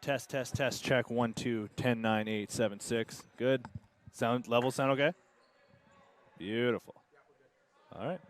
Test, test, test, check. 1, 2, 10, 9, 8, 7, 6. Good. Levels sound okay? Beautiful. All right.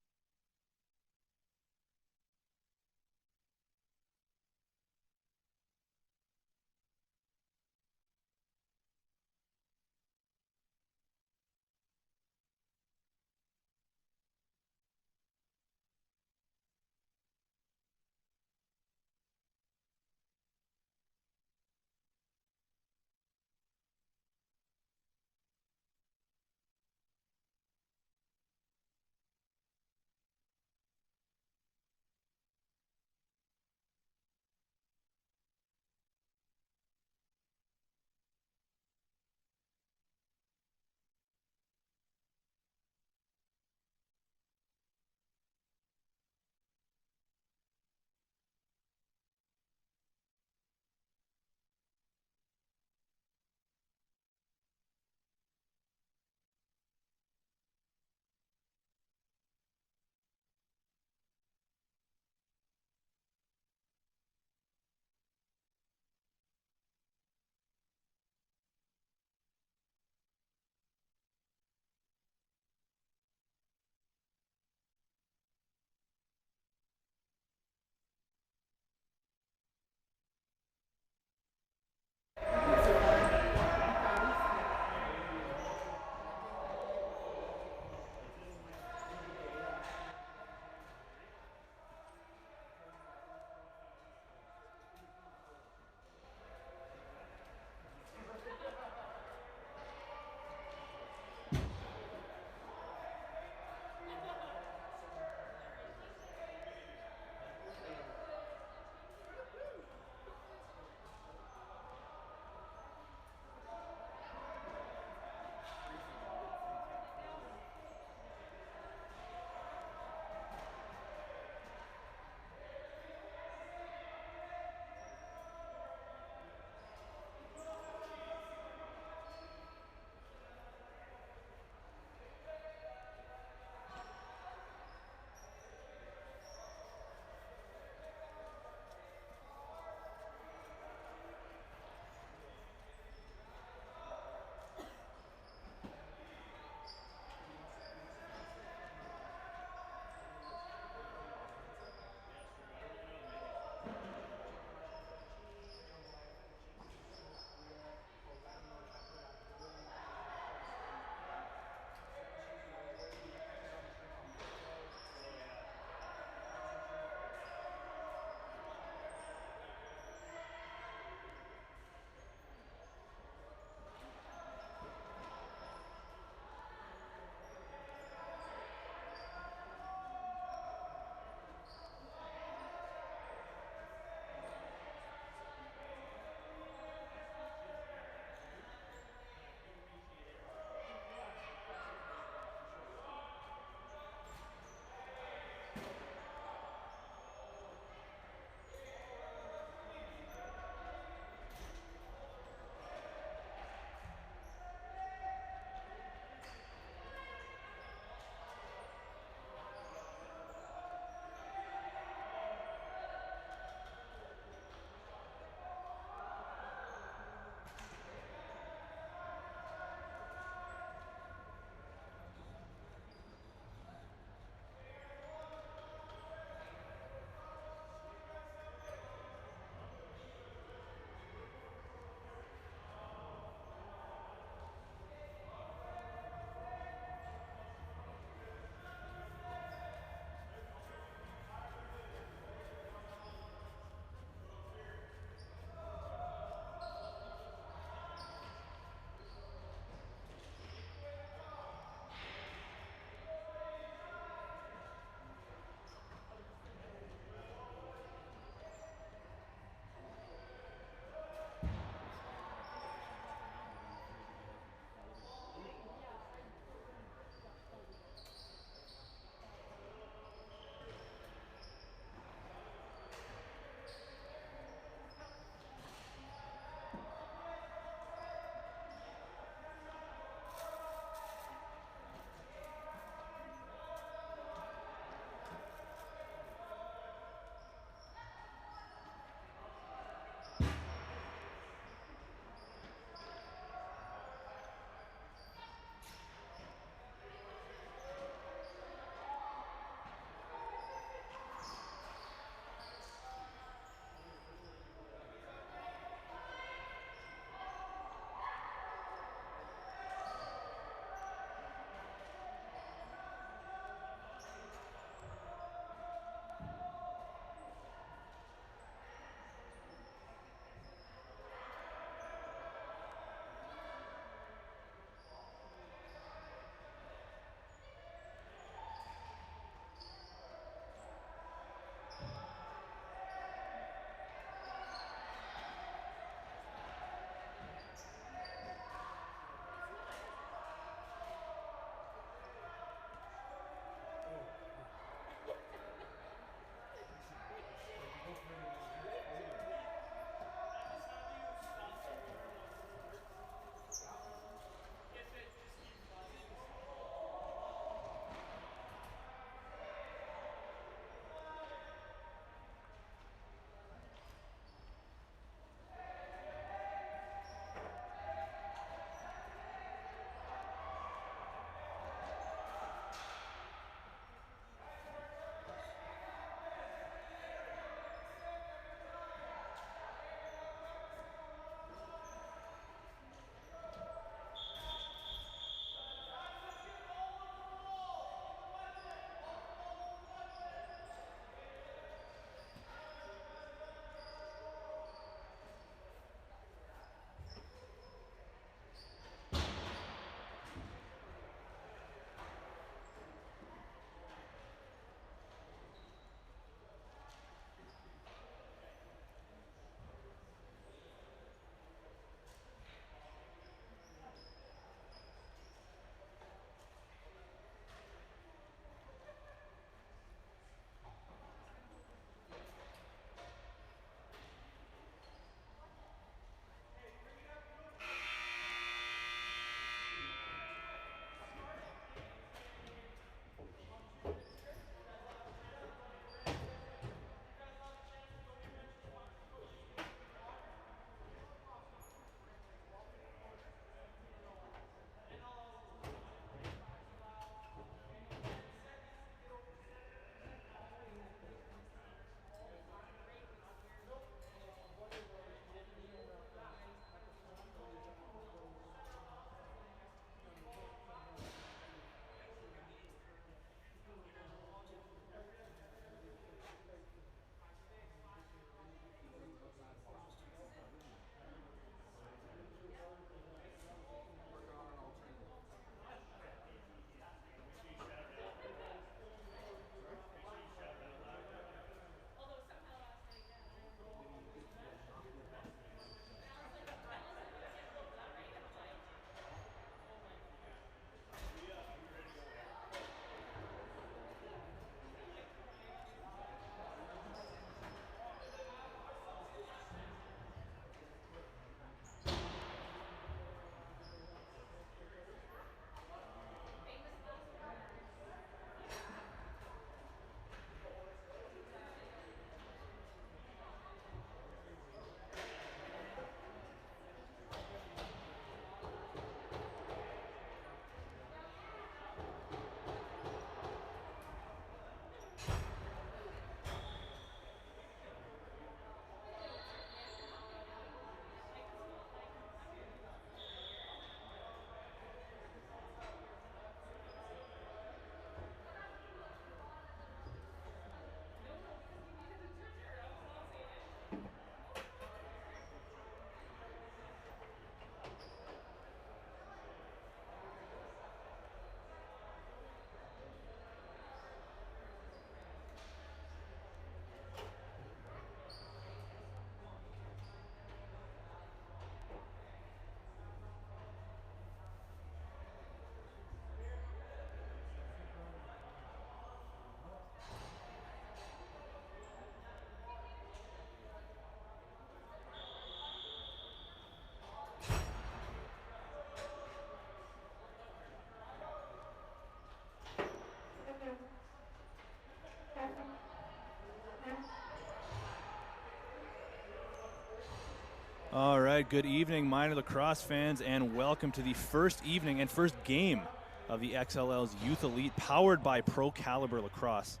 All right, good evening, minor lacrosse fans, and welcome to the first evening and first game of the XLL's Youth Elite, powered by Pro Caliber Lacrosse.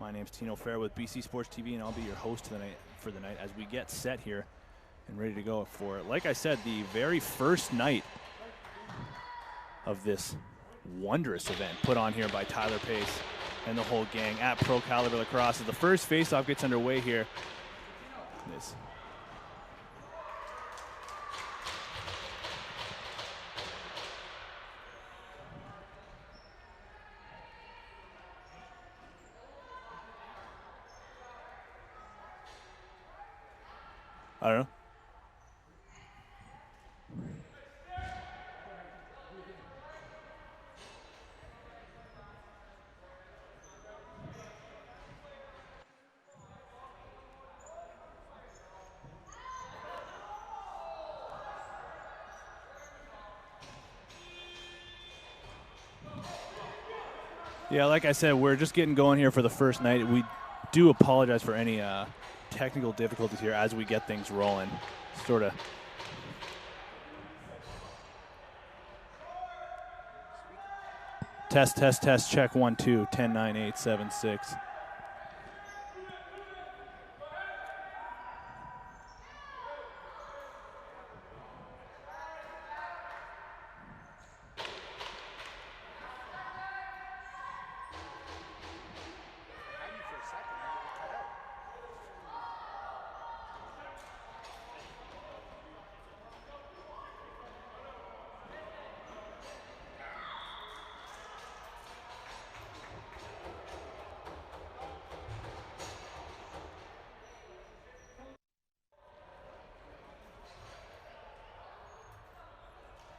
My name's Tino Fair with BC Sports TV, and I'll be your host for the night as we get set here and ready to go for it. Like I said, the very first night of this wondrous event put on here by Tyler Pace and the whole gang at Pro Caliber Lacrosse. As the first face-off gets underway here. I don't know. Yeah, like I said, we're just getting going here for the first night. We do apologize for any technical difficulties here as we get things rolling. Sort of. Test, check 1, 2, 10, 9, 8, 7, 6.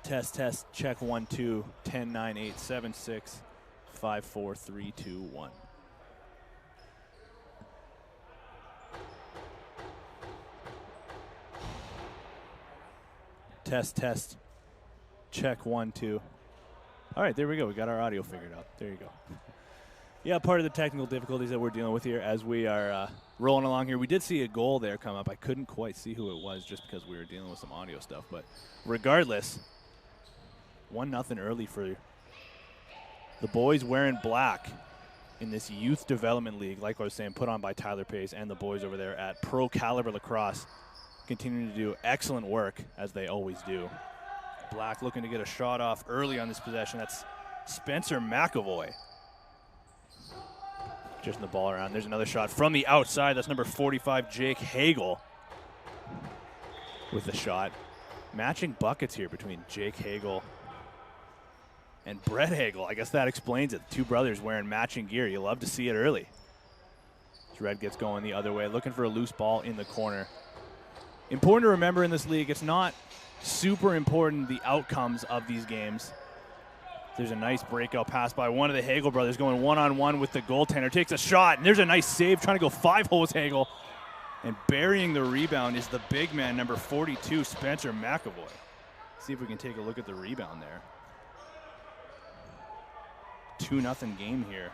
Test, check 1, 2, 10, 9, 8, 7, 6, 5, 4, 3, 2, 1. Test, check 1, 2. All right, there we go. We got our audio figured out. There you go. Yeah, part of the technical difficulties that we're dealing with here as we are rolling along here. We did see a goal there come up. I couldn't quite see who it was just because we were dealing with some audio stuff. But regardless, 1-0 early for the boys wearing black in this youth development league, like I was saying, put on by Tyler Pace and the boys over there at Pro Caliber Lacrosse, continuing to do excellent work as they always do. Black looking to get a shot off early on this possession. That's Spencer McAvoy. Just the ball around. There's another shot from the outside. That's number 45, Jake Hagel, with the shot. Matching buckets here between Jake Hagel and Brett Hagel. I guess that explains it. The two brothers wearing matching gear. You love to see it early. Red gets going the other way, looking for a loose ball in the corner. Important to remember in this league, it's not super important the outcomes of these games. There's a nice breakout pass by one of the Hagel brothers going one-on-one with the goaltender. Takes a shot, and there's a nice save trying to go 5-holes Hagel. And burying the rebound is the big man, number 42, Spencer McAvoy. See if we can take a look at the rebound there. 2-0 game here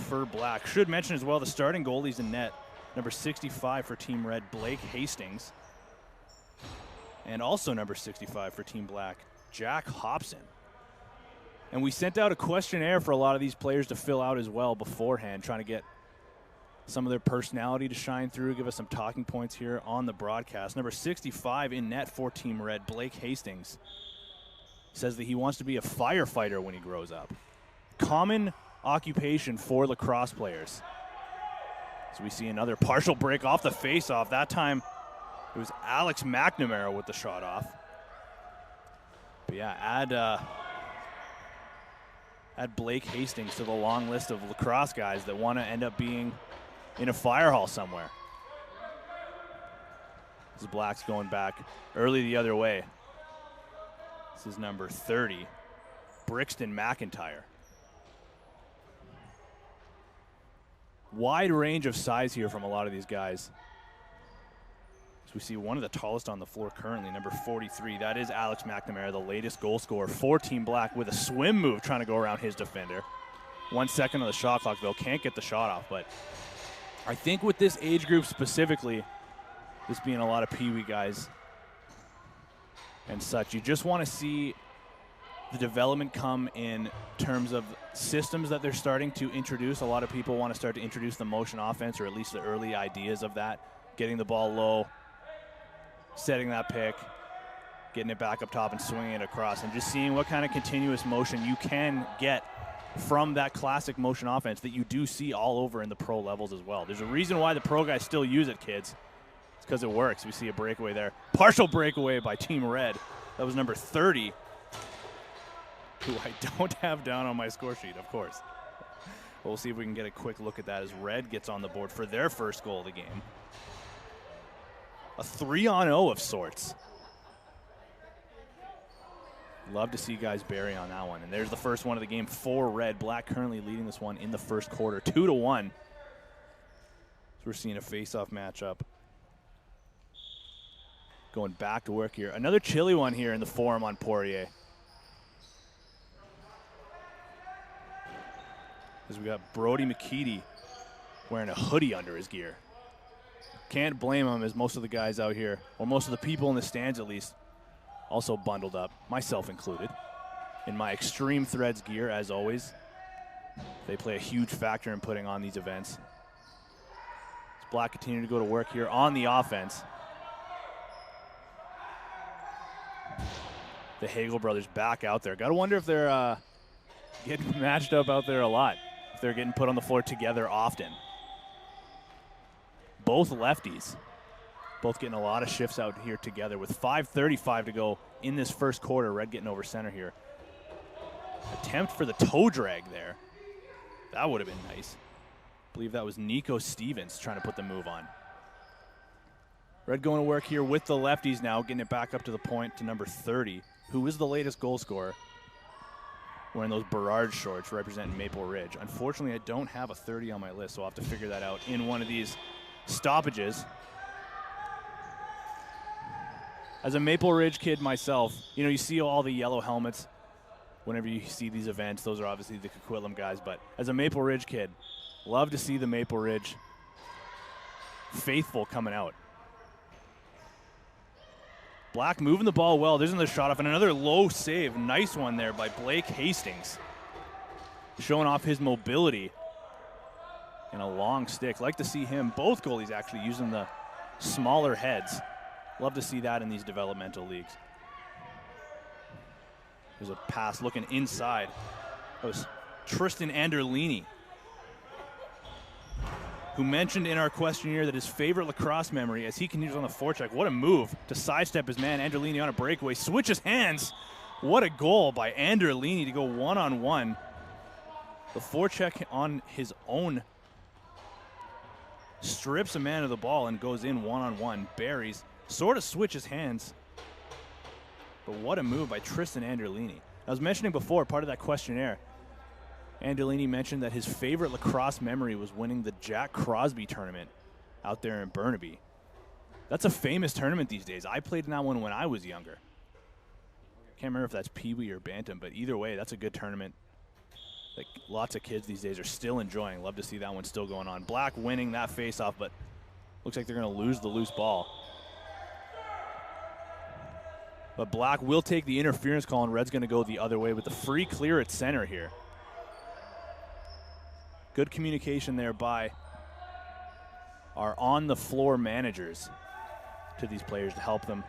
for Black. Should mention as well the starting goalies in net. Number 65 for Team Red, Blake Hastings. And also number 65 for Team Black, Jack Hobson. And we sent out a questionnaire for a lot of these players to fill out as well beforehand, trying to get some of their personality to shine through, give us some talking points here on the broadcast. Number 65 in net for Team Red, Blake Hastings, says that he wants to be a firefighter when he grows up. Common occupation for lacrosse players. So we see another partial break off the face-off. That time it was Alex McNamara with the shot off. But yeah, add Blake Hastings to the long list of lacrosse guys that want to end up being in a fire hall somewhere. This Black's going back early the other way. This is number 30, Brixton McIntyre. Wide range of size here from a lot of these guys. So we see one of the tallest on the floor currently, number 43. That is Alex McNamara, the latest goal scorer for Team Black, with a swim move trying to go around his defender. 1 second on the shot clock, though. Can't get the shot off, but I think with this age group specifically, this being a lot of Peewee guys and such. You just want to see the development come in terms of systems that they're starting to introduce. A lot of people want to start to introduce the motion offense, or at least the early ideas of that. Getting the ball low, setting that pick, getting it back up top and swinging it across, and just seeing what kind of continuous motion you can get from that classic motion offense that you do see all over in the pro levels as well. There's a reason why the pro guys still use it, kids. It's because it works. We see a breakaway there. Partial breakaway by Team Red. That was number 30, who I don't have down on my score sheet, of course. We'll see if we can get a quick look at that as Red gets on the board for their first goal of the game. A 3-on-0 of sorts. Love to see guys bury on that one. And there's the first one of the game for Red. Black currently leading this one in the first quarter, 2-1. So we're seeing a face-off matchup. Going back to work here. Another chilly one here in the forum on Poirier. As we got Brody McKeedy wearing a hoodie under his gear. Can't blame him, as most of the guys out here, or most of the people in the stands at least, also bundled up, myself included, in my Extreme Threads gear, as always. They play a huge factor in putting on these events. As Black continue to go to work here on the offense. The Hagel brothers back out there. Got to wonder if they're getting matched up out there a lot, if they're getting put on the floor together often. Both lefties, both getting a lot of shifts out here together with 5:35 to go in this first quarter. Red getting over center here. Attempt for the toe drag there. That would have been nice. I believe that was Nico Stevens trying to put the move on. Red going to work here with the lefties now, getting it back up to the point to number 30, who is the latest goal scorer, wearing those Berard shorts representing Maple Ridge. Unfortunately, I don't have a 30 on my list, so I'll have to figure that out in one of these stoppages. As a Maple Ridge kid myself, you know, you see all the yellow helmets whenever you see these events. Those are obviously the Coquitlam guys, but as a Maple Ridge kid, love to see the Maple Ridge faithful coming out. Black moving the ball well. There's another shot off and another low save. Nice one there by Blake Hastings, showing off his mobility and a long stick. Like to see him, both goalies actually using the smaller heads. Love to see that in these developmental leagues. There's a pass looking inside. That was Tristan Anderlini, who mentioned in our questionnaire that his favorite lacrosse memory as he continues on the forecheck. What a move to sidestep his man. Anderlini on a breakaway, switches hands. What a goal by Anderlini to go one-on-one. The forecheck on his own, strips a man of the ball and goes in one-on-one. Buries, sort of switches hands. But what a move by Tristan Anderlini. I was mentioning before, part of that questionnaire, Anderlini mentioned that his favorite lacrosse memory was winning the Jack Crosby tournament out there in Burnaby. That's a famous tournament these days. I played in that one when I was younger. Can't remember if that's Peewee or Bantam, but either way, that's a good tournament. Like, lots of kids these days are still enjoying. Love to see that one still going on. Black winning that faceoff, but looks like they're going to lose the loose ball. But Black will take the interference call, and Red's going to go the other way with the free clear at center here. Good communication there by our on-the-floor managers to these players to help them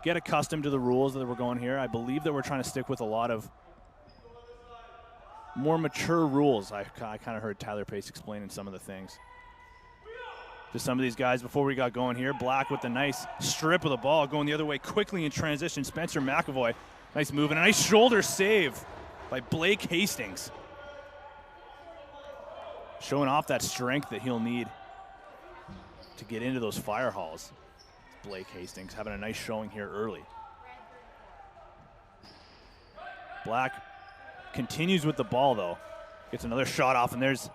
get accustomed to the rules that we're going here. I believe that we're trying to stick with a lot of more mature rules. I kind of heard Tyler Pace explaining some of the things to some of these guys before we got going here. Black with the nice strip of the ball, going the other way quickly in transition. Spencer McAvoy, nice move, and a nice shoulder save by Blake Hastings, showing off that strength that he'll need to get into those fire halls. Blake Hastings having a nice showing here early. Black continues with the ball, though. Gets another shot off, and there's...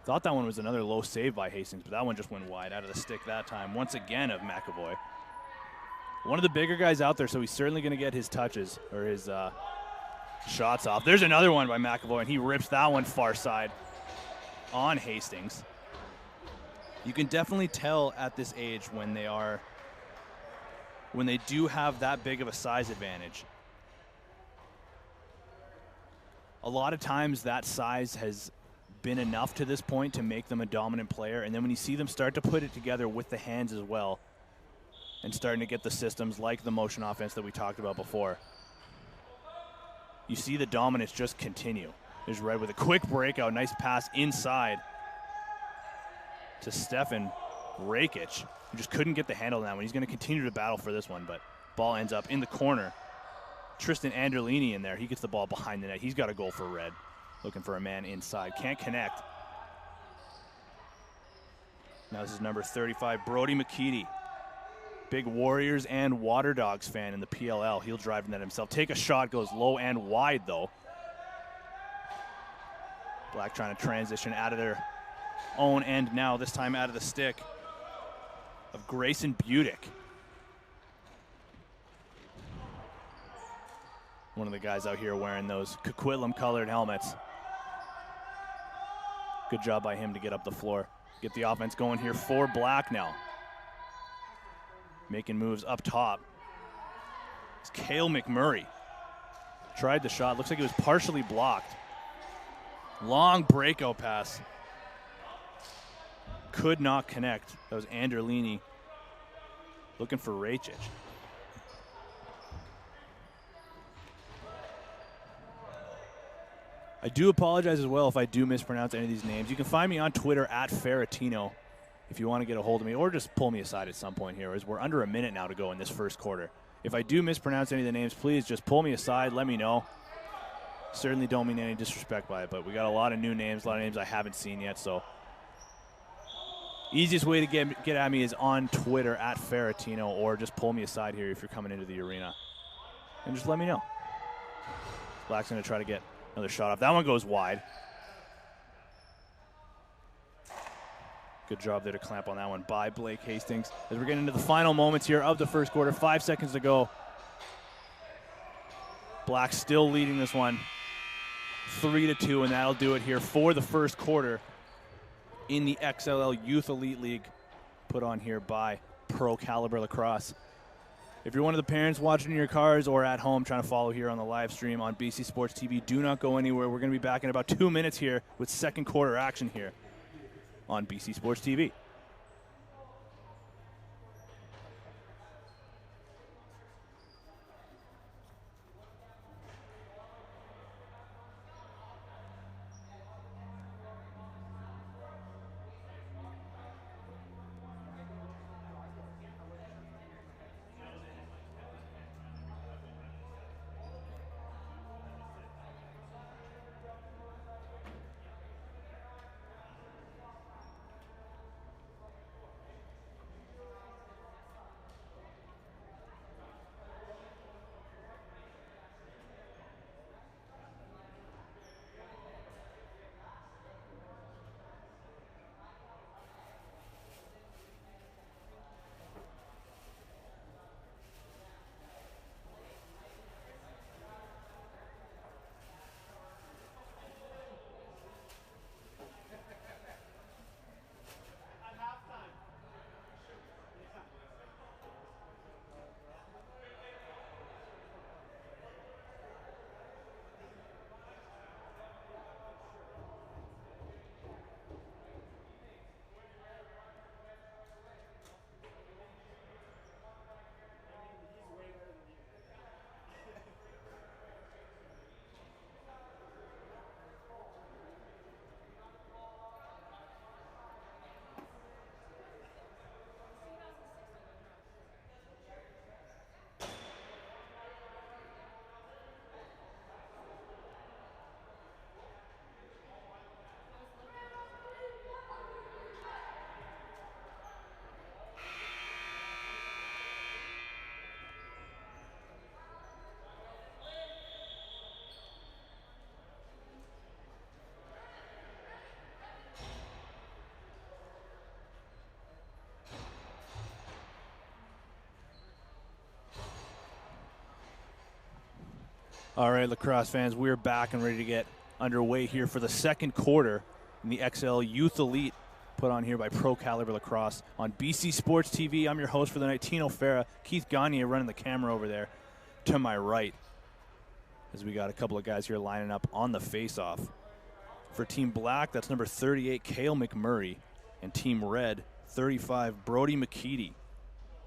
Thought that one was another low save by Hastings, but that one just went wide out of the stick that time, once again, of McAvoy. One of the bigger guys out there, so he's certainly going to get his touches, or his shots off. There's another one by McAvoy, and he rips that one far side on Hastings. You can definitely tell at this age when they do have that big of a size advantage. A lot of times that size has been enough to this point to make them a dominant player, and then when you see them start to put it together with the hands as well and starting to get the systems like the motion offense that we talked about before, you see the dominance just continue. There's Red with a quick breakout, nice pass inside to Stefan Rakic, who just couldn't get the handle on that one. He's going to continue to battle for this one, but ball ends up in the corner. Tristan Anderlini in there. He gets the ball behind the net. He's got a goal for Red. Looking for a man inside. Can't connect. Now this is number 35, Brody McKeedy. Big Warriors and Water Dogs fan in the PLL. He'll drive that himself. Take a shot, goes low and wide though. Black trying to transition out of their own end now, this time out of the stick of Grayson Budick. One of the guys out here wearing those Coquitlam colored helmets. Good job by him to get up the floor. Get the offense going here for Black now. Making moves up top. It's Cale McMurray. Tried the shot, looks like it was partially blocked. Long breakout pass. Could not connect. That was Anderlini looking for Rakic. I do apologize as well if I do mispronounce any of these names. You can find me on Twitter at Ferratino if you want to get a hold of me, or just pull me aside at some point here, as we're under a minute now to go in this first quarter. If I do mispronounce any of the names, please just pull me aside, let me know. Certainly don't mean any disrespect by it, but we got a lot of new names, a lot of names I haven't seen yet, so easiest way to get at me is on Twitter at Ferratino, or just pull me aside here if you're coming into the arena. And just let me know. Black's going to try to get another shot off. That one goes wide. Good job there to clamp on that one by Blake Hastings. As we're getting into the final moments here of the first quarter, 5 seconds to go. Black still leading this one 3-2, and that'll do it here for the first quarter in the XLL Youth Elite League put on here by Pro Caliber Lacrosse. If you're one of the parents watching in your cars or at home trying to follow here on the live stream on BC Sports TV, do not go anywhere. We're going to be back in about 2 minutes here with second quarter action here on BC Sports TV. All right, lacrosse fans, we're back and ready to get underway here for the second quarter in the XL Youth Elite put on here by Pro Caliber Lacrosse on BC Sports TV. I'm your host for the night, Tino Farah. Keith Gagne running the camera over there to my right, as we got a couple of guys here lining up on the face-off. For Team Black, that's number 38, Cale McMurray, and Team Red, 35, Brody McKeedy,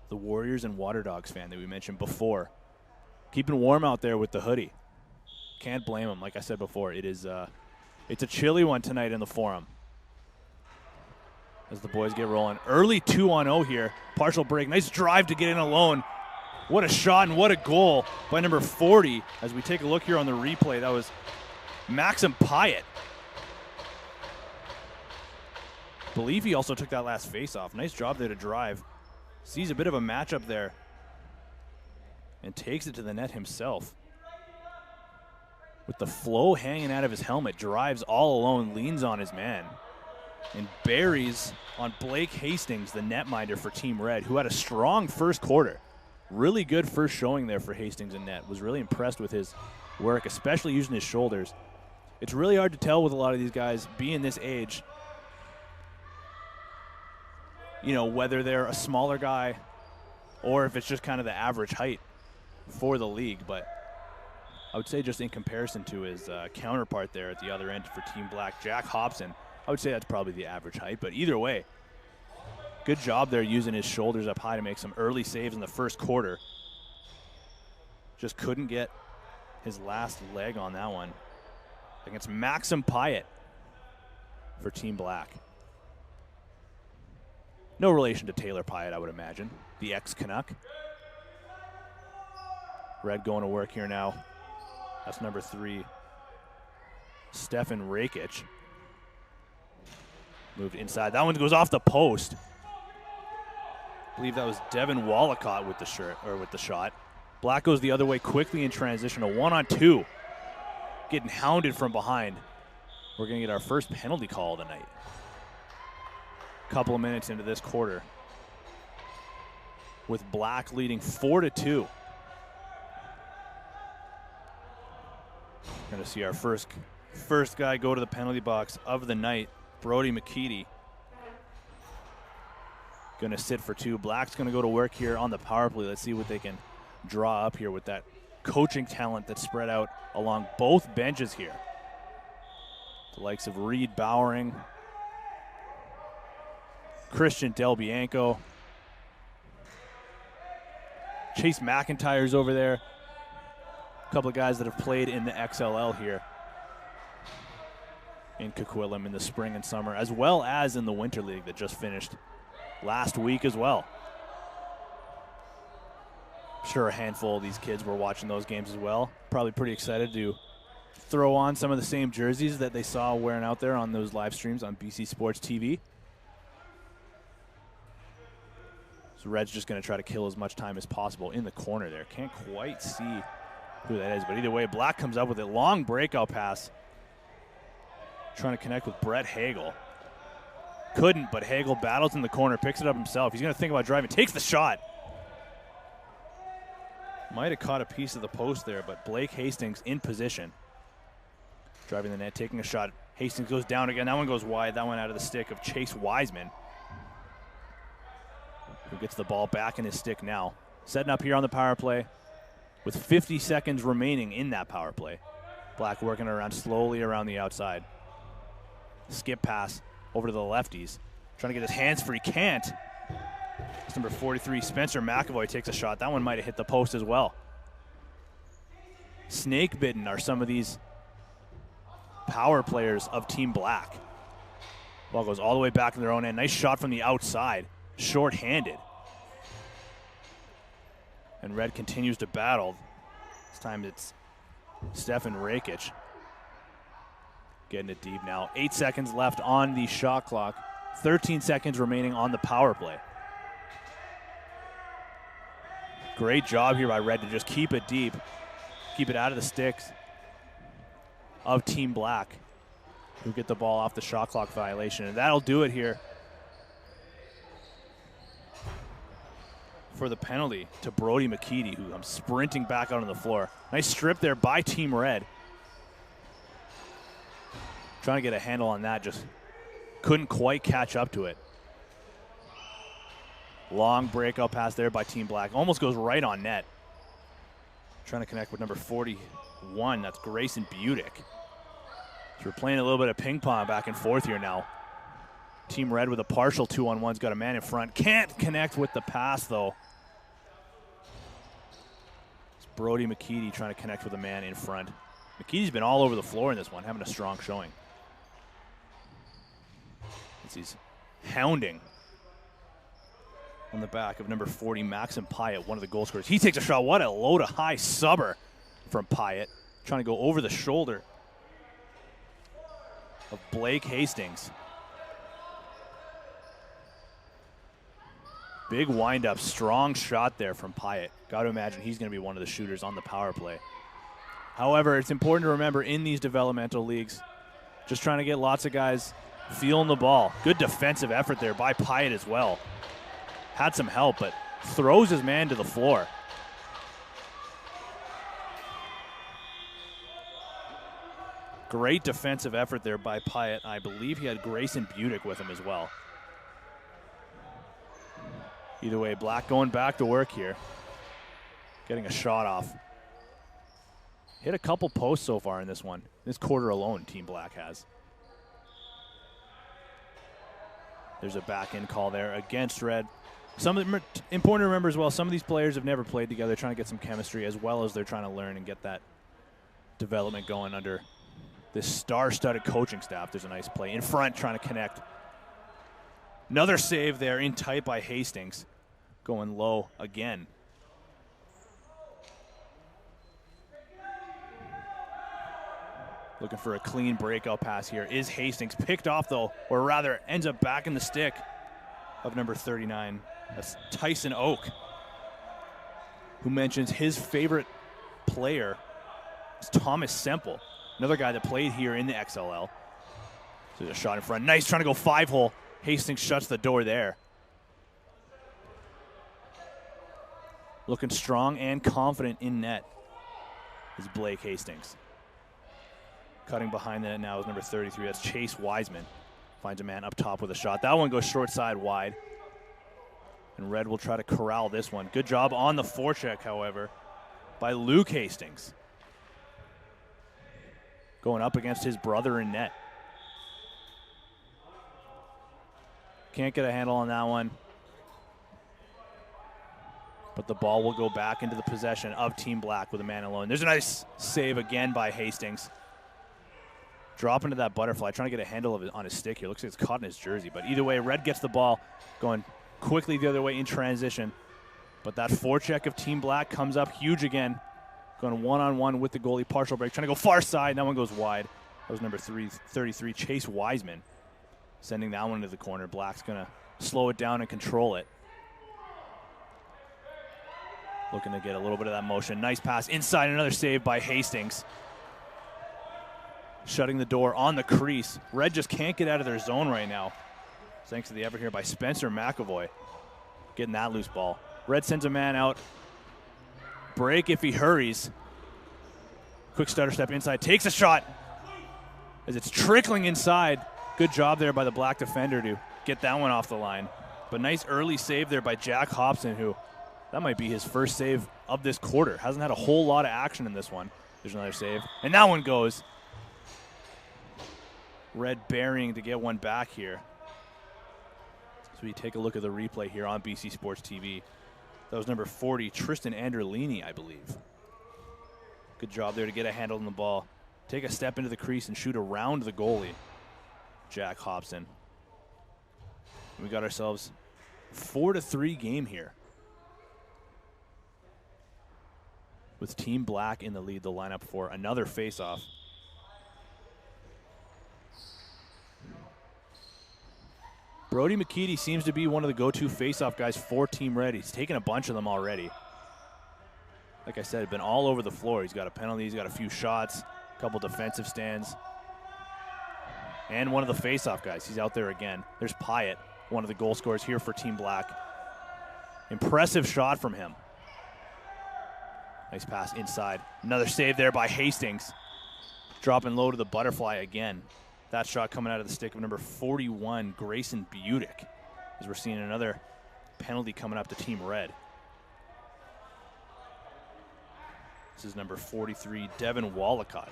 the Warriors and Water Dogs fan that we mentioned before. Keeping warm out there with the hoodie. Can't blame him. Like I said before, it's a chilly one tonight in the Forum. As the boys get rolling. Early 2-on-0 here. Partial break. Nice drive to get in alone. What a shot and what a goal by number 40. As we take a look here on the replay, that was Maxim Pyatt. Believe he also took that last face-off. Nice job there to drive. Sees a bit of a matchup there and takes it to the net himself. With the flow hanging out of his helmet, drives all alone, leans on his man, and buries on Blake Hastings, the netminder for Team Red, who had a strong first quarter. Really good first showing there for Hastings in net. Was really impressed with his work, especially using his shoulders. It's really hard to tell with a lot of these guys being this age, you know, whether they're a smaller guy or if it's just kind of the average height for the league. But I would say just in comparison to his counterpart there at the other end for Team Black, Jack Hobson, I would say that's probably the average height. But either way, good job there using his shoulders up high to make some early saves in the first quarter. Just couldn't get his last leg on that one against Maxim Pyatt for Team Black. No relation to Taylor Pyatt, I would imagine, the ex-Canuck. Red going to work here now. That's number 3, Stefan Rakic. Moved inside. That one goes off the post. I believe that was Devin Wallacott with the shot. Black goes the other way quickly in transition. A 1-on-2. Getting hounded from behind. We're going to get our first penalty call of the night. Couple of minutes into this quarter, with Black leading 4-2. Going to see our first guy go to the penalty box of the night, Brody McKeedy. Going to sit for 2. Black's going to go to work here on the power play. Let's see what they can draw up here with that coaching talent that's spread out along both benches here. The likes of Reed Bowering, Christian Del Bianco, Chase McIntyre's over there. A couple of guys that have played in the XLL here in Coquitlam in the spring and summer, as well as in the Winter League that just finished last week as well. I'm sure a handful of these kids were watching those games as well. Probably pretty excited to throw on some of the same jerseys that they saw wearing out there on those live streams on BC Sports TV. So Red's just going to try to kill as much time as possible in the corner there. Can't quite see who that is, but either way, Black comes up with a long breakout pass. Trying to connect with Brett Hagel. Couldn't, but Hagel battles in the corner, picks it up himself. He's going to think about driving, takes the shot. Might have caught a piece of the post there, but Blake Hastings in position. Driving the net, taking a shot. Hastings goes down again. That one goes wide. That one out of the stick of Chase Wiseman, who gets the ball back in his stick now. Setting up here on the power play with 50 seconds remaining in that power play. Black working around slowly around the outside. Skip pass over to the lefties. Trying to get his hands free, can't. It's number 43, Spencer McAvoy takes a shot. That one might have hit the post as well. Snake bitten are some of these power players of Team Black. Ball goes all the way back in their own end. Nice shot from the outside. Short-handed. And Red continues to battle. This time it's Stefan Rakic. Getting it deep now. 8 seconds left on the shot clock. 13 seconds remaining on the power play. Great job here by Red to just keep it deep. Keep it out of the sticks of Team Black, who get the ball off the shot clock violation. And that'll do it here for the penalty to Brody McKeedy, who comes sprinting back out on the floor. Nice strip there by Team Red. Trying to get a handle on that, just couldn't quite catch up to it. Long breakout pass there by Team Black. Almost goes right on net. Trying to connect with number 41. That's Grayson Budick. So we're playing a little bit of ping pong back and forth here now. Team Red with a partial 2-on-1's got a man in front. Can't connect with the pass, though. It's Brody McKeedy trying to connect with a man in front. McKeedy's been all over the floor in this one, having a strong showing. He's hounding on the back of number 40, Maxim Pyatt, one of the goal scorers. He takes a shot. What a low to high subber from Pyatt. Trying to go over the shoulder of Blake Hastings. Big wind-up, strong shot there from Pyatt. Got to imagine he's going to be one of the shooters on the power play. However, it's important to remember in these developmental leagues, just trying to get lots of guys feeling the ball. Good defensive effort there by Pyatt as well. Had some help, but throws his man to the floor. Great defensive effort there by Pyatt. I believe he had Grayson Budick with him as well. Either way, Black going back to work here. Getting a shot off. Hit a couple posts so far in this one. This quarter alone, Team Black has. There's a back-end call there against Red. Some of them, important to remember as well, some of these players have never played together, trying to get some chemistry as well as they're trying to learn and get that development going under this star-studded coaching staff. There's a nice play in front, trying to connect. Another save there in tight by Hastings. Going low again. Looking for a clean breakout pass here. Is Hastings picked off, though, or rather ends up back in the stick of number 39. That's Tyson Oak, who mentions his favorite player is Thomas Semple, another guy that played here in the XLL. So a shot in front. Nice, trying to go 5-hole. Hastings shuts the door there. Looking strong and confident in net is Blake Hastings. Cutting behind the net now is number 33. That's Chase Wiseman. Finds a man up top with a shot. That one goes short side wide. And Red will try to corral this one. Good job on the forecheck, however, by Luke Hastings. Going up against his brother in net. Can't get a handle on that one. But the ball will go back into the possession of Team Black with a man alone. There's a nice save again by Hastings. Drop into that butterfly, trying to get a handle of it on his stick here. Looks like it's caught in his jersey. But either way, Red gets the ball going quickly the other way in transition. But that forecheck of Team Black comes up huge again. Going one-on-one with the goalie, partial break. Trying to go far side, and that one goes wide. That was number 33, Chase Wiseman. Sending that one into the corner. Black's going to slow it down and control it. Looking to get a little bit of that motion. Nice pass inside, another save by Hastings. Shutting the door on the crease. Red just can't get out of their zone right now. Thanks to the effort here by Spencer McAvoy. Getting that loose ball. Red sends a man out. Break if he hurries. Quick stutter step inside. Takes a shot as it's trickling inside. Good job there by the Black defender to get that one off the line. But nice early save there by Jack Hobson, who that might be his first save of this quarter. Hasn't had a whole lot of action in this one. There's another save. And that one goes. Red burying to get one back here. So we take a look at the replay here on BC Sports TV. That was number 40, Tristan Androlini, I believe. Good job there to get a handle on the ball. Take a step into the crease and shoot around the goalie, Jack Hobson. And we got ourselves 4-3 game here. With Team Black in the lead, the lineup for another face-off. Brody McKeedy seems to be one of the go-to face-off guys for Team Red. He's taken a bunch of them already. Like I said, been all over the floor. He's got a penalty, he's got a few shots, a couple defensive stands. And one of the face-off guys, he's out there again. There's Pyatt, one of the goal scorers here for Team Black. Impressive shot from him. Nice pass inside. Another save there by Hastings. Dropping low to the butterfly again. That shot coming out of the stick of number 41, Grayson Budick, as we're seeing another penalty coming up to Team Red. This is number 43, Devin Wallacott.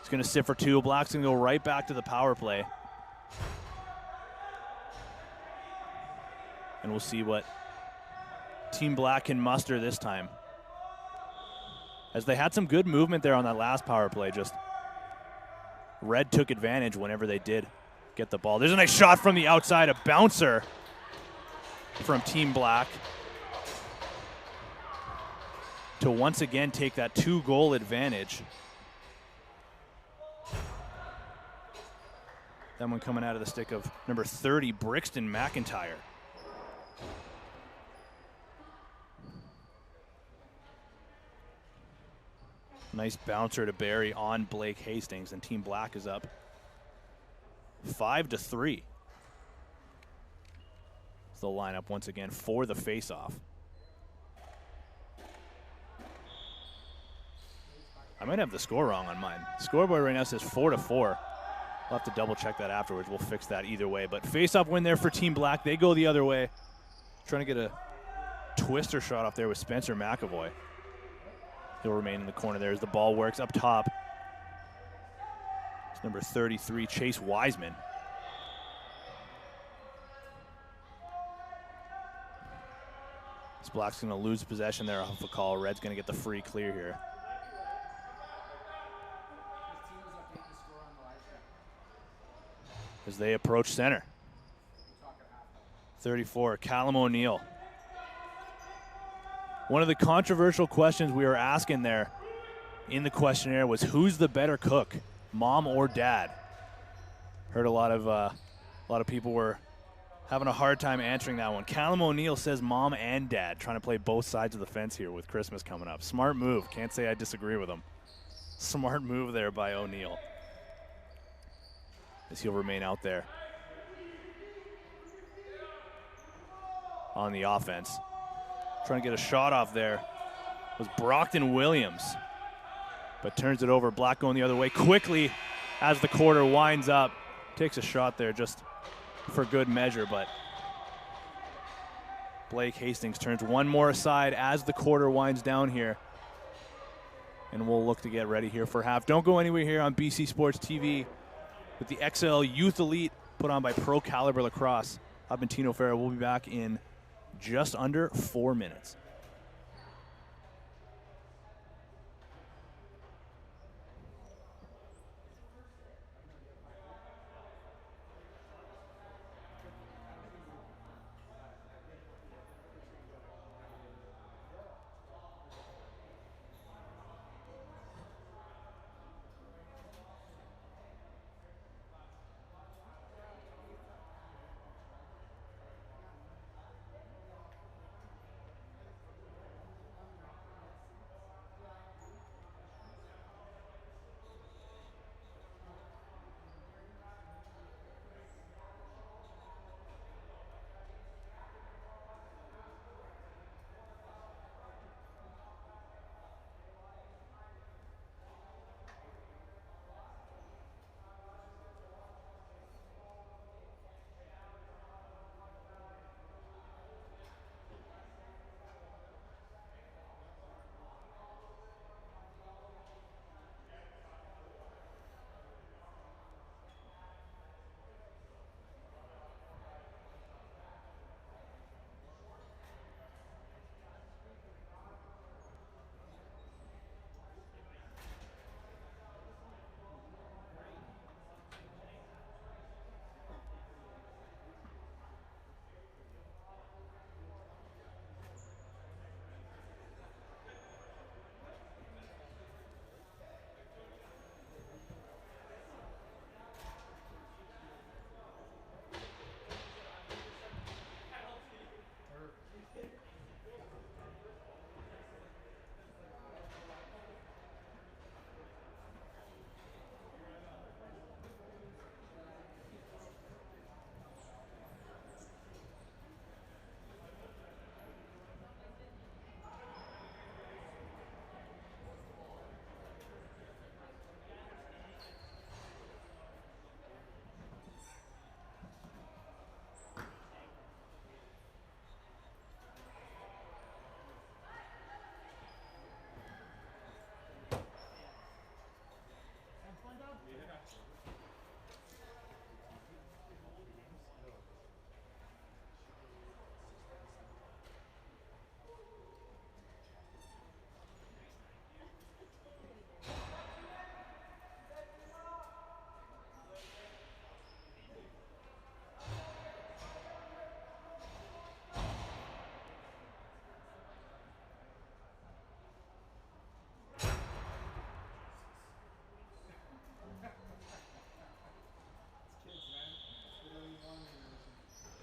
He's going to sit for two. Black's going to go right back to the power play. And we'll see what Team Black can muster this time. As they had some good movement there on that last power play, just Red took advantage whenever they did get the ball. There's a nice shot from the outside, a bouncer from Team Black to once again take that 2-goal advantage. That one coming out of the stick of number 30, Brixton McIntyre. Nice bouncer to Barry on Blake Hastings, and Team Black is up 5-3. It's the lineup once again for the faceoff. I might have the score wrong on mine. Scoreboard right now says 4-4. We'll have to double check that afterwards. We'll fix that either way. But faceoff win there for Team Black. They go the other way. Trying to get a twister shot off there with Spencer McAvoy. He'll remain in the corner there as the ball works up top. It's number 33, Chase Wiseman. This Black's going to lose possession there off a call. Red's going to get the free clear here. As they approach center. 34, Callum O'Neill. One of the controversial questions we were asking there in the questionnaire was, who's the better cook, mom or dad? Heard a lot of people were having a hard time answering that one. Callum O'Neill says mom and dad, trying to play both sides of the fence here with Christmas coming up. Smart move. Can't say I disagree with him. Smart move there by O'Neill, as he'll remain out there on the offense. Trying to get a shot off there was Brockton Williams, but turns it over. Black going the other way quickly as the quarter winds up. Takes a shot there just for good measure, but Blake Hastings turns one more aside as the quarter winds down here. And we'll look to get ready here for half. Don't go anywhere here on BC Sports TV with the XLL Youth Elite put on by Pro Caliber Lacrosse. I've been Tino Farah. We'll be back in just under 4 minutes.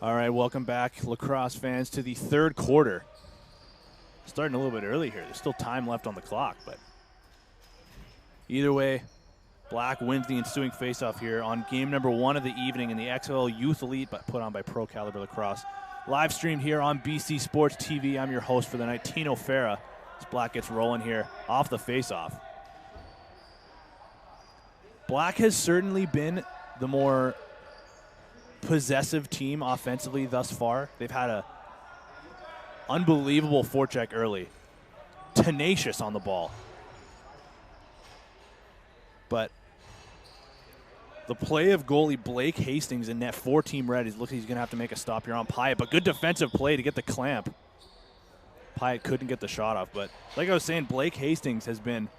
All right, welcome back, lacrosse fans, to the third quarter. Starting a little bit early here. There's still time left on the clock, but either way, Black wins the ensuing faceoff here on game number 1 of the evening in the XLL Youth Elite, but put on by Pro Caliber Lacrosse. Live streamed here on BC Sports TV. I'm your host for the night, Tino Farah. As Black gets rolling here off the faceoff. Black has certainly been the more possessive team offensively thus far. They've had a unbelievable forecheck early. Tenacious on the ball. But the play of goalie Blake Hastings in net for Team Red, he's going to have to make a stop here on Pyatt, but good defensive play to get the clamp. Pyatt couldn't get the shot off, but like I was saying, Blake Hastings has been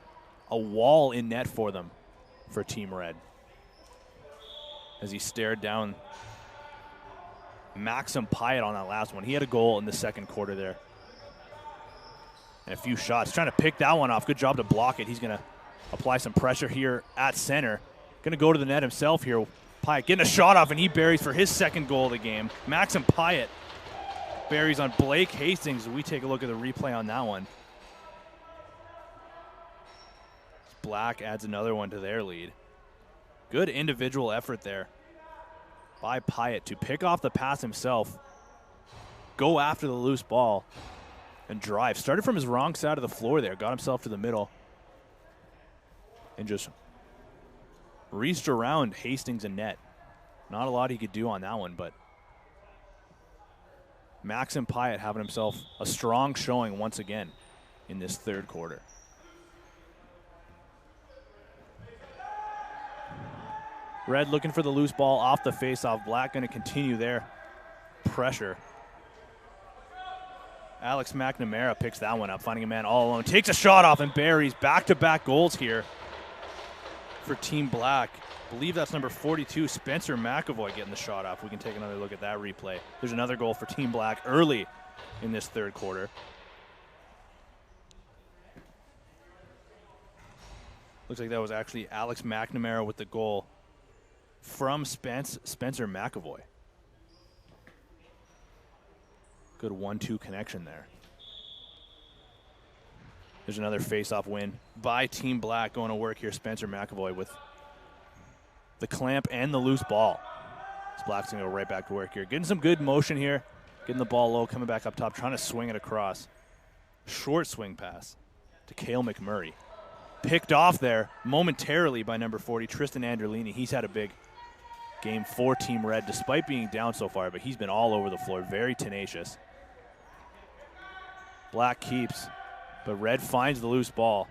a wall in net for them, for Team Red. As he stared down Maxim Pyatt on that last one. He had a goal in the second quarter there. And a few shots. Trying to pick that one off. Good job to block it. He's going to apply some pressure here at center. Going to go to the net himself here. Pyatt getting a shot off, and he buries for his second goal of the game. Maxim Pyatt buries on Blake Hastings. We take a look at the replay on that one. Black adds another one to their lead. Good individual effort there by Pyatt to pick off the pass himself, go after the loose ball, and drive. Started from his wrong side of the floor there, got himself to the middle, and just reached around Hastings and net. Not a lot he could do on that one, but Maxim Pyatt having himself a strong showing once again in this third quarter. Red looking for the loose ball off the faceoff. Black going to continue their pressure. Alex McNamara picks that one up, finding a man all alone. Takes a shot off and buries. Back-to-back goals here for Team Black. I believe that's number 42, Spencer McAvoy, getting the shot off. We can take another look at that replay. There's another goal for Team Black early in this third quarter. Looks like that was actually Alex McNamara with the goal from Spencer McAvoy. Good 1-2 connection there. There's another face-off win by Team Black going to work here. Spencer McAvoy with the clamp and the loose ball. This Black's going to go right back to work here. Getting some good motion here. Getting the ball low, coming back up top, trying to swing it across. Short swing pass to Cale McMurray. Picked off there momentarily by number 40, Tristan Anderlini. He's had a big game for Team Red, despite being down so far, but he's been all over the floor, very tenacious. Black keeps, but Red finds the loose ball.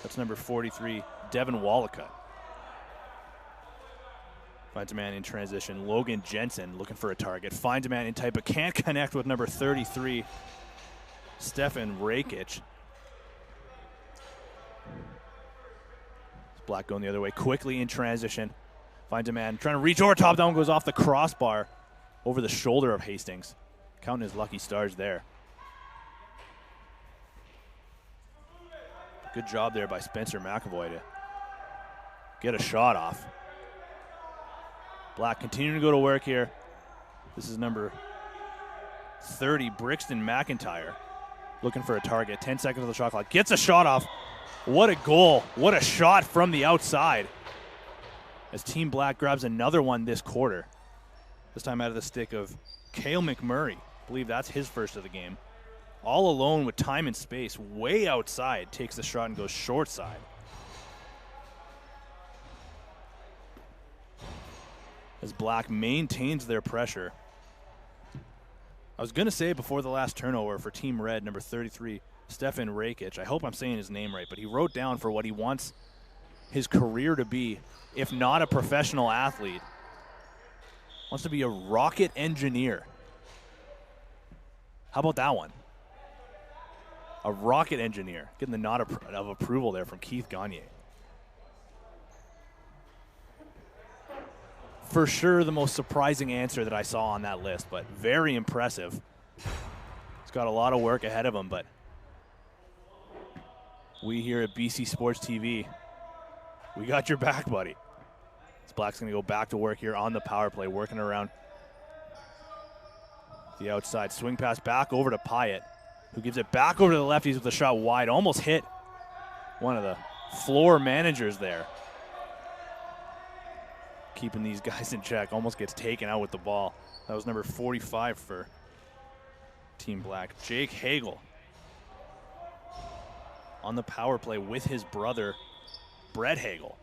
That's number 43, Devin Wallacutt. Finds a man in transition. Logan Jensen looking for a target. Finds a man in tight, but can't connect with number 33, Stefan Rakic. Black going the other way, quickly in transition. Finds a man, trying to reach over top. That one goes off the crossbar over the shoulder of Hastings. Counting his lucky stars there. Good job there by Spencer McAvoy to get a shot off. Black continuing to go to work here. This is number 30, Brixton McIntyre, looking for a target. 10 seconds of the shot clock. Gets a shot off. What a goal. What a shot from the outside. As Team Black grabs another one this quarter. This time out of the stick of Cale McMurray. I believe that's his first of the game. All alone with time and space, way outside, takes the shot and goes short side. As Black maintains their pressure. I was going to say before the last turnover for Team Red, number 33, Stefan Rakic. I hope I'm saying his name right, but he wrote down for what he wants his career to be, if not a professional athlete. Wants to be a rocket engineer. How about that one? A rocket engineer. Getting the nod of approval there from Keith Gagne. For sure the most surprising answer that I saw on that list, but very impressive. He's got a lot of work ahead of him, but we here at BC Sports TV, we got your back, buddy. This Black's going to go back to work here on the power play, working around The outside swing pass back over to Pyatt, who gives it back over to the lefties with a shot wide. Almost hit one of the floor managers there. Keeping these guys in check. Almost gets taken out with the ball. That was number 45 for Team Black. Jake Hagel on the power play with his brother, Brett Hagel.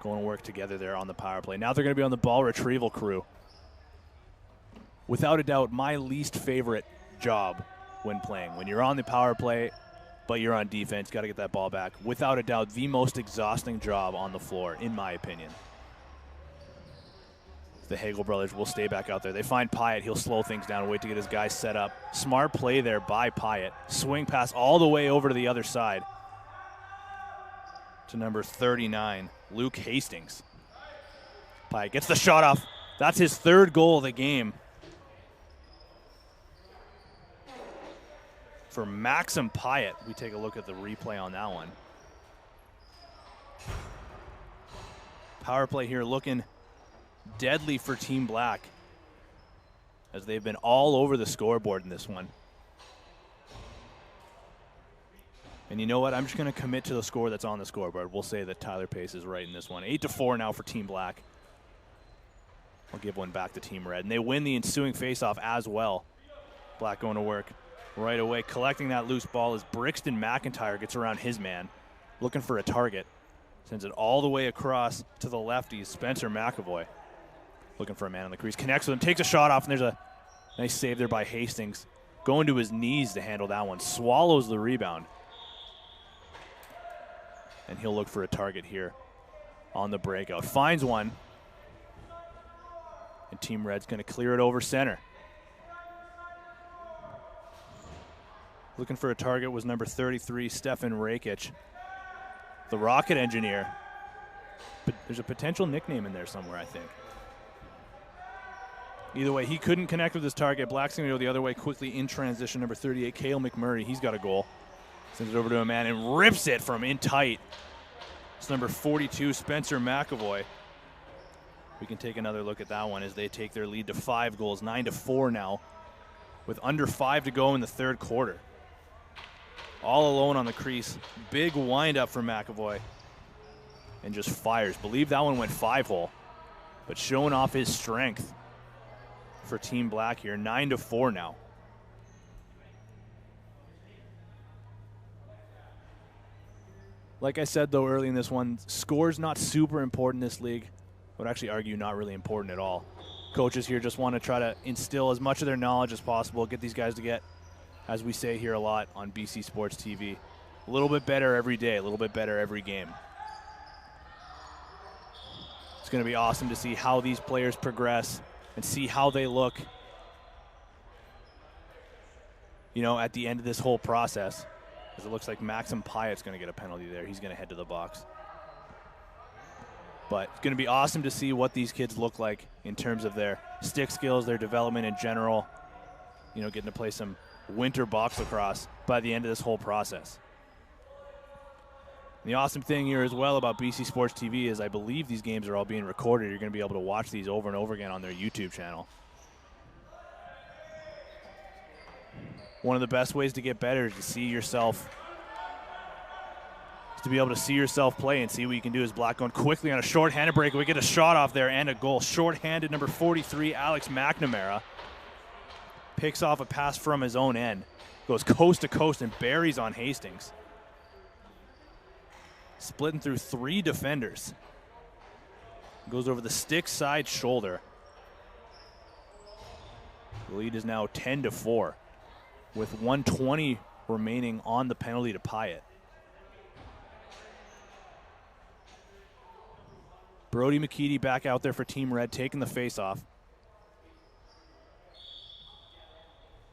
Going to work together there on the power play. Now they're going to be on the ball retrieval crew. Without a doubt, my least favorite job when playing. When you're on the power play, but you're on defense, got to get that ball back. Without a doubt, the most exhausting job on the floor, in my opinion. The Hagel brothers will stay back out there. They find Pyatt. He'll slow things down, wait to get his guys set up. Smart play there by Pyatt. Swing pass all the way over to the other side to number 39, Luke Hastings. Pyatt gets the shot off. That's his third goal of the game. For Maxim Pyatt, we take a look at the replay on that one. Power play here looking deadly for Team Black, as they've been all over the scoreboard in this one. And you know what? I'm just going to commit to the score that's on the scoreboard. We'll say that Tyler Pace is right in this one. 8-4 now for Team Black. I'll give one back to Team Red. And they win the ensuing faceoff as well. Black going to work right away. Collecting that loose ball as Brixton McIntyre gets around his man, looking for a target. Sends it all the way across to the lefties. Spencer McAvoy looking for a man on the crease. Connects with him, takes a shot off, and there's a nice save there by Hastings. Going to his knees to handle that one. Swallows the rebound. And he'll look for a target here on the breakout. Finds one. And Team Red's going to clear it over center. Looking for a target was number 33, Stefan Rakic, the rocket engineer. But there's a potential nickname in there somewhere, I think. Either way, he couldn't connect with his target. Black's going to go the other way quickly in transition. Number 38, Cale McMurray, he's got a goal. Sends it over to a man and rips it from in tight. It's number 42, Spencer McAvoy. We can take another look at that one as they take their lead to 5 goals, 9-4 now, with under 5 to go in the third quarter. All alone on the crease. Big wind-up for McAvoy. And just fires. Believe that one went 5-hole. But showing off his strength for Team Black here. 9-4 now. Like I said, though, early in this one, score's not super important in this league. I would actually argue not really important at all. Coaches here just want to try to instill as much of their knowledge as possible, get these guys to get, as we say here a lot on BC Sports TV, a little bit better every day, a little bit better every game. It's going to be awesome to see how these players progress and see how they look, you know, at the end of this whole process. Because it looks like Maxim Pyatt's going to get a penalty there. He's going to head to the box. But it's going to be awesome to see what these kids look like in terms of their stick skills, their development in general, you know, getting to play some winter box lacrosse by the end of this whole process. And the awesome thing here as well about BC Sports TV is I believe these games are all being recorded. You're going to be able to watch these over and over again on their YouTube channel. One of the best ways to get better is to see yourself, to be able to see yourself play and see what you can do. As Black going quickly on a short-handed break. We get a shot off there and a goal. Short-handed number 43, Alex McNamara. Picks off a pass from his own end. Goes coast to coast and buries on Hastings. Splitting through 3 defenders. Goes over the stick side shoulder. The lead is now 10-4 with 1:20 remaining on the penalty to Pyatt. Brody McKeedy back out there for Team Red, taking the face-off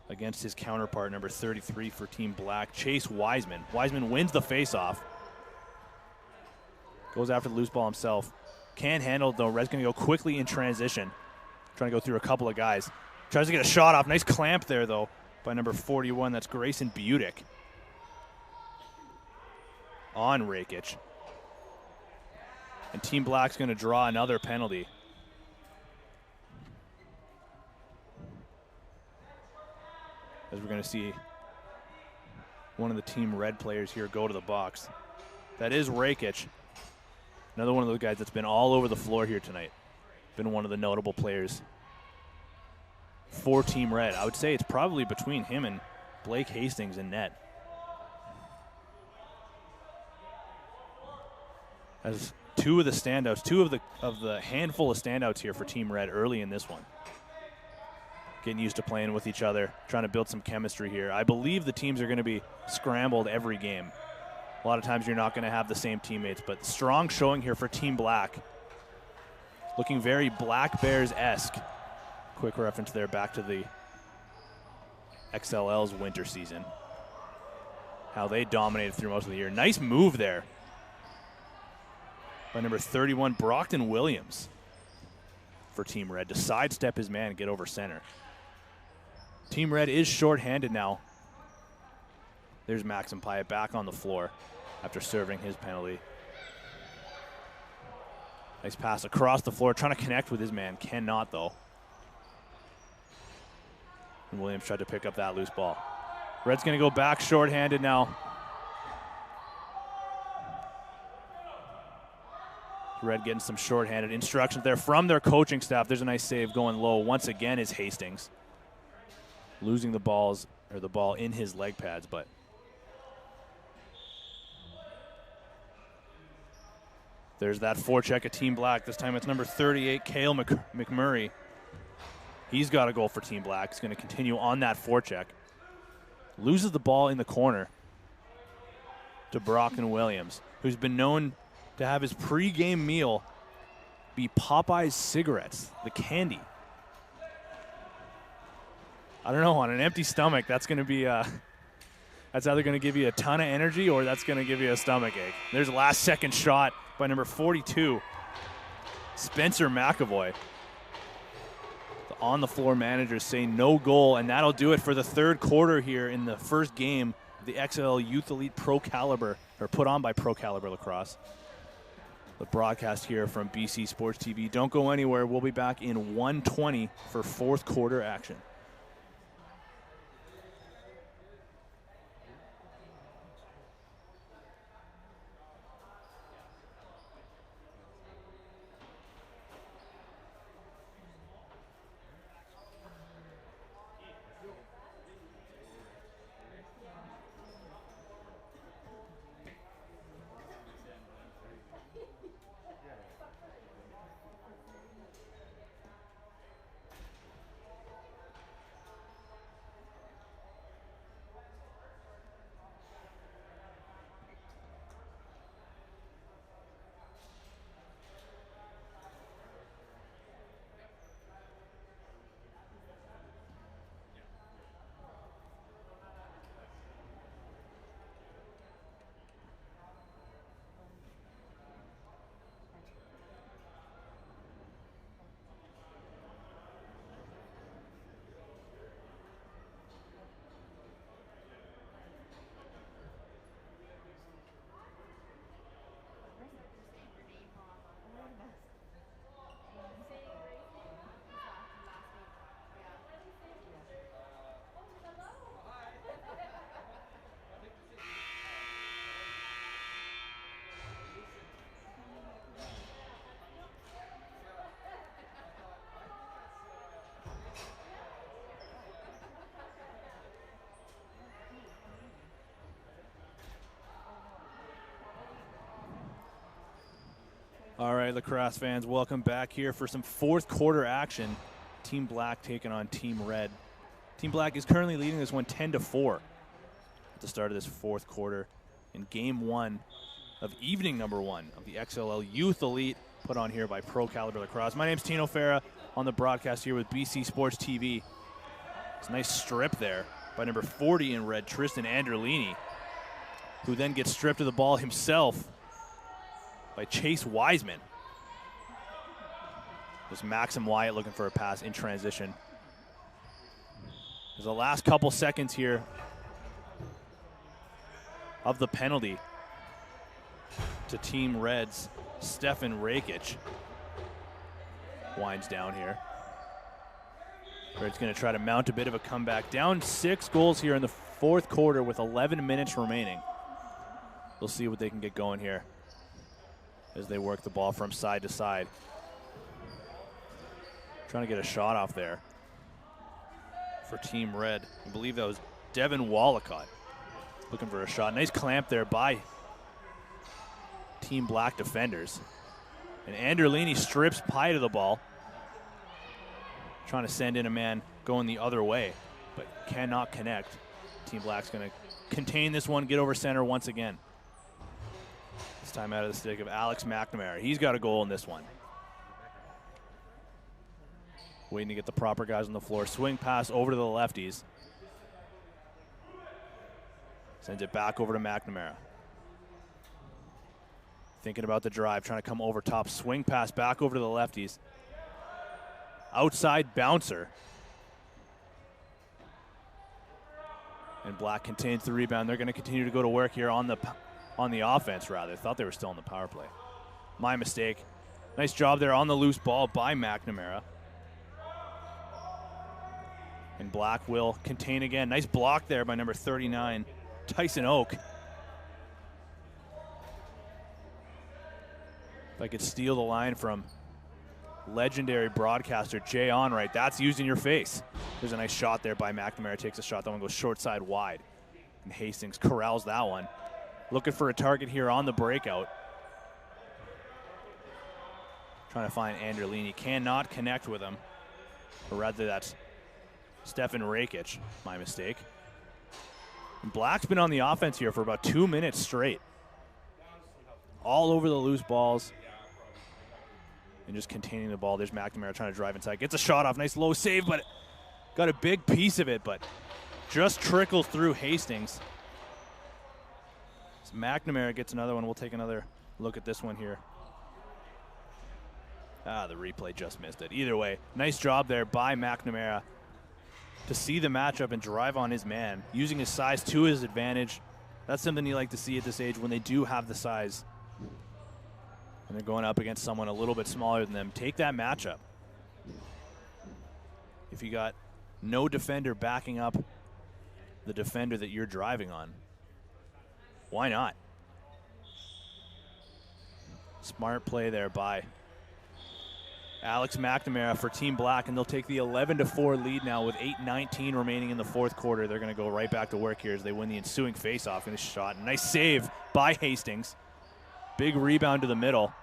against his counterpart, number 33 for Team Black, Chase Wiseman. Wiseman wins the face-off. Goes after the loose ball himself. Can't handle it, though. Red's going to go quickly in transition. Trying to go through a couple of guys. Tries to get a shot off. Nice clamp there, though, by number 41. That's Grayson Budick. On Rakic. And Team Black's going to draw another penalty. as we're going to see one of the Team Red players here go to the box. That is Rakic, another one of those guys that's been all over the floor here tonight. Been one of the notable players for Team Red. I would say it's probably between him and Blake Hastings in net. As two of the standouts, two of the handful of standouts here for Team Red early in this one. Getting used to playing with each other, trying to build some chemistry here. I believe the teams are going to be scrambled every game. A lot of times you're not going to have the same teammates, but strong showing here for Team Black. Looking very Black Bears-esque. Quick reference there back to the XLL's winter season. How they dominated through most of the year. Nice move there by number 31, Brockton Williams, for Team Red to sidestep his man and get over center. Team Red is short-handed now. There's Maxim Pyatt back on the floor after serving his penalty. Nice pass across the floor, trying to connect with his man. Cannot, though. And Williams tried to pick up that loose ball. Red's going to go back short-handed now. Red getting some short-handed instructions there from their coaching staff. There's a nice save going low. Once again is Hastings. Losing the ball in his leg pads, but there's that forecheck of Team Black. This time it's number 38, Cale McMurray. He's got a goal for Team Black. He's going to continue on that forecheck. Loses the ball in the corner to Brockton Williams, who's been known to have his pre-game meal be Popeye's cigarettes, the candy. I don't know, on an empty stomach, that's going to be that's either going to give you a ton of energy or that's going to give you a stomach ache. There's a last-second shot by number 42, Spencer McAvoy. The on-the-floor managers say no goal, and that'll do it for the third quarter here in the first game of the XLL Youth Elite Pro Caliber, or put on by Pro Caliber Lacrosse. The broadcast here from BC Sports TV. Don't go anywhere. We'll be back in 1:20 for fourth quarter action. All right, lacrosse fans, welcome back here for some fourth quarter action. Team Black taking on Team Red. Team Black is currently leading this one 10-4 at the start of this fourth quarter in game one of evening number one of the XLL Youth Elite, put on here by Pro Caliber Lacrosse. My name's Tino Farah on the broadcast here with BC Sports TV. It's a nice strip there by number 40 in red, Tristan Anderlini, who then gets stripped of the ball himself by Chase Wiseman. There's Maxim Wyatt looking for a pass in transition. There's the last couple seconds here of the penalty to Team Red's Stefan Rakic. Winds down here. Red's going to try to mount a bit of a comeback. Down 6 goals here in the fourth quarter with 11 minutes remaining. We'll see what they can get going here as they work the ball from side to side. Trying to get a shot off there for Team Red. I believe that was Devin Wallacott looking for a shot. Nice clamp there by Team Black defenders. And Anderlini strips Pyatt of the ball. Trying to send in a man going the other way, but cannot connect. Team Black's going to contain this one, get over center once again. This time out of the stick of Alex McNamara. He's got a goal in this one. Waiting to get the proper guys on the floor. Swing pass over to the lefties. Sends it back over to McNamara. Thinking about the drive, trying to come over top. Swing pass back over to the lefties. Outside bouncer. And Black contains the rebound. They're going to continue to go to work here on the offense, rather. Thought they were still on the power play. My mistake. Nice job there on the loose ball by McNamara. And Black will contain again. Nice block there by number 39, Tyson Oak. If I could steal the line from legendary broadcaster Jay Onright, that's using your face. There's a nice shot there by McNamara. Takes a shot. That one goes short side wide. And Hastings corrals that one. Looking for a target here on the breakout. Trying to find Anderlini. Cannot connect with him. Or rather, that's Stefan Rakic. My mistake. And Black's been on the offense here for about 2 minutes straight. All over the loose balls. And just containing the ball. There's McNamara trying to drive inside. Gets a shot off. Nice low save, but got a big piece of it, but just trickles through Hastings. So McNamara gets another one. We'll take another look at this one here. The replay just missed it. Either way, nice job there by McNamara to see the matchup and drive on his man, using his size to his advantage. That's something you like to see at this age when they do have the size. And they're going up against someone a little bit smaller than them. Take that matchup. If you got no defender backing up the defender that you're driving on, why not? Smart play there by Alex McNamara for Team Black, and they'll take the 11-4 lead now with 8:19 remaining in the fourth quarter. They're going to go right back to work here as they win the ensuing faceoff. And this shot, nice save by Hastings. Big rebound to the middle.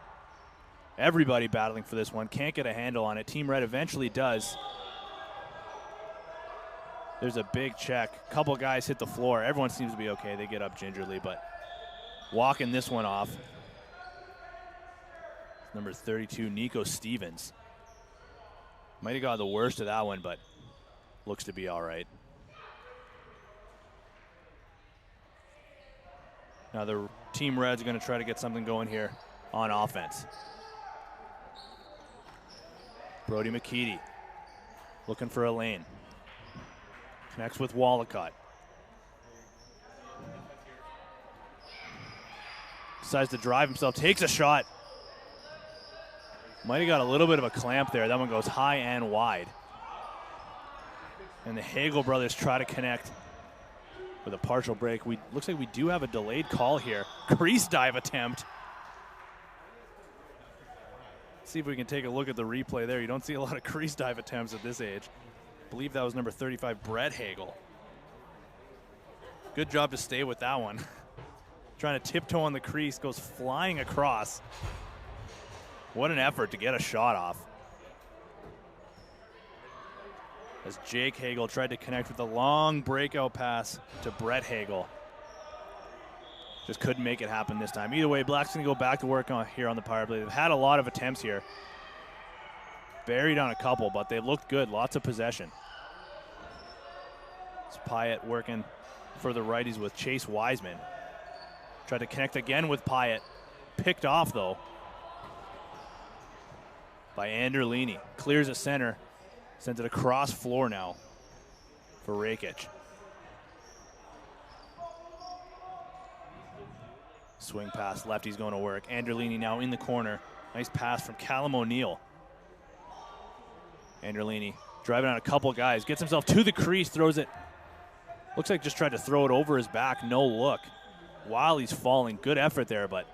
Everybody battling for this one. Can't get a handle on it. Team Red eventually does. There's a big check. Couple guys hit the floor. Everyone seems to be okay. They get up gingerly, but walking this one off. Number 32, Nico Stevens. Might have got the worst of that one, but looks to be all right. Now the Team Red's going to try to get something going here on offense. Brody McKeedy looking for a lane. Connects with Wallacott. Decides to drive himself, takes a shot. Might have got a little bit of a clamp there. That one goes high and wide. And the Hagel brothers try to connect with a partial break. Looks like we do have a delayed call here. Crease dive attempt. Let's see if we can take a look at the replay there. You don't see a lot of crease dive attempts at this age. I believe that was number 35, Brett Hagel. Good job to stay with that one. Trying to tiptoe on the crease, goes flying across. What an effort to get a shot off. As Jake Hagel tried to connect with a long breakout pass to Brett Hagel. Just couldn't make it happen this time. Either way, Black's going to go back to work here on the power play. They've had a lot of attempts here. Buried on a couple, but they looked good. Lots of possession. It's Pyatt working for the righties with Chase Wiseman. Tried to connect again with Pyatt. Picked off, though, by Anderlini. Clears a center. Sends it across floor now for Rakic. Swing pass, lefty's going to work. Anderlini now in the corner. Nice pass from Callum O'Neill. Anderlini driving on a couple guys, gets himself to the crease, throws it. Looks like just tried to throw it over his back, no look. While he's falling, good effort there, but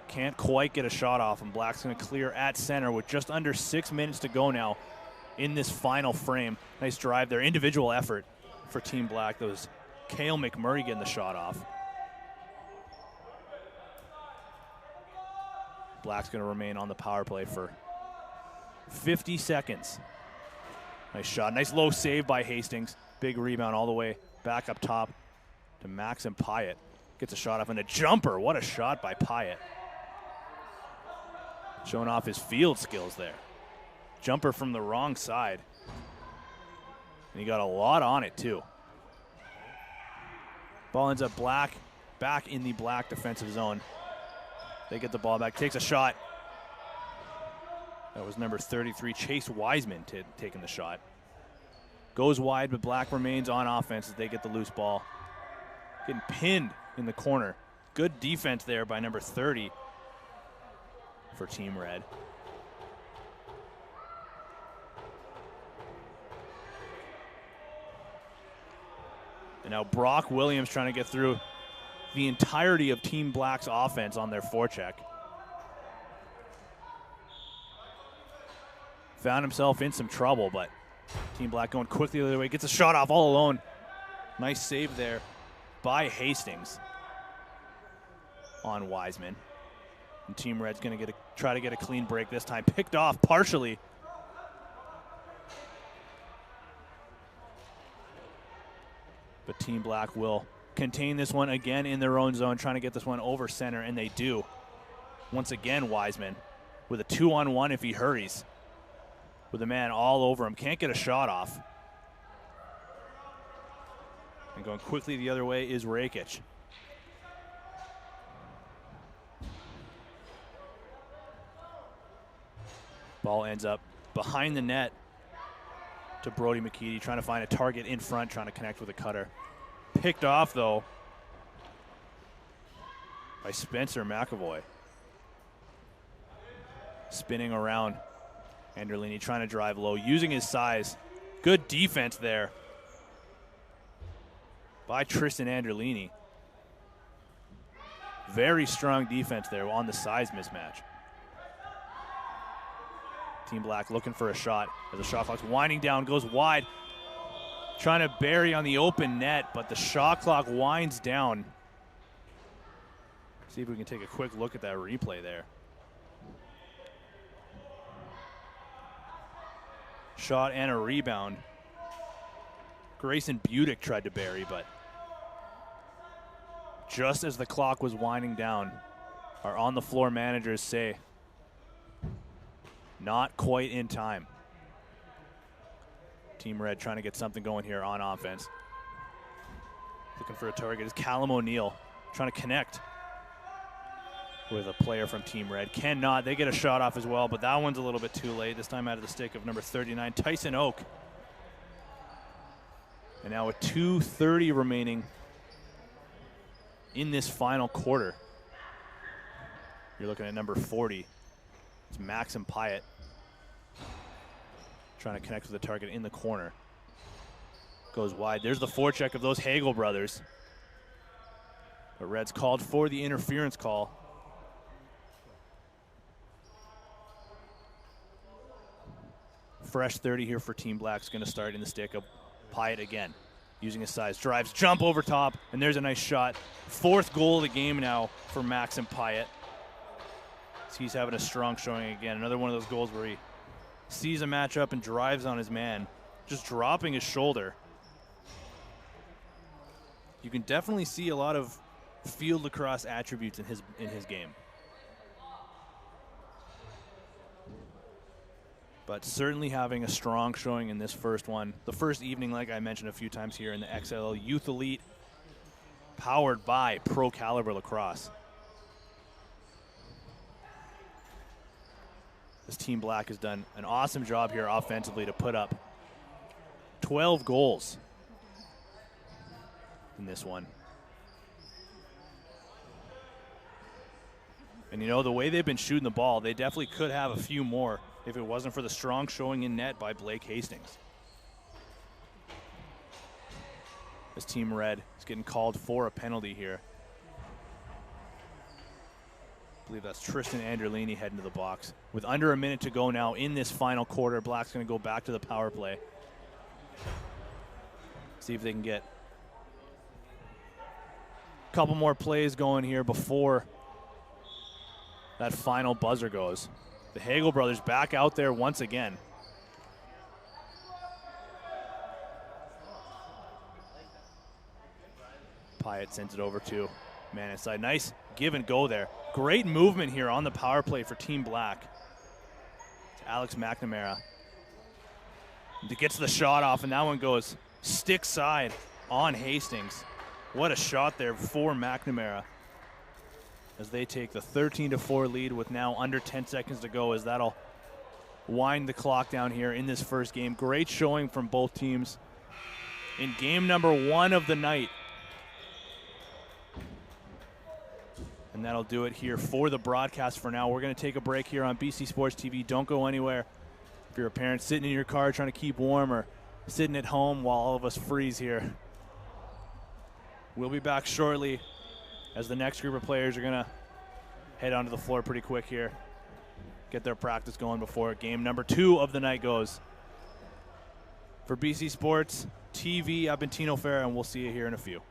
can't quite get a shot off, and Black's gonna clear at center with just under 6 minutes to go now in this final frame. Nice drive there, individual effort for Team Black. That was Cale McMurray getting the shot off. Black's gonna remain on the power play for 50 seconds. Nice shot, nice low save by Hastings. Big rebound all the way back up top to Maxim Pyatt. Gets a shot off and a jumper. What a shot by Pyatt. Showing off his field skills there. Jumper from the wrong side. And he got a lot on it too. Ball ends up back in the Black defensive zone. They get the ball back, takes a shot. That was number 33, Chase Wiseman, taking the shot. Goes wide, but Black remains on offense as they get the loose ball. Getting pinned in the corner. Good defense there by number 30 for Team Red. And now Brock Williams trying to get through the entirety of Team Black's offense on their forecheck. Found himself in some trouble, but Team Black going quickly the other way. Gets a shot off all alone. Nice save there by Hastings on Wiseman. And Team Red's going to try to get a clean break this time. Picked off partially. But Team Black will contain this one again in their own zone, trying to get this one over center, and they do. Once again, Wiseman with a 2-on-1 if he hurries. With a man all over him. Can't get a shot off. And going quickly the other way is Rakic. Ball ends up behind the net to Brody McKeedy, trying to find a target in front, trying to connect with a cutter. Picked off, though, by Spencer McAvoy. Spinning around. Anderlini trying to drive low, using his size. Good defense there by Tristan Anderlini. Very strong defense there on the size mismatch. Team Black looking for a shot as the shot clock's winding down, goes wide. Trying to bury on the open net, but the shot clock winds down. See if we can take a quick look at that replay there. Shot and a rebound. Grayson Budick tried to bury, but just as the clock was winding down, our on-the-floor managers say not quite in time. Team Red trying to get something going here on offense. Looking for a target is Callum O'Neill, trying to connect with a player from Team Red. Cannot. They get a shot off as well, but that one's a little bit too late. This time out of the stick of number 39, Tyson Oak. And now with 2:30 remaining in this final quarter, you're looking at number 40. It's Maxim Pyatt trying to connect with the target in the corner. Goes wide. There's the forecheck of those Hagel brothers. But Reds called for the interference call. Fresh 30 here for Team Black's going to start in the stick of Pyatt again. Using his size, drives, jump over top, and there's a nice shot. Fourth goal of the game now for Maxim Pyatt. He's having a strong showing again. Another one of those goals where he sees a matchup and drives on his man, just dropping his shoulder. You can definitely see a lot of field lacrosse attributes in his game. But certainly having a strong showing in this first one. The first evening, like I mentioned a few times here, in the XLL Youth Elite, powered by Pro Caliber Lacrosse. This Team Black has done an awesome job here offensively to put up 12 goals in this one. And you know, the way they've been shooting the ball, they definitely could have a few more if it wasn't for the strong showing in net by Blake Hastings. This Team Red is getting called for a penalty here. I believe that's Tristan Anderlini heading to the box. With under a minute to go now in this final quarter, Black's going to go back to the power play. See if they can get a couple more plays going here before that final buzzer goes. The Hagel brothers back out there once again. Pyatt sends it over to man inside. Nice give and go there. Great movement here on the power play for Team Black. To Alex McNamara. He gets the shot off, and that one goes stick side on Hastings. What a shot there for McNamara as they take the 13-4 lead with now under 10 seconds to go, as that'll wind the clock down here in this first game. Great showing from both teams in game number 1 of the night. And that'll do it here for the broadcast for now. We're going to take a break here on BC Sports TV. Don't go anywhere. If you're a parent sitting in your car trying to keep warm or sitting at home while all of us freeze here, we'll be back shortly as the next group of players are going to head onto the floor pretty quick here, get their practice going before game number 2 of the night goes. For BC Sports TV, I've been Tino Farah, and we'll see you here in a few.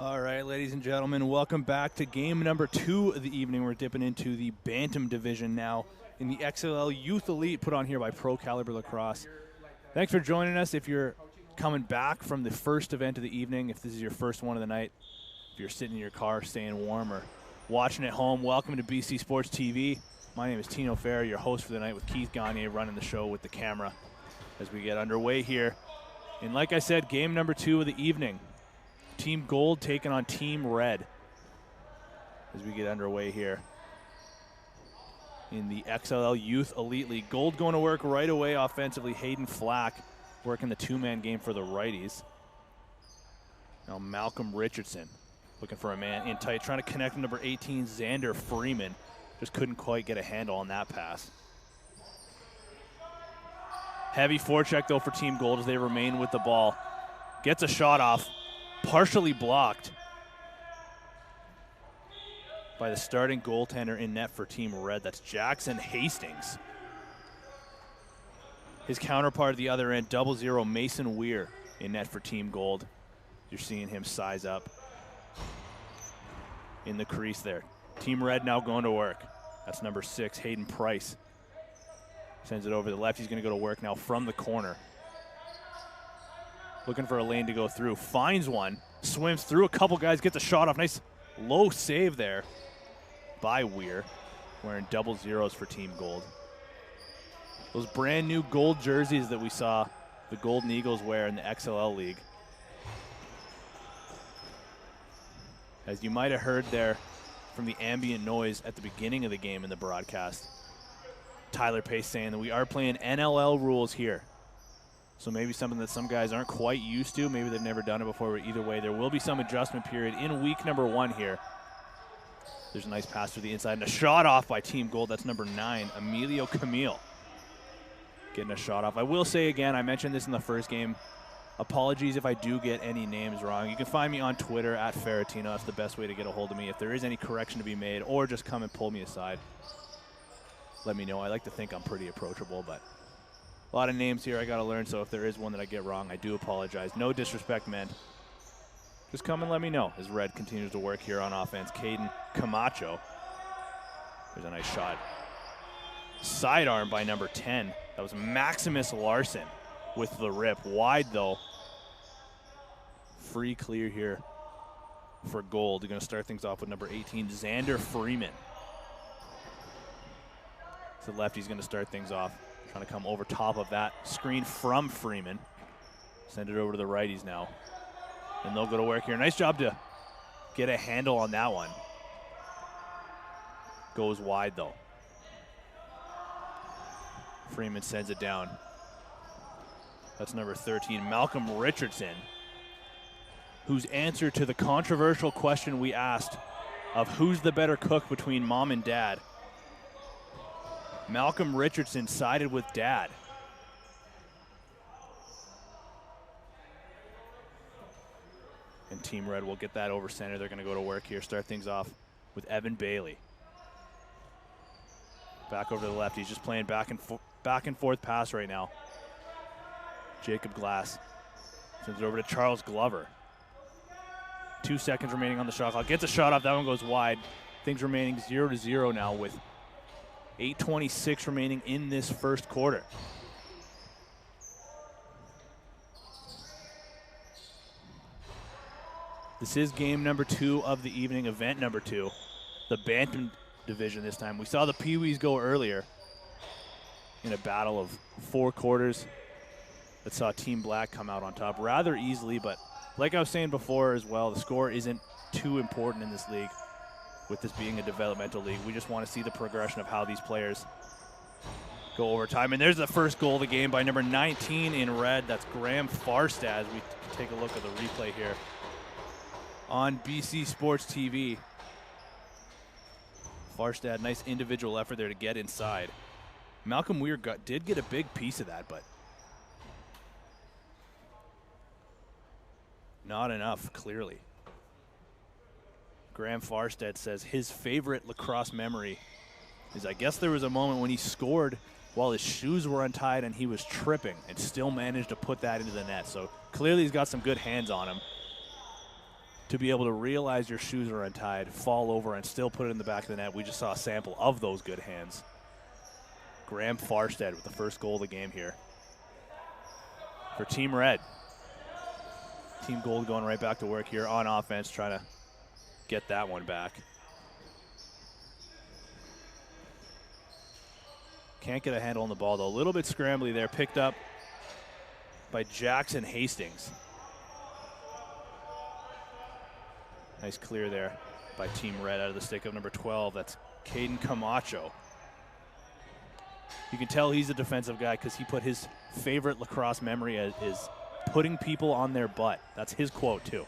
All right, ladies and gentlemen, welcome back to game number 2 of the evening. We're dipping into the Bantam division now in the XLL Youth Elite, put on here by Pro Caliber Lacrosse. Thanks for joining us. If you're coming back from the first event of the evening, if this is your first one of the night, if you're sitting in your car staying warm or watching at home, welcome to BC Sports TV. My name is Tino Ferrer, your host for the night, with Keith Gagne running the show with the camera as we get underway here. And like I said, game number 2 of the evening. Team Gold taking on Team Red as we get underway here in the XLL Youth Elite League. Gold going to work right away offensively. Hayden Flack working the two-man game for the righties. Now Malcolm Richardson looking for a man in tight, trying to connect with number 18, Xander Freeman. Just couldn't quite get a handle on that pass. Heavy forecheck, though, for Team Gold as they remain with the ball. Gets a shot off. Partially blocked by the starting goaltender in net for Team Red. That's Jackson Hastings. His counterpart at the other end, 0-0, Mason Weir in net for Team Gold. You're seeing him size up in the crease there. Team Red now going to work. That's number 6, Hayden Price. Sends it over the left. He's going to go to work now from the corner. Looking for a lane to go through. Finds one. Swims through a couple guys. Gets a shot off. Nice low save there by Weir. Wearing 0-0s for Team Gold. Those brand new gold jerseys that we saw the Golden Eagles wear in the XLL League. As you might have heard there from the ambient noise at the beginning of the game in the broadcast, Tyler Pace saying that we are playing NLL rules here. So maybe something that some guys aren't quite used to. Maybe they've never done it before, but either way, there will be some adjustment period in week number 1 here. There's a nice pass to the inside and a shot off by Team Gold. That's number 9, Emilio Camille. Getting a shot off. I will say again, I mentioned this in the first game. Apologies if I do get any names wrong. You can find me on Twitter at Ferratino. That's the best way to get a hold of me. If there is any correction to be made, or just come and pull me aside, let me know. I like to think I'm pretty approachable, but a lot of names here I got to learn, so if there is one that I get wrong, I do apologize. No disrespect meant. Just come and let me know as Red continues to work here on offense. Caden Camacho. There's a nice shot. Sidearm by number 10. That was Maximus Larson with the rip. Wide, though. Free clear here for Gold. They're going to start things off with number 18, Xander Freeman. To the left, he's going to start things off. Trying to come over top of that screen from Freeman. Send it over to the righties now. And they'll go to work here. Nice job to get a handle on that one. Goes wide, though. Freeman sends it down. That's number 13, Malcolm Richardson, whose answer to the controversial question we asked of who's the better cook between mom and dad, Malcolm Richardson sided with dad. And Team Red will get that over center. They're going to go to work here, start things off with Evan Bailey. Back over to the left. He's just playing back and forth pass right now. Jacob Glass sends it over to Charles Glover. 2 seconds remaining on the shot clock. Gets a shot off. That one goes wide. Things remaining 0-0 now with 8:26 remaining in this first quarter. This is game number 2 of the evening, event number 2. The Bantam division this time. We saw the Peewees go earlier in a battle of 4 quarters that saw Team Black come out on top rather easily, but like I was saying before as well, the score isn't too important in this league. With this being a developmental league, we just want to see the progression of how these players go over time. And there's the first goal of the game by number 19 in red. That's Graham Farstad. As we take a look at the replay here on BC Sports TV. Farstad, nice individual effort there to get inside. Malcolm Weir did get a big piece of that, but not enough, clearly. Graham Farstad says his favorite lacrosse memory is, I guess there was a moment when he scored while his shoes were untied and he was tripping and still managed to put that into the net. So clearly he's got some good hands on him. to be able to realize your shoes are untied, fall over, and still put it in the back of the net. We just saw a sample of those good hands. Graham Farstead with the first goal of the game here for Team Red. Team Gold going right back to work here on offense, trying to get that one back. Can't get a handle on the ball, though. A little bit scrambly there, picked up by Jackson Hastings. Nice clear there by Team Red out of the stick of number 12. That's Caden Camacho. You can tell he's a defensive guy because he put his favorite lacrosse memory as is putting people on their butt. That's his quote, too.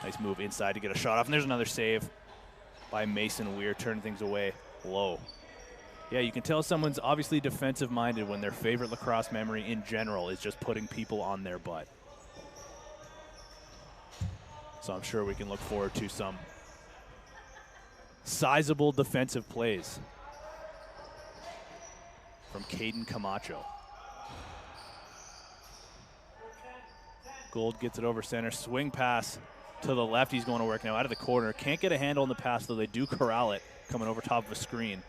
Nice move inside to get a shot off. And there's another save by Mason Weir, turning things away low. Yeah, you can tell someone's obviously defensive-minded when their favorite lacrosse memory in general is just putting people on their butt. So I'm sure we can look forward to some sizable defensive plays from Caden Camacho. Gold gets it over center. Swing pass to the left. He's going to work now out of the corner. Can't get a handle on the pass, though they do corral it coming over top of a screen.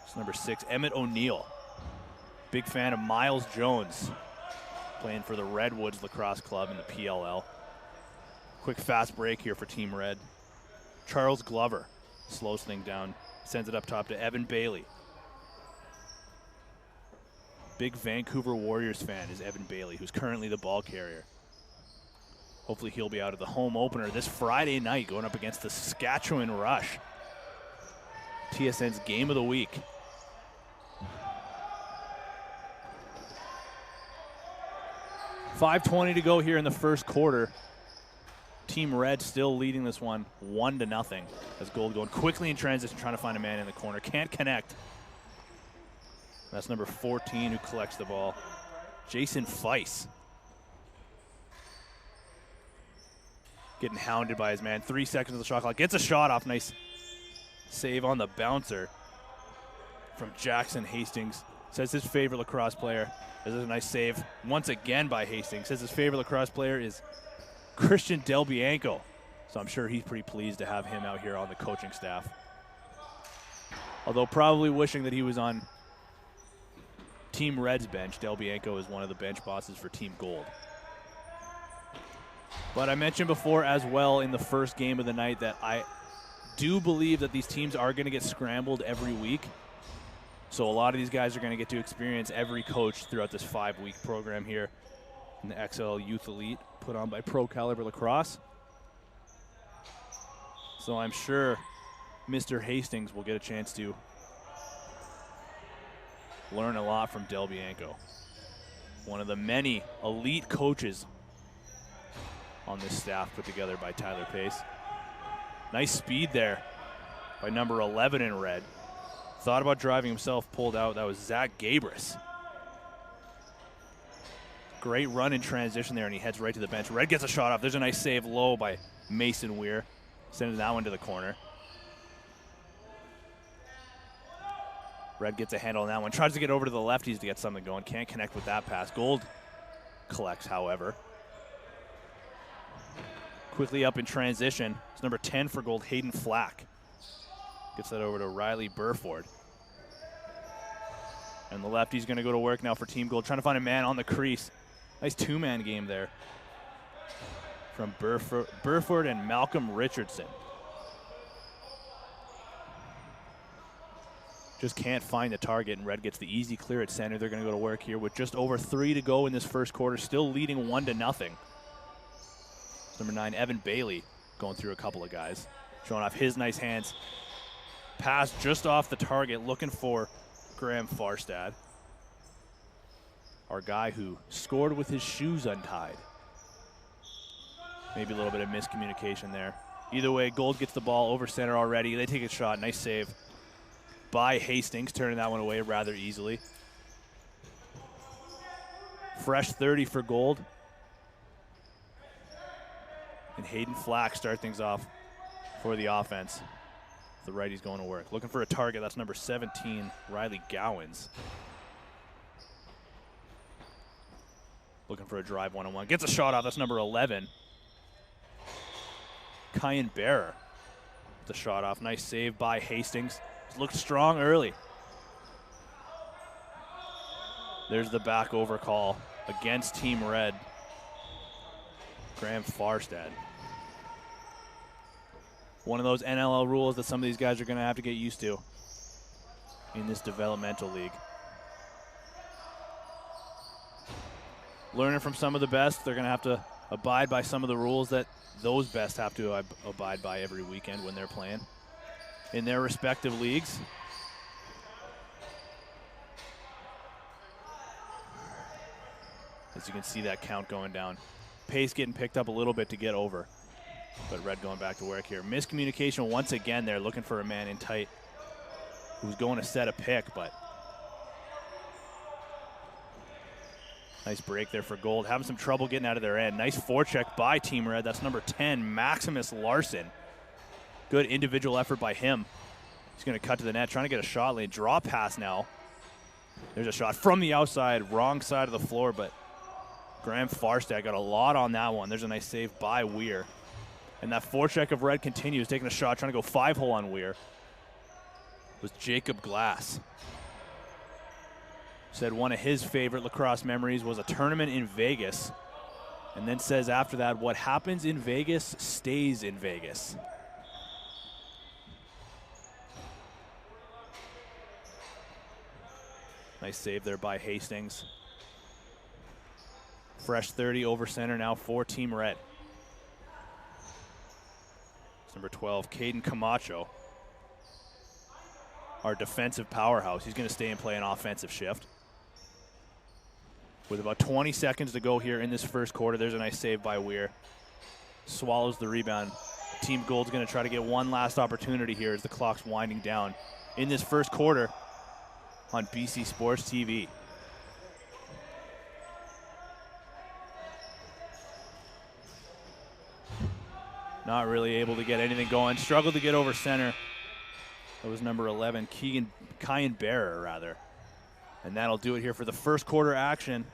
It's number 6, Emmett O'Neill. Big fan of Miles Jones, playing for the Redwoods Lacrosse Club in the PLL. Quick fast break here for Team Red. Charles Glover slows things down, sends it up top to Evan Bailey. Big Vancouver Warriors fan is Evan Bailey, who's currently the ball carrier. Hopefully he'll be out of the home opener this Friday night going up against the Saskatchewan Rush. TSN's game of the week. .5:20 to go here in the first quarter. Team Red still leading this one 1-0 as Gold going quickly in transition, trying to find a man in the corner. Can't connect. That's number 14 who collects the ball. Jason Feiss. Getting hounded by his man. 3 seconds of the shot clock. Gets a shot off. Nice save on the bouncer from Jackson Hastings. Says his favorite lacrosse player. This is a nice save once again by Hastings. Says his favorite lacrosse player is Christian Del Bianco. So I'm sure he's pretty pleased to have him out here on the coaching staff. Although probably wishing that he was on Team Red's bench. Del Bianco is one of the bench bosses for Team Gold. But I mentioned before as well in the first game of the night that I do believe that these teams are going to get scrambled every week. So a lot of these guys are going to get to experience every coach throughout this 5-week program here in the XLL Youth Elite put on by Pro Caliber Lacrosse. So I'm sure Mr. Hastings will get a chance to learn a lot from Del Bianco, one of the many elite coaches on this staff put together by Tyler Pace. Nice speed there by number 11 in red. Thought about driving himself, pulled out. That was Zach Gabris. Great run in transition there, and he heads right to the bench. Red gets a shot off. There's a nice save low by Mason Weir, sending that one to the corner. Red gets a handle on that one. Tries to get over to the lefties to get something going. Can't connect with that pass. Gold collects, however. Quickly up in transition. It's number 10 for Gold, Hayden Flack. Gets that over to Riley Burford. And the lefty's going to go to work now for Team Gold, trying to find a man on the crease. Nice two-man game there from Burford and Malcolm Richardson. Just can't find the target, and Red gets the easy clear at center. They're going to go to work here with just over 3 to go in this first quarter, still leading 1-0. Number 9, Evan Bailey, going through a couple of guys, showing off his nice hands. Pass just off the target, looking for Graham Farstad, our guy who scored with his shoes untied. Maybe a little bit of miscommunication there. Either way, Gold gets the ball over center already. They take a shot. Nice save by Hastings, turning that one away rather easily. Fresh 30 for Gold. And Hayden Flack start things off for the offense. The righty's going to work. Looking for a target. That's number 17, Riley Gowans. Looking for a drive one-on-one. Gets a shot off. That's number 11, Kyan Bearer. The shot off. Nice save by Hastings. Looked strong early. There's the back over call against Team Red. Graham Farstad. One of those NLL rules that some of these guys are going to have to get used to in this developmental league. Learning from some of the best, they're going to have to abide by some of the rules that those best have to abide by every weekend when they're playing in their respective leagues. As you can see that count going down. Pace getting picked up a little bit to get over. But Red going back to work here. Miscommunication once again there, looking for a man in tight who's going to set a pick, but nice break there for Gold. Having some trouble getting out of their end. Nice forecheck by Team Red. That's number 10, Maximus Larson. Good individual effort by him. He's going to cut to the net, trying to get a shot lane. Draw pass now. There's a shot from the outside, wrong side of the floor, but Graham Farstad got a lot on that one. There's a nice save by Weir. And that forecheck of Red continues, taking a shot, trying to go 5-hole on Weir. It was Jacob Glass. Said one of his favorite lacrosse memories was a tournament in Vegas. And then says after that, what happens in Vegas stays in Vegas. Nice save there by Hastings. Fresh 30 over center now for Team Red. It's number 12, Caden Camacho. Our defensive powerhouse. He's going to stay and play an offensive shift. With about 20 seconds to go here in this first quarter, there's a nice save by Weir. Swallows the rebound. Team Gold's going to try to get one last opportunity here as the clock's winding down in this first quarter on BC Sports TV. Not really able to get anything going. Struggled to get over center. That was number 11, Kyan Bearer, rather. And that'll do it here for the first quarter action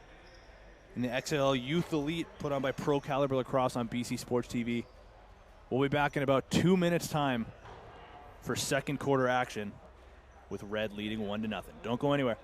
in the XLL Youth Elite put on by Pro Caliber Lacrosse on BC Sports TV. We'll be back in about 2 minutes' time for second quarter action with Red leading 1-0. Don't go anywhere.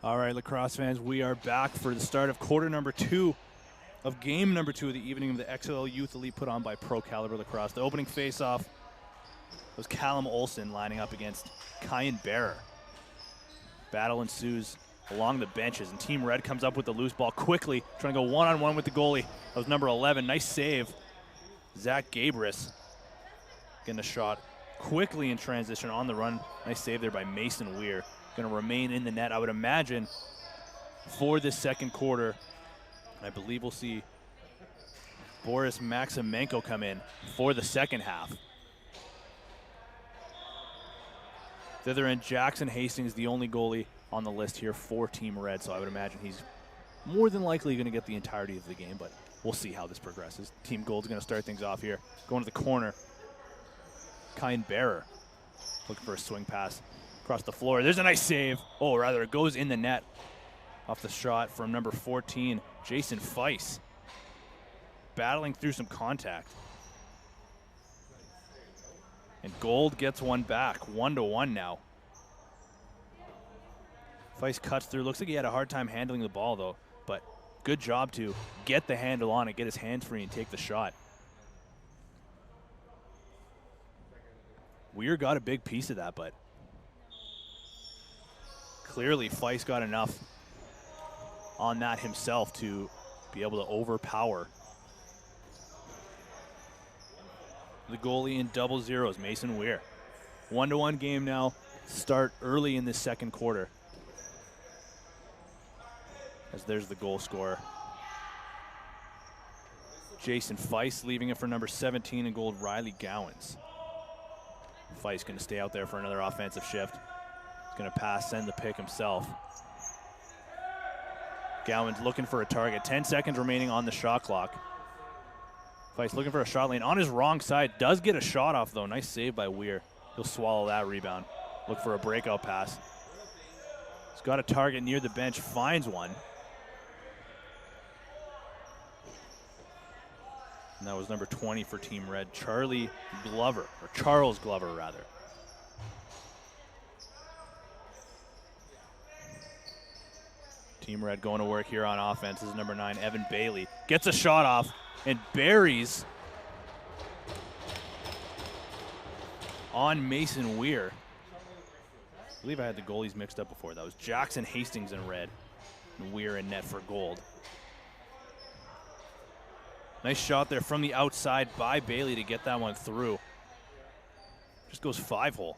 All right, lacrosse fans, we are back for the start of quarter number 2 of game number 2 of the evening of the XLL Youth Elite put on by Pro Caliber Lacrosse. The opening face-off was Callum Olson lining up against Kyan Bearer. Battle ensues along the benches, and Team Red comes up with the loose ball quickly, trying to go one-on-one with the goalie. That was number 11. Nice save. Zach Gabris getting a shot quickly in transition on the run. Nice save there by Mason Weir. Going to remain in the net, I would imagine, for this second quarter. I believe we'll see Boris Maximenko come in for the second half. The other end, Jackson Hastings, the only goalie on the list here for Team Red, so I would imagine he's more than likely going to get the entirety of the game, but we'll see how this progresses. Team Gold's going to start things off here. Going to the corner. Kyan Bearer looking for a swing pass across the floor. There's a nice save. Oh, rather, it goes in the net off the shot from number 14, Jason Feiss. Battling through some contact. And Gold gets one back, 1-1 now. Feiss cuts through. Looks like he had a hard time handling the ball, though. But good job to get the handle on it, get his hands free, and take the shot. Weir got a big piece of that, but clearly Feiss got enough on that himself to be able to overpower the goalie in double zeros, Mason Weir. 1-1 game now. Start early in this second quarter. As there's the goal scorer. Jason Feiss leaving it for number 17 in gold, Riley Gowans. Feiss going to stay out there for another offensive shift. He's going to pass, send the pick himself. Gowans looking for a target. 10 seconds remaining on the shot clock. Feiss looking for a shot lane on his wrong side. Does get a shot off, though. Nice save by Weir. He'll swallow that rebound. Look for a breakout pass. He's got a target near the bench. Finds one. And that was number 20 for Team Red, Charles Glover, rather. Team Red going to work here on offense. This is number 9, Evan Bailey. Gets a shot off and buries on Mason Weir. I believe I had the goalies mixed up before. That was Jackson Hastings in red and Weir in net for gold. Nice shot there from the outside by Bailey to get that one through. Just goes 5-hole.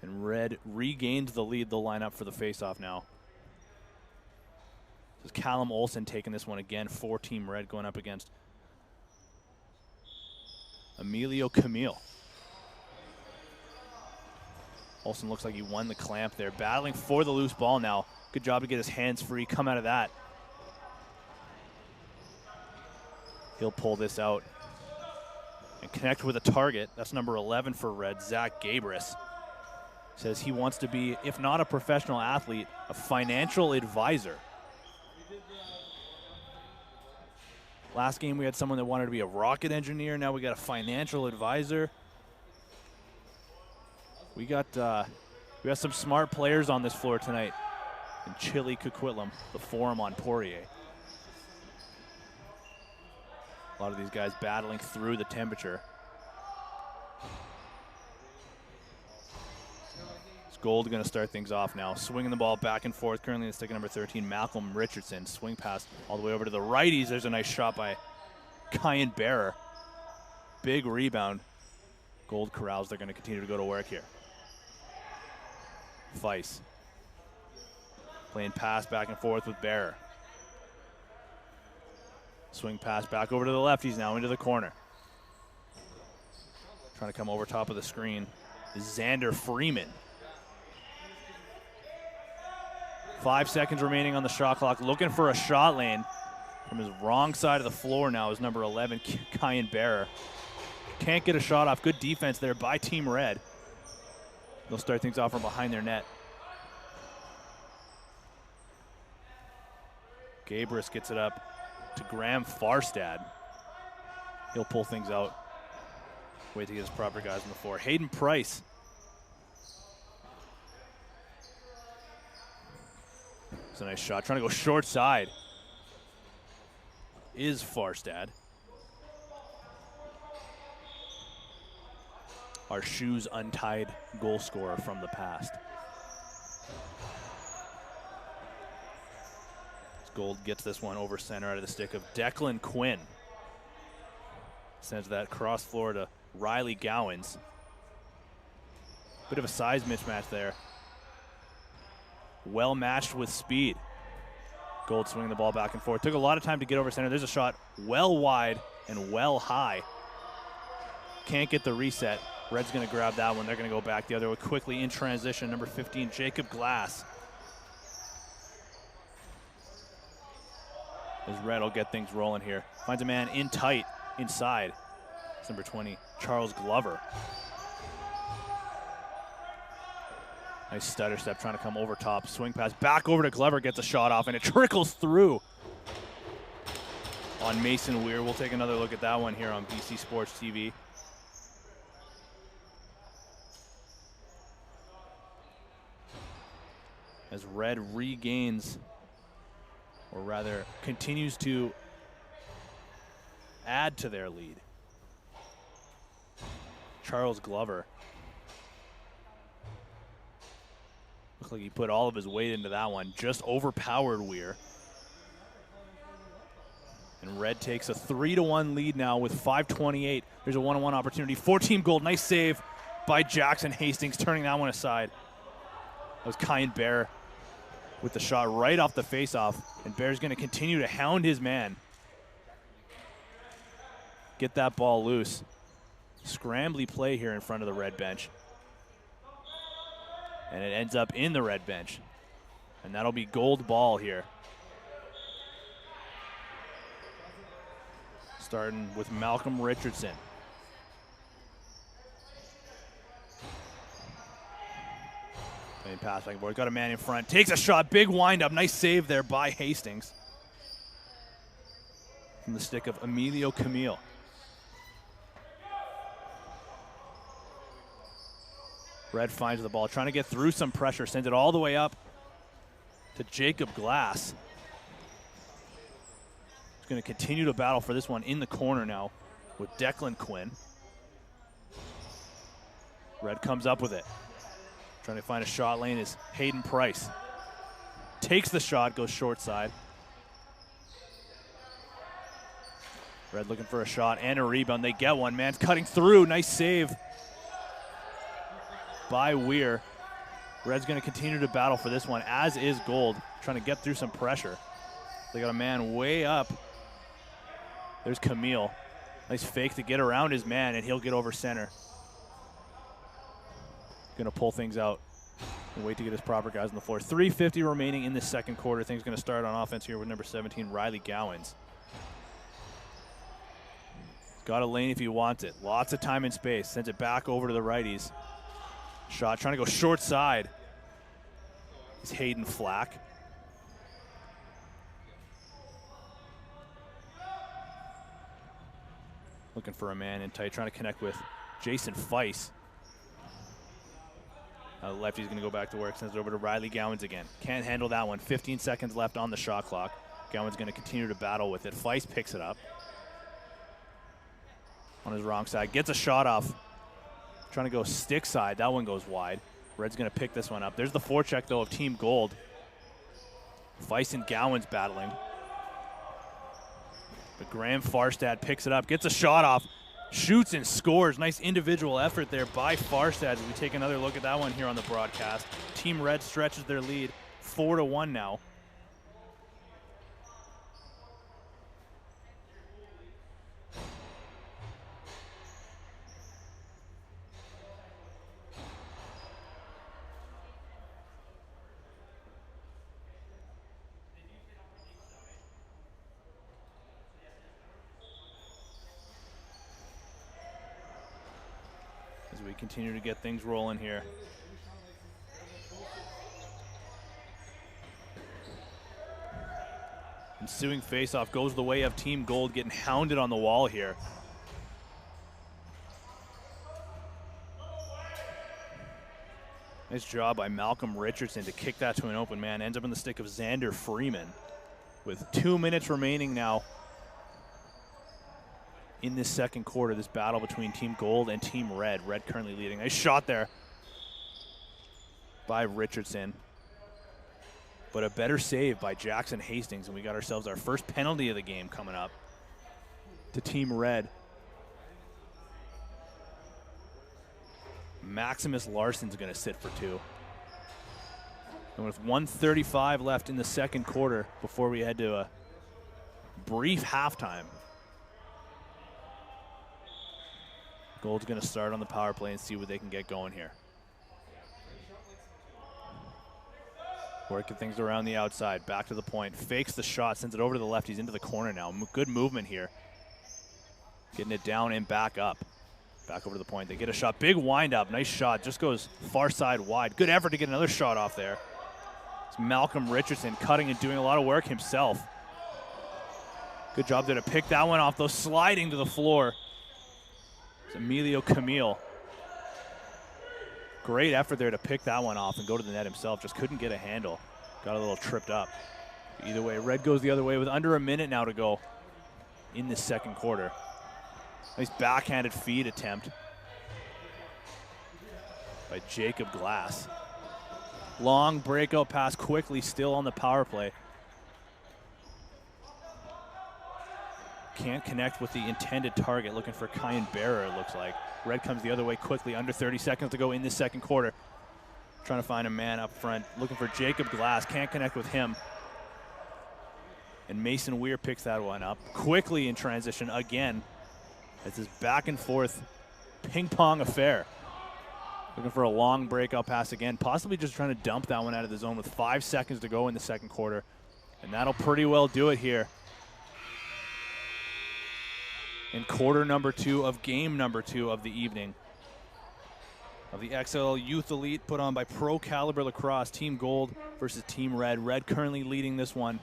And Red regains the lead. They'll line up for the faceoff now. This is Callum Olson taking this one again for Team Red, going up against Emilio Camille. Olson looks like he won the clamp there. Battling for the loose ball now. Good job to get his hands free, come out of that. He'll pull this out and connect with a target. That's number 11 for Red, Zach Gabris. Says he wants to be, if not a professional athlete, a financial advisor. Last game we had someone that wanted to be a rocket engineer. Now we got a financial advisor. We got some smart players on this floor tonight in Chile Coquitlam, the Forum on Poirier. A lot of these guys battling through the temperature. It's Gold going to start things off now. Swinging the ball back and forth. Currently the stick number 13, Malcolm Richardson. Swing pass all the way over to the righties. There's a nice shot by Kyan Bearer. Big rebound. Gold corrals. They're going to continue to go to work here. Feiss playing pass back and forth with Bearer. Swing pass back over to the lefties now into the corner. Trying to come over top of the screen is Xander Freeman. 5 seconds remaining on the shot clock. Looking for a shot lane from his wrong side of the floor now is number 11, Kyan Bearer. Can't get a shot off. Good defense there by Team Red. They'll start things off from behind their net. Gabris gets it up to Graham Farstad. He'll pull things out. Wait to get his proper guys on the floor. Hayden Price It's a nice shot. Trying to go short side is Farstad. Our shoes untied goal scorer from the past. Gold gets this one over center out of the stick of Declan Quinn. Sends that cross floor to Riley Gowans. Bit of a size mismatch there. Well matched with speed. Gold swinging the ball back and forth. Took a lot of time to get over center. There's a shot well wide and well high. Can't get the reset. Red's going to grab that one. They're going to go back the other way quickly in transition. Number 15, Jacob Glass. As Red will get things rolling here. Finds a man in tight, inside. It's number 20, Charles Glover. Nice stutter step, trying to come over top. Swing pass back over to Glover, gets a shot off, and it trickles through on Mason Weir. We'll take another look at that one here on BC Sports TV. As Red regains, or rather continues to add to their lead. Charles Glover. Looks like he put all of his weight into that one. Just overpowered Weir. And Red takes a 3-1 lead now with 5:28. There's a one-on-one opportunity for Team Gold. Nice save by Jackson Hastings, turning that one aside. That was Kyan Bear with the shot right off the face-off. And Bear's going to continue to hound his man. Get that ball loose. Scrambly play here in front of the Red bench. And it ends up in the Red bench. And that'll be Gold ball here. Starting with Malcolm Richardson. Playing pass back and forth. Got a man in front. Takes a shot. Big windup. Nice save there by Hastings. From the stick of Emilio Camille. Red finds the ball, trying to get through some pressure, sends it all the way up to Jacob Glass. He's going to continue to battle for this one in the corner now with Declan Quinn. Red comes up with it. Trying to find a shot lane is Hayden Price. Takes the shot, goes short side. Red looking for a shot and a rebound. They get one. Man's cutting through. Nice save by Weir. Red's going to continue to battle for this one, as is Gold, trying to get through some pressure. They got a man way up. There's Camille. Nice fake to get around his man, and he'll get over center. Going to pull things out and wait to get his proper guys on the floor. 3:50 remaining in the second quarter. Things going to start on offense here with number 17, Riley Gowans. Got a lane if he wants it. Lots of time and space. Sends it back over to the righties. Shot trying to go short side. It's Hayden Flack. Looking for a man in tight, trying to connect with Jason Feiss. Lefty's going to go back to work, sends it over to Riley Gowans again. Can't handle that one. 15 seconds left on the shot clock. Gowans going to continue to battle with it. Feiss picks it up on his wrong side. Gets a shot off. Trying to go stick side. That one goes wide. Red's going to pick this one up. There's the forecheck, though, of Team Gold. Feiss and Gowans battling. But Graham Farstad picks it up. Gets a shot off. Shoots and scores. Nice individual effort there by Farstad as we take another look at that one here on the broadcast. Team Red stretches their lead 4-1 now. As we continue to get things rolling here. Ensuing faceoff goes the way of Team Gold, getting hounded on the wall here. Nice job by Malcolm Richardson to kick that to an open man. Ends up in the stick of Xander Freeman with 2 minutes remaining now in this second quarter, this battle between Team Gold and Team Red. Red currently leading. Nice shot there by Richardson. But a better save by Jackson Hastings, and we got ourselves our first penalty of the game coming up to Team Red. Maximus Larson's going to sit for 2. And with 1:35 left in the second quarter before we head to a brief halftime, Gold's going to start on the power play and see what they can get going here. Working things around the outside, back to the point, fakes the shot, sends it over to the left. He's into the corner now. Good movement here. Getting it down and back up. Back over to the point. They get a shot. Big wind up. Nice shot. Just goes far side wide. Good effort to get another shot off there. It's Malcolm Richardson cutting and doing a lot of work himself. Good job there to pick that one off, though, sliding to the floor. It's Emilio Camille. Great effort there to pick that one off and go to the net himself. Just couldn't get a handle. Got a little tripped up. Either way, Red goes the other way with under a minute now to go in the second quarter. Nice backhanded feed attempt by Jacob Glass. Long breakout pass quickly, still on the power play. Can't connect with the intended target, looking for Kyan Bearer, it looks like. Red comes the other way quickly, under 30 seconds to go in this second quarter. Trying to find a man up front, looking for Jacob Glass, can't connect with him. And Mason Weir picks that one up quickly in transition again. It's this back and forth ping pong affair. Looking for a long breakout pass again, possibly just trying to dump that one out of the zone with 5 seconds to go in the second quarter. And that'll pretty well do it here in quarter number 2 of game number 2 of the evening of the XLL Youth Elite, put on by Pro Caliber Lacrosse. Team Gold versus Team Red. Red currently leading this one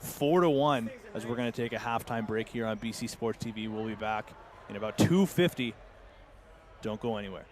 4-1 as we're going to take a halftime break here on BC Sports TV. We'll be back in about 2:50. Don't go anywhere.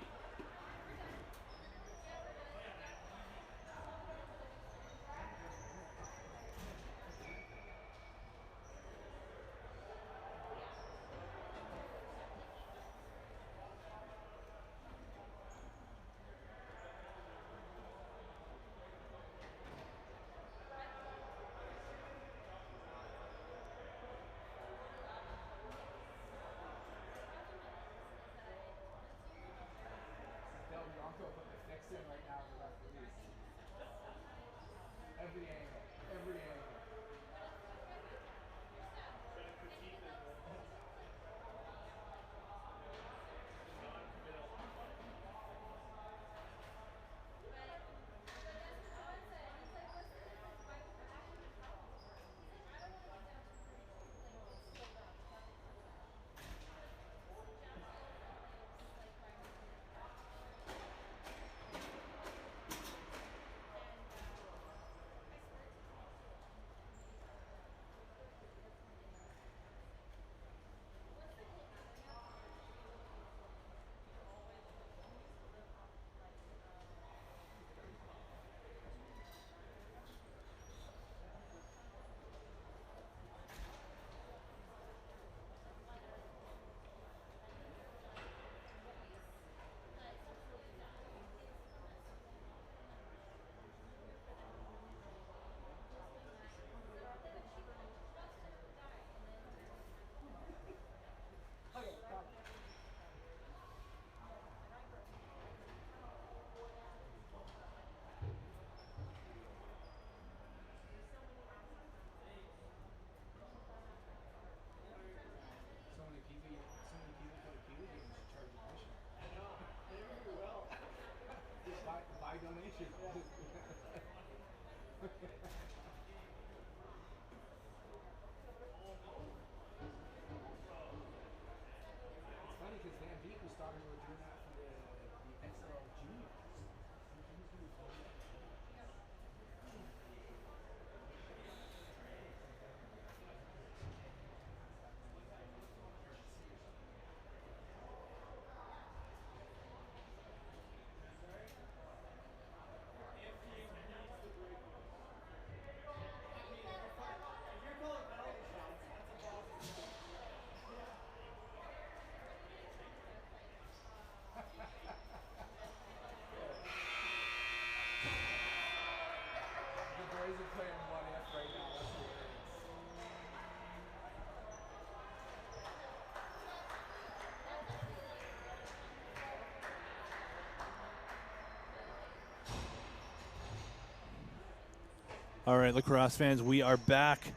All right, lacrosse fans, we are back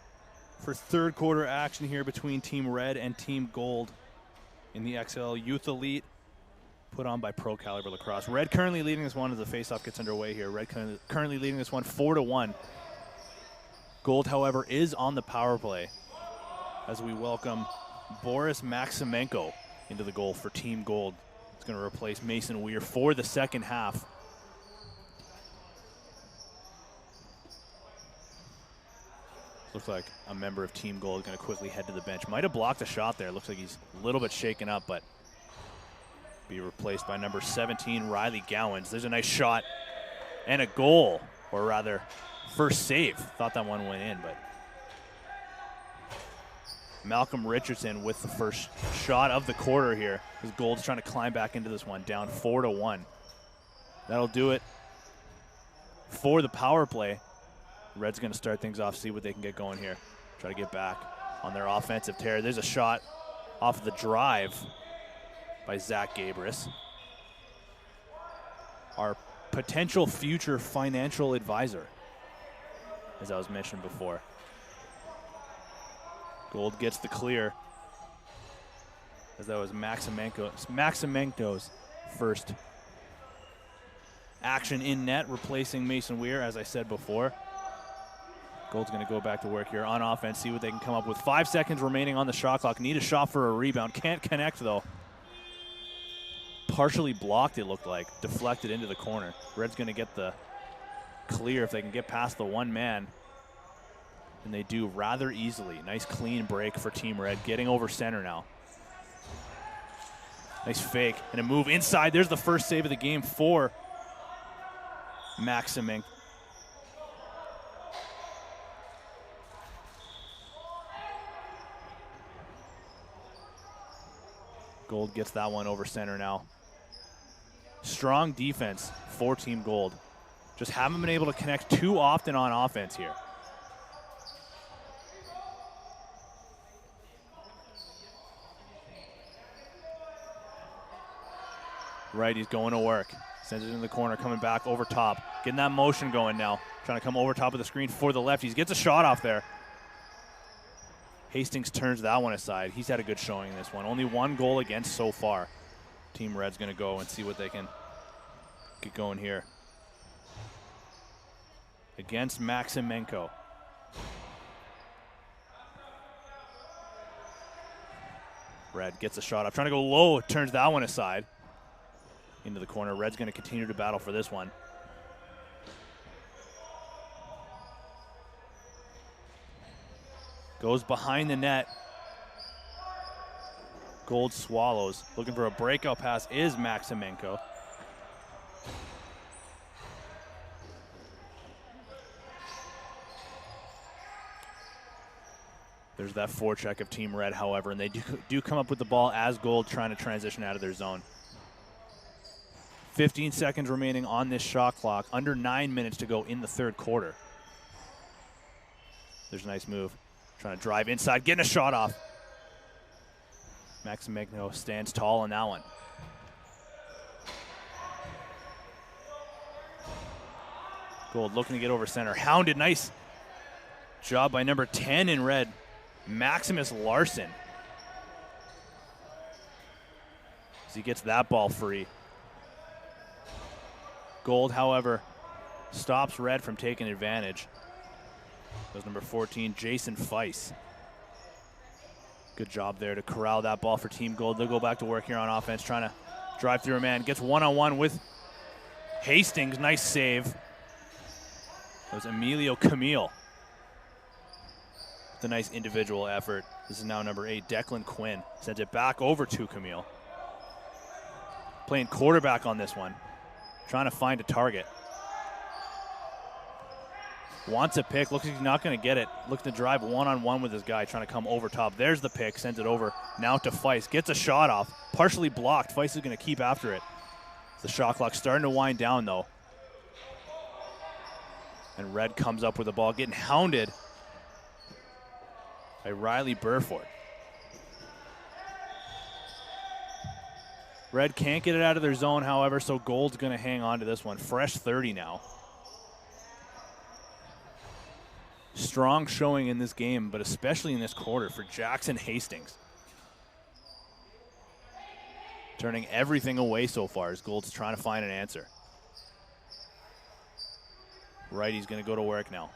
for third quarter action here between Team Red and Team Gold in the XLL Youth Elite put on by Pro Caliber Lacrosse. Red currently leading this one as the faceoff gets underway here. Red currently leading this one 4-1. Gold, however, is on the power play as we welcome Boris Maximenko into the goal for Team Gold. It's going to replace Mason Weir for the second half. Looks like a member of Team Gold going to quickly head to the bench. Might have blocked a shot there. Looks like he's a little bit shaken up, but be replaced by number 17, Riley Gowans. There's a nice shot and a goal, or rather, first save. Thought that one went in, but Malcolm Richardson with the first shot of the quarter here. As Gold's trying to climb back into this one, down 4-1. That'll do it for the power play. Red's going to start things off, see what they can get going here. Try to get back on their offensive tear. There's a shot off the drive by Zach Gabris, our potential future financial advisor, as I was mentioned before. Gold gets the clear, as that was Maximenko's first action in net, replacing Mason Weir, as I said before. Gold's going to go back to work here on offense, see what they can come up with. 5 seconds remaining on the shot clock. Need a shot for a rebound. Can't connect, though. Partially blocked, it looked like. Deflected into the corner. Red's going to get the clear if they can get past the one man. And they do rather easily. Nice clean break for Team Red. Getting over center now. Nice fake and a move inside. There's the first save of the game for Maximenko. Gold gets that one over center now. Strong defense for Team Gold. Just haven't been able to connect too often on offense here. Right, he's going to work. Sends it in the corner, coming back over top. Getting that motion going now. Trying to come over top of the screen for the lefties. Gets a shot off there. Hastings turns that one aside. He's had a good showing in this one. Only one goal against so far. Team Red's going to go and see what they can get going here. Against Maximenko. Red gets a shot up. Trying to go low. Turns that one aside. Into the corner. Red's going to continue to battle for this one. Goes behind the net. Gold swallows. Looking for a breakout pass is Maximenko. There's that forecheck of Team Red, however, and they do come up with the ball as Gold trying to transition out of their zone. 15 seconds remaining on this shot clock. Under 9 minutes to go in the third quarter. There's a nice move. Trying to drive inside, getting a shot off. Maximenko stands tall on that one. Gold looking to get over center. Hounded, nice job by number 10 in red, Maximus Larson. As he gets that ball free. Gold, however, stops Red from taking advantage. That was number 14, Jason Feiss. Good job there to corral that ball for Team Gold. They'll go back to work here on offense, trying to drive through a man. Gets one-on-one with Hastings. Nice save. That was Emilio Camille. It's a nice individual effort. This is now number 8, Declan Quinn. Sends it back over to Camille. Playing quarterback on this one. Trying to find a target. Wants a pick. Looks like he's not going to get it. Looks to drive one-on-one with this guy, trying to come over top. There's the pick. Sends it over now to Feiss. Gets a shot off. Partially blocked. Feiss is going to keep after it. The shot clock starting to wind down, though. And Red comes up with the ball, getting hounded by Riley Burford. Red can't get it out of their zone, however, so Gold's going to hang on to this one. Fresh 30 now. Strong showing in this game, but especially in this quarter for Jackson Hastings. Turning everything away so far as Gold's trying to find an answer. Righty's going to go to work now.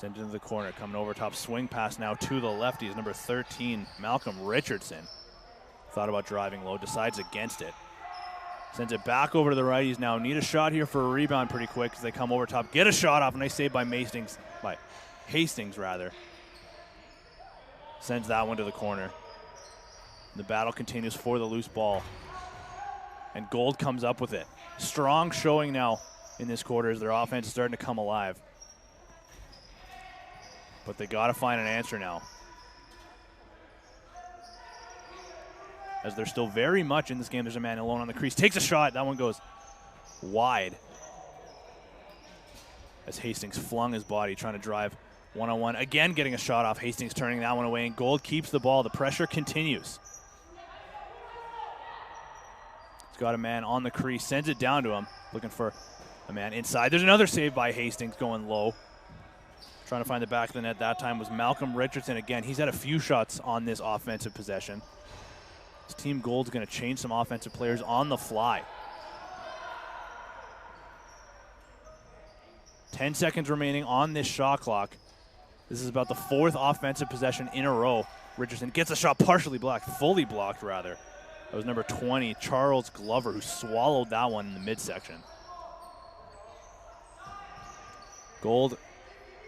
Sent into the corner, coming over top, swing pass now to the lefty is number 13, Malcolm Richardson. Thought about driving low, decides against it. Sends it back over to the righties now. Need a shot here for a rebound pretty quick as they come over top. Get a shot off, nice save by Hastings rather. Sends that one to the corner. The battle continues for the loose ball. And Gold comes up with it. Strong showing now in this quarter as their offense is starting to come alive. But they got to find an answer now, as they're still very much in this game. There's a man alone on the crease. Takes a shot. That one goes wide as Hastings flung his body, trying to drive one-on-one. Again, getting a shot off. Hastings turning that one away, and Gold keeps the ball. The pressure continues. He's got a man on the crease. Sends it down to him. Looking for a man inside. There's another save by Hastings going low. Trying to find the back of the net that time was Malcolm Richardson again. He's had a few shots on this offensive possession. This Team Gold's going to change some offensive players on the fly. 10 seconds remaining on this shot clock. This is about the 4th offensive possession in a row. Richardson gets a shot partially blocked, fully blocked rather. That was number 20, Charles Glover, who swallowed that one in the midsection. Gold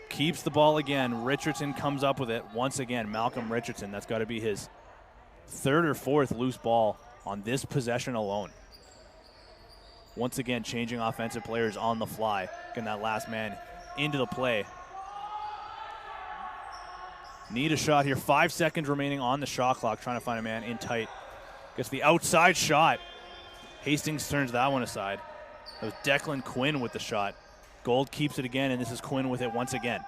keeps the ball again. Richardson comes up with it once again. Malcolm Richardson, that's got to be his 3rd or 4th loose ball on this possession alone. Once again, changing offensive players on the fly. Getting that last man into the play. Need a shot here. 5 seconds remaining on the shot clock. Trying to find a man in tight. Gets the outside shot. Hastings turns that one aside. That was Declan Quinn with the shot. Gold keeps it again, and this is Quinn with it once again.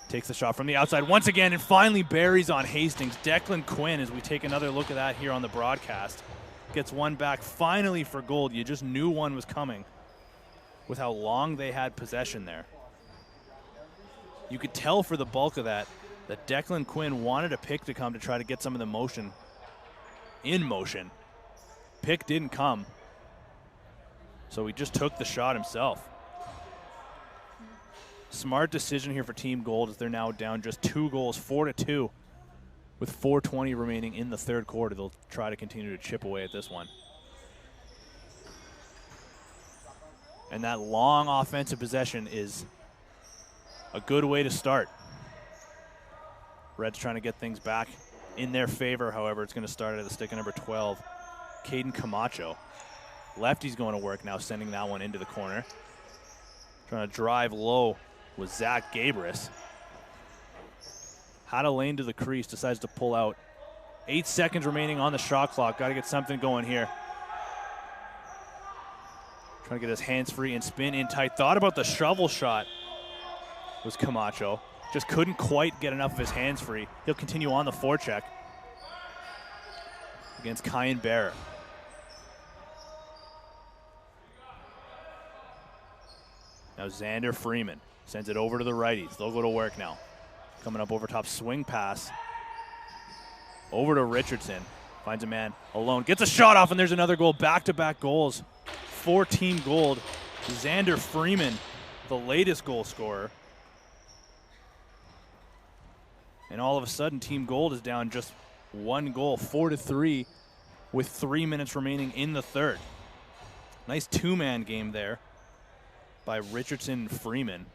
Takes the shot from the outside once again and finally buries on Hastings. Declan Quinn, as we take another look at that here on the broadcast, gets one back finally for Gold. You just knew one was coming with how long they had possession there. You could tell for the bulk of that Declan Quinn wanted a pick to come to try to get some of the motion in motion. Pick didn't come, so he just took the shot himself. Smart decision here for Team Gold as they're now down just 2 goals, 4-2, with 4:20 remaining in the 3rd quarter. They'll try to continue to chip away at this one. And that long offensive possession is a good way to start. Reds trying to get things back in their favor. However, it's going to start at the stick of number 12, Caden Camacho. Lefty's going to work now, sending that one into the corner. Trying to drive low was Zach Gabris. Had a lane to the crease, decides to pull out. 8 seconds remaining on the shot clock. Got to get something going here. Trying to get his hands free and spin in tight. Thought about the shovel shot was Camacho. Just couldn't quite get enough of his hands free. He'll continue on the forecheck against Kyan Bear. Now Xander Freeman sends it over to the righties. They'll go to work now. Coming up over top, swing pass. Over to Richardson. Finds a man alone. Gets a shot off, and there's another goal. Back-to-back goals for Team Gold. Xander Freeman, the latest goal scorer. And all of a sudden, Team Gold is down just 1 goal, 4-3, with 3 minutes remaining in the 3rd. Nice 2-man game there by Richardson and Freeman.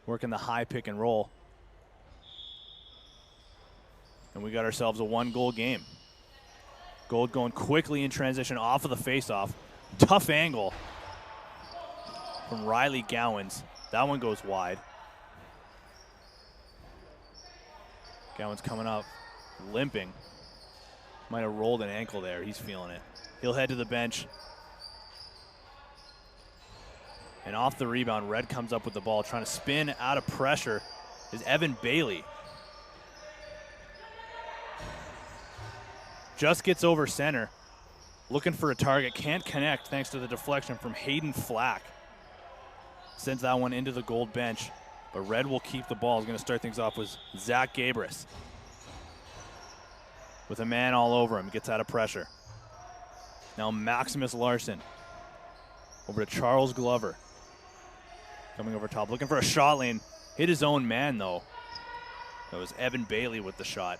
Working the high pick and roll. And we got ourselves a 1-goal game. Gold going quickly in transition off of the faceoff. Tough angle from Riley Gowans. That one goes wide. Gowans coming up, limping. Might have rolled an ankle there. He's feeling it. He'll head to the bench. And off the rebound, Red comes up with the ball, trying to spin out of pressure is Evan Bailey. Just gets over center. Looking for a target, can't connect thanks to the deflection from Hayden Flack. Sends that one into the gold bench, but Red will keep the ball. Is going to start things off with Zach Gabris. With a man all over him, gets out of pressure. Now Maximus Larson over to Charles Glover. Coming over top, looking for a shot lane. Hit his own man though. That was Evan Bailey with the shot.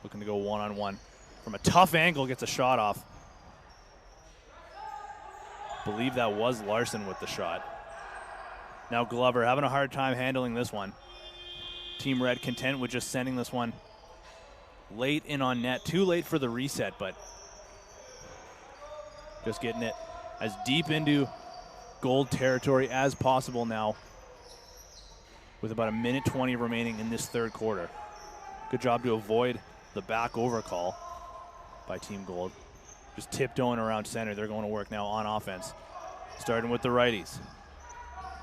Looking to go one-on-one. From a tough angle, gets a shot off. Believe that was Larson with the shot. Now Glover having a hard time handling this one. Team Red content with just sending this one late in on net. Too late for the reset, but just getting it as deep into gold territory as possible now with about 1:20 remaining in this third quarter. Good job to avoid the back over call by Team Gold. Just tiptoeing around center. They're going to work now on offense. Starting with the righties.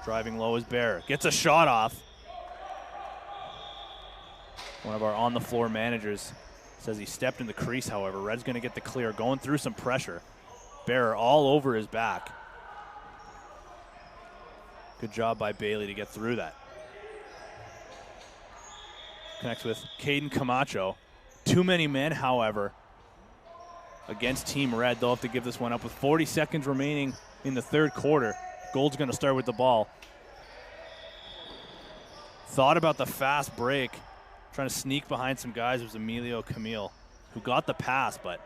Driving low is Bear. Gets a shot off. One of our on-the-floor managers says he stepped in the crease, however. Red's going to get the clear. Going through some pressure. Bear all over his back. Good job by Bailey to get through that. Connects with Caden Camacho. Too many men, however, against Team Red. They'll have to give this one up with 40 seconds remaining in the third quarter. Gold's going to start with the ball. Thought about the fast break. Trying to sneak behind some guys. It was Emilio Camille who got the pass, but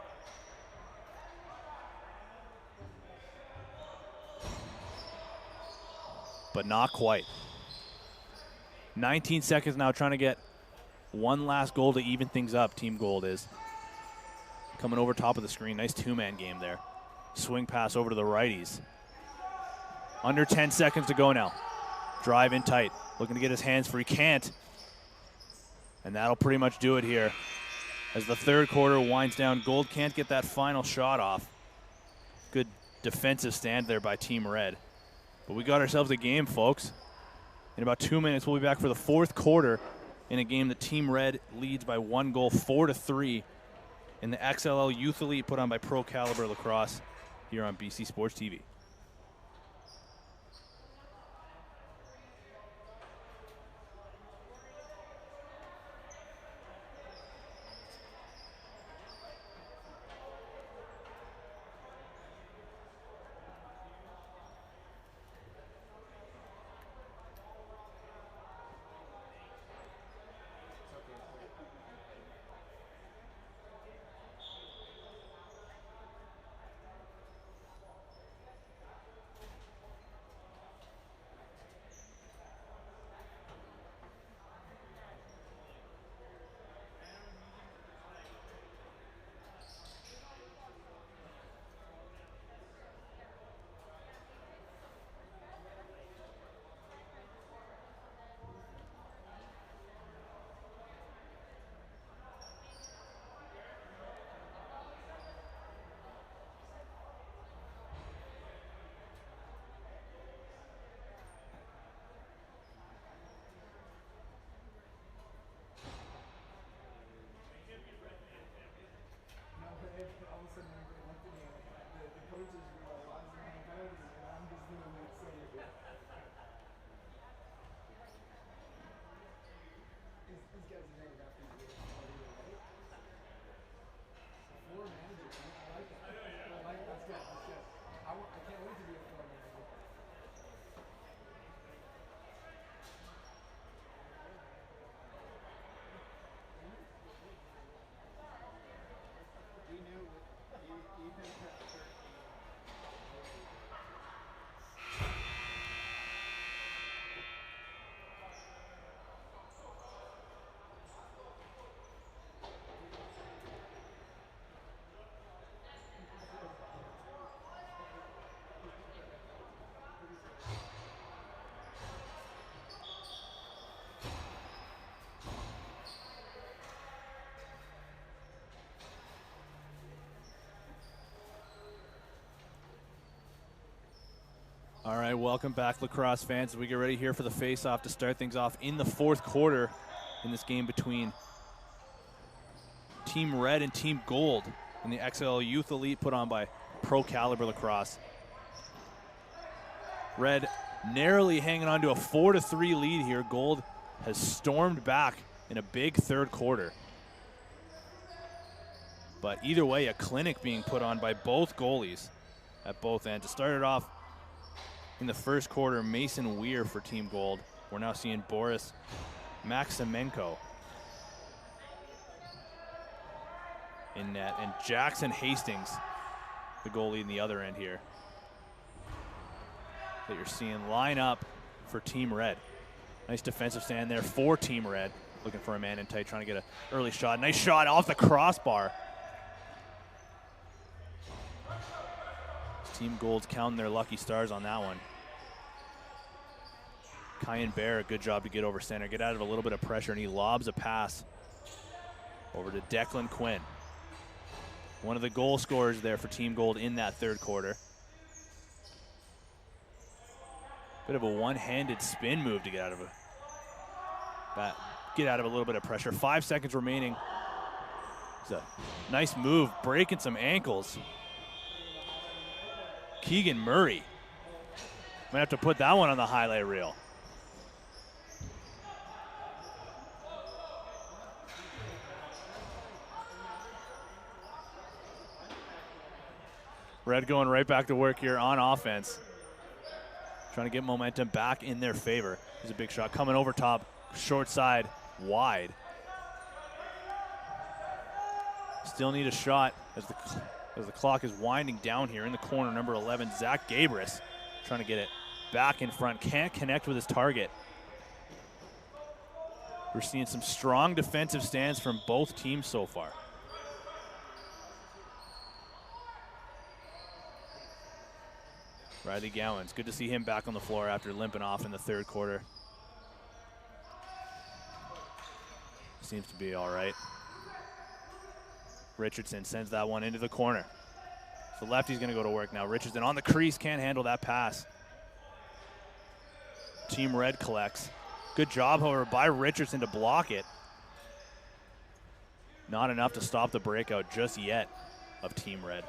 not quite. 19 seconds now, trying to get one last goal to even things up. Team Gold is coming over top of the screen. Nice two-man game there. Swing pass over to the righties. Under 10 seconds to go now. Drive in tight. Looking to get his hands free. Can't. And that'll pretty much do it here. As the third quarter winds down, Gold can't get that final shot off. Good defensive stand there by Team Red. But we got ourselves a game, folks. In about 2 minutes, we'll be back for the fourth quarter in a game that Team Red leads by 1 goal, 4-3, in the XLL Youth Elite put on by Pro Caliber Lacrosse here on BC Sports TV. All right, welcome back, lacrosse fans. We get ready here for the face-off to start things off in the fourth quarter in this game between Team Red and Team Gold in the XLL Youth Elite put on by Pro Caliber Lacrosse. Red narrowly hanging on to a 4-3 lead here. Gold has stormed back in a big third quarter. But either way, a clinic being put on by both goalies at both ends. It started off in the first quarter, Mason Weir for Team Gold. We're now seeing Boris Maximenko in net, and Jackson Hastings, the goalie in the other end here, that you're seeing line up for Team Red. Nice defensive stand there for Team Red. Looking for a man in tight, trying to get an early shot. Nice shot off the crossbar. Team Gold's counting their lucky stars on that one. Kyan Bear, a good job to get over center, get out of a little bit of pressure, and he lobs a pass over to Declan Quinn. One of the goal scorers there for Team Gold in that third quarter. Bit of a one-handed spin move to get out of a little bit of pressure. 5 seconds remaining. It's a nice move, breaking some ankles. Keegan Murray. Might have to put that one on the highlight reel. Red going right back to work here on offense. Trying to get momentum back in their favor. There's a big shot coming over top, short side, wide. Still need a shot as the clock is winding down here in the corner. Number 11, Zach Gabris, trying to get it back in front. Can't connect with his target. We're seeing some strong defensive stands from both teams so far. Riley Gowans, good to see him back on the floor after limping off in the third quarter. Seems to be all right. Richardson sends that one into the corner. So lefty's gonna go to work now. Richardson on the crease, can't handle that pass. Team Red collects. Good job, however, by Richardson to block it. Not enough to stop the breakout just yet of Team Red.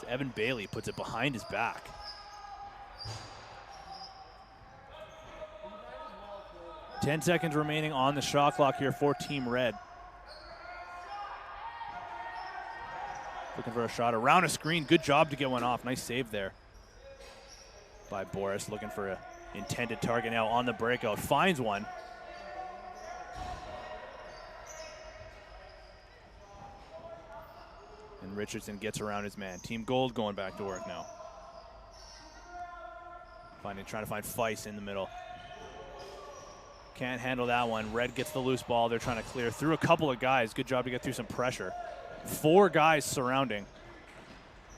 So Evan Bailey puts it behind his back. Ten seconds remaining on the shot clock here for Team Red. Looking for a shot around a screen. Good job to get one off. Nice save there by Boris. Looking for an intended target now on the breakout. Finds one. And Richardson gets around his man. Team Gold going back to work now. Trying to find Feist in the middle. Can't handle that one. Red gets the loose ball. They're trying to clear through a couple of guys. Good job to get through some pressure. 4 guys surrounding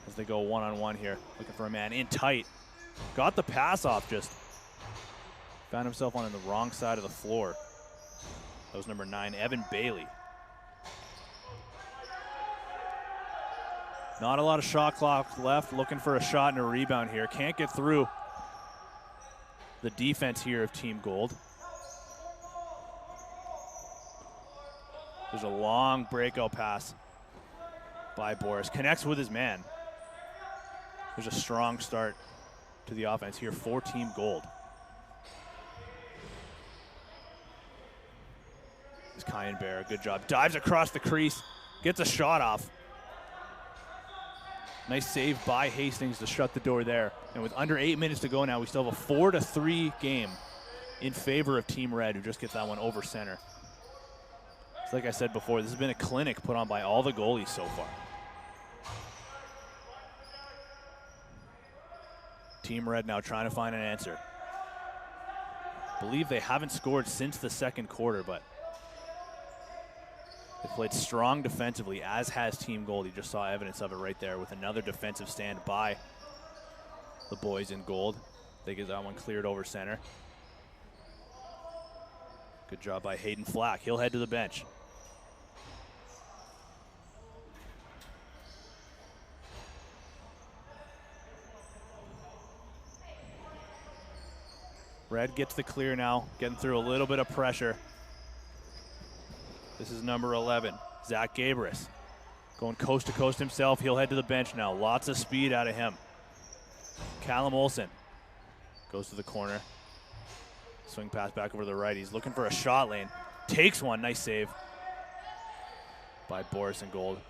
as they go one-on-one here. Looking for a man in tight. Got the pass off, just found himself on the wrong side of the floor. That was number 9, Evan Bailey. Not a lot of shot clock left. Looking for a shot and a rebound here. Can't get through the defense here of Team Gold. There's a long breakout pass by Boris. Connects with his man. There's a strong start to the offense here for Team Gold. This is Kyan Bear, good job. Dives across the crease, gets a shot off. Nice save by Hastings to shut the door there. And with under 8 minutes to go now, we still have a 4-3 game in favor of Team Red, who just gets that one over center. So like I said before, this has been a clinic put on by all the goalies so far. Team Red now trying to find an answer. Believe they haven't scored since the second quarter, but they played strong defensively, as has Team Gold. You just saw evidence of it right there with another defensive stand by the boys in gold. They get that one cleared over center. Good job by Hayden Flack. He'll head to the bench. Red gets the clear now, getting through a little bit of pressure. This is number 11, Zach Gabris. Going coast to coast himself. He'll head to the bench now. Lots of speed out of him. Callum Olsen goes to the corner. Swing pass back over to the right. He's looking for a shot lane. Takes one. Nice save by Boris in gold.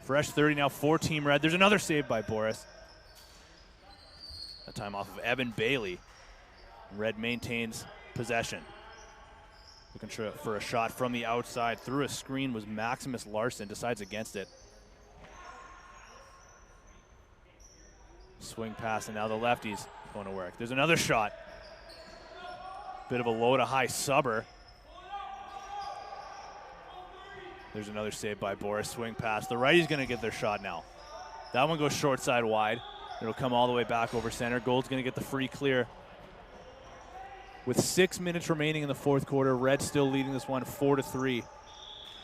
Fresh 30 now for Team Red. There's another save by Boris. That time off of Evan Bailey. Red maintains possession. Looking for a shot from the outside. Through a screen was Maximus Larson. Decides against it. Swing pass, and now the lefties going to work. There's another shot. Bit of a low to high subber. There's another save by Boris. Swing pass. The righty's going to get their shot now. That one goes short side wide. It'll come all the way back over center. Gold's going to get the free clear. With 6 minutes remaining in the fourth quarter, Red still leading this one 4-3.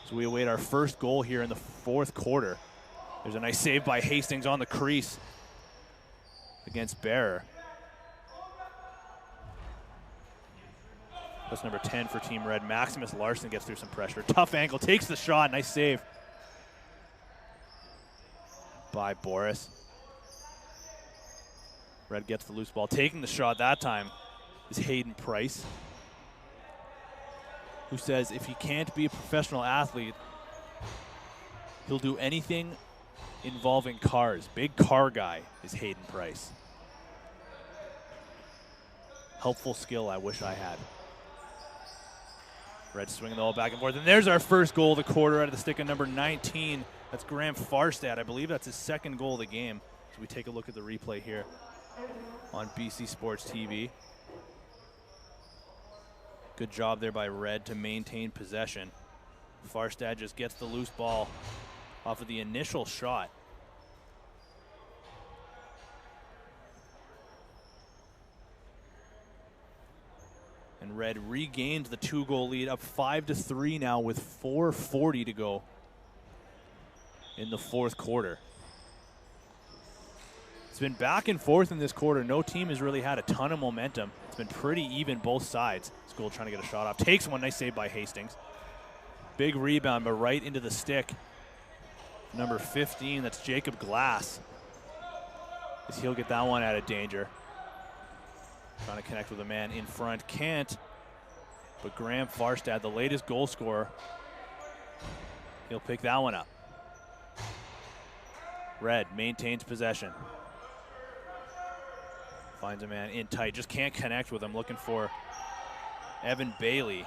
So we await our first goal here in the fourth quarter. There's a nice save by Hastings on the crease against Bearer. That's number 10 for Team Red. Maximus Larson gets through some pressure. Tough angle, takes the shot. Nice save by Boris. Red gets the loose ball. Taking the shot that time is Hayden Price, who says if he can't be a professional athlete, he'll do anything involving cars. Big car guy is Hayden Price. Helpful skill I wish I had. Red swinging the ball back and forth. And there's our first goal of the quarter out of the stick of number 19. That's Graham Farstad. I believe that's his second goal of the game. So we take a look at the replay here on BC Sports TV. Good job there by Red to maintain possession. Farstad just gets the loose ball off of the initial shot. And Red regains the 2-goal lead, up 5-3 now with 4:40 to go in the fourth quarter. It's been back and forth in this quarter. No team has really had a ton of momentum. It's been pretty even both sides. Gold trying to get a shot off. Takes one. Nice save by Hastings. Big rebound, but right into the stick. Number 15, that's Jacob Glass. As he'll get that one out of danger. Trying to connect with a man in front. Can't. But Graham Farstad, the latest goal scorer, he'll pick that one up. Red maintains possession. Finds a man in tight. Just can't connect with him. Looking for Evan Bailey.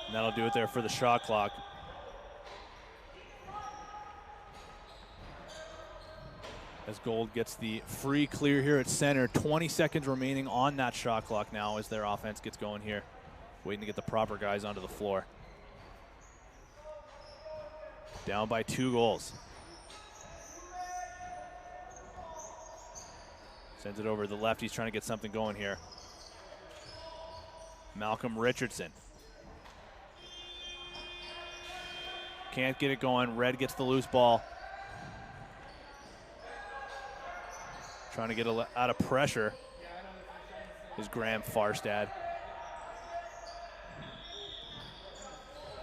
And that'll do it there for the shot clock. As Gold gets the free clear here at center. 20 seconds remaining on that shot clock now as their offense gets going here. Waiting to get the proper guys onto the floor. Down by 2 goals. Sends it over to the left. He's trying to get something going here. Malcolm Richardson. Can't get it going. Red gets the loose ball. Trying to get out of pressure is Graham Farstad.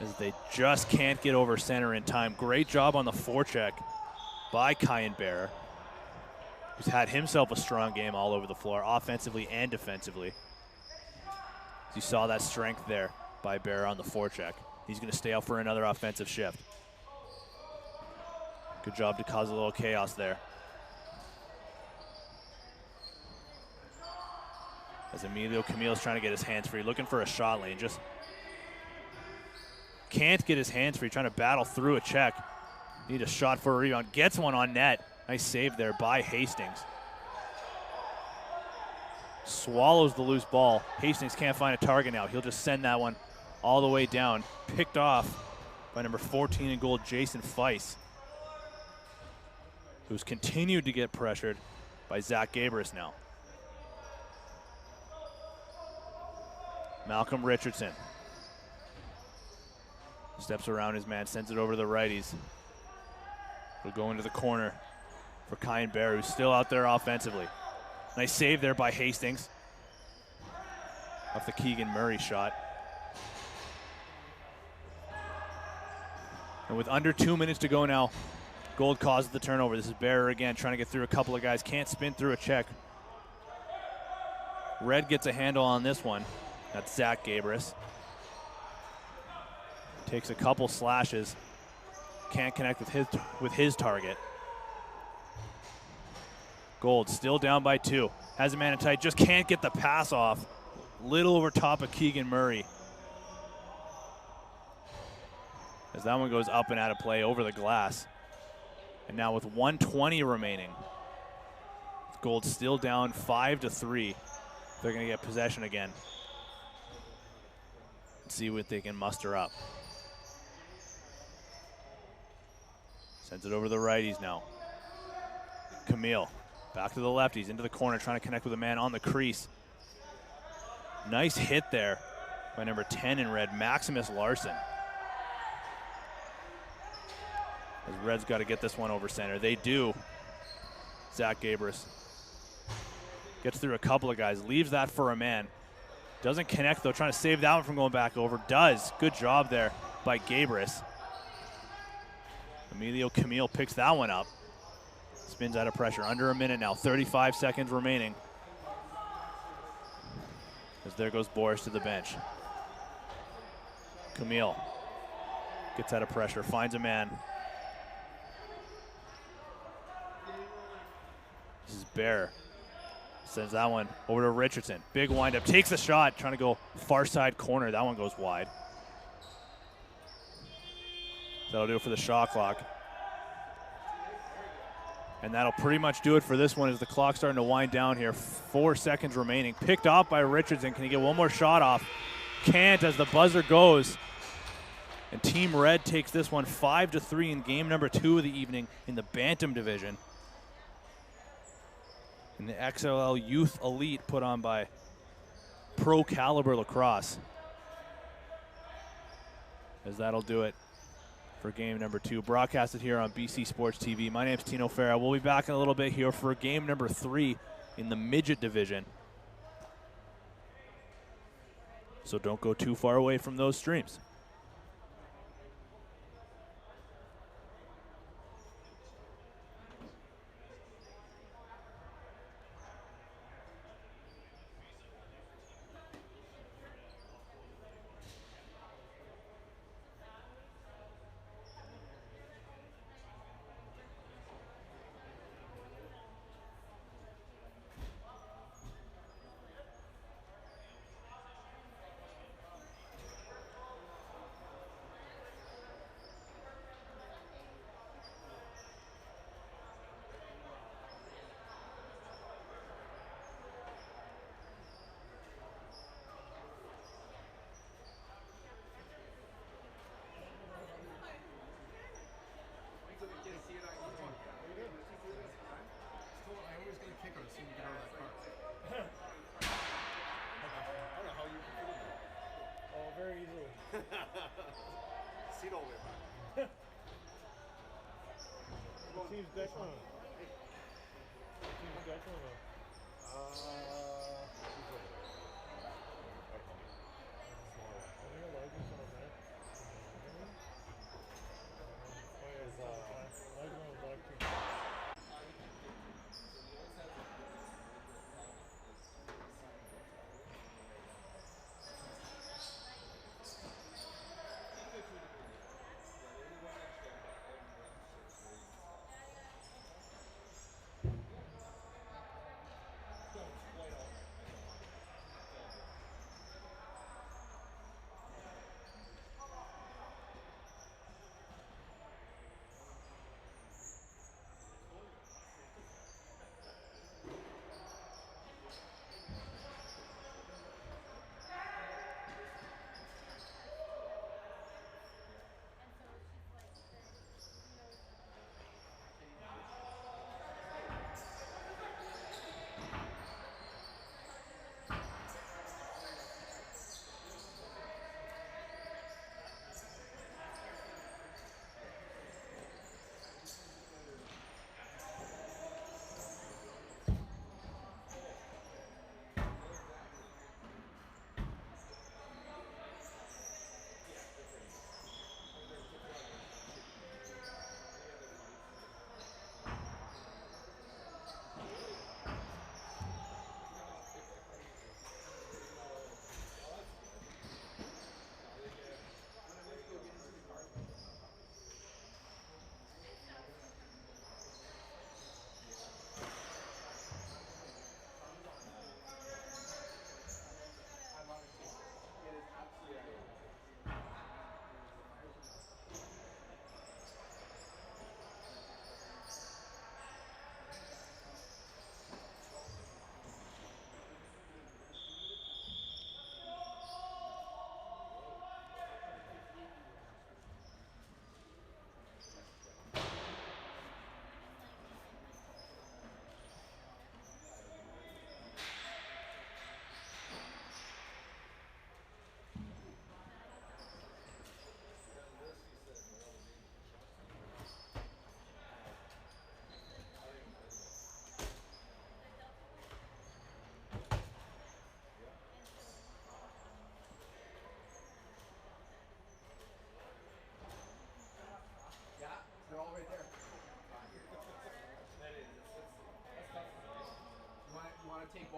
As they just can't get over center in time. Great job on the forecheck by Kyan Bear, who's had himself a strong game all over the floor, offensively and defensively. You saw that strength there by Bear on the forecheck. He's going to stay out for another offensive shift. Good job to cause a little chaos there. As Emilio Camille's trying to get his hands free, looking for a shot lane. Just can't get his hands free, trying to battle through a check. Need a shot for a rebound. Gets one on net. Nice save there by Hastings. Swallows the loose ball. Hastings can't find a target now. He'll just send that one all the way down. Picked off by number 14 in goal, Jason Feiss, who's continued to get pressured by Zach Gabris now. Malcolm Richardson steps around his man, sends it over to the righties. He'll go into the corner for Kyan Bear, who's still out there offensively. Nice save there by Hastings. off the Keegan Murray shot. And with under 2 minutes to go now, Gold causes the turnover. This is Bearer again, trying to get through a couple of guys. Can't spin through a check. Red gets a handle on this one. That's Zach Gabris. Takes a couple slashes. Can't connect with his target. Gold still down by 2. Has a man in tight, just can't get the pass off. Little over top of Keegan Murray. As that one goes up and out of play over the glass. And now with 1:20 remaining, Gold still down 5-3. They're going to get possession again. See what they can muster up. Sends it over to the righties now. Camille back to the lefties, into the corner, trying to connect with a man on the crease. Nice hit there by number 10 in red, Maximus Larson. As Red's got to get this one over center. They do. Zach Gabris gets through a couple of guys, leaves that for a man. Doesn't connect though, trying to save that one from going back over. Does. Good job there by Gabris. Emilio Camille picks that one up. Spins out of pressure. Under a minute now. 35 seconds remaining. As there goes Boris to the bench. Camille gets out of pressure. Finds a man. This is Bear. Sends that one over to Richardson. Big windup. Takes a shot. Trying to go far side corner. That one goes wide. That'll do it for the shot clock. And that'll pretty much do it for this one as the clock's starting to wind down here. 4 seconds remaining. Picked off by Richardson. Can he get one more shot off? Can't as the buzzer goes. And Team Red takes this one 5-3 in game number 2 of the evening in the Bantam division. In the XLL Youth Elite put on by Pro Caliber Lacrosse. As that'll do it for game number 2. Broadcasted here on BC Sports TV. My name's Tino Farah. We'll be back in a little bit here for game number 3 in the Midget division. So don't go too far away from those streams. Seat all the way back. Team's Declan. Team's Declan.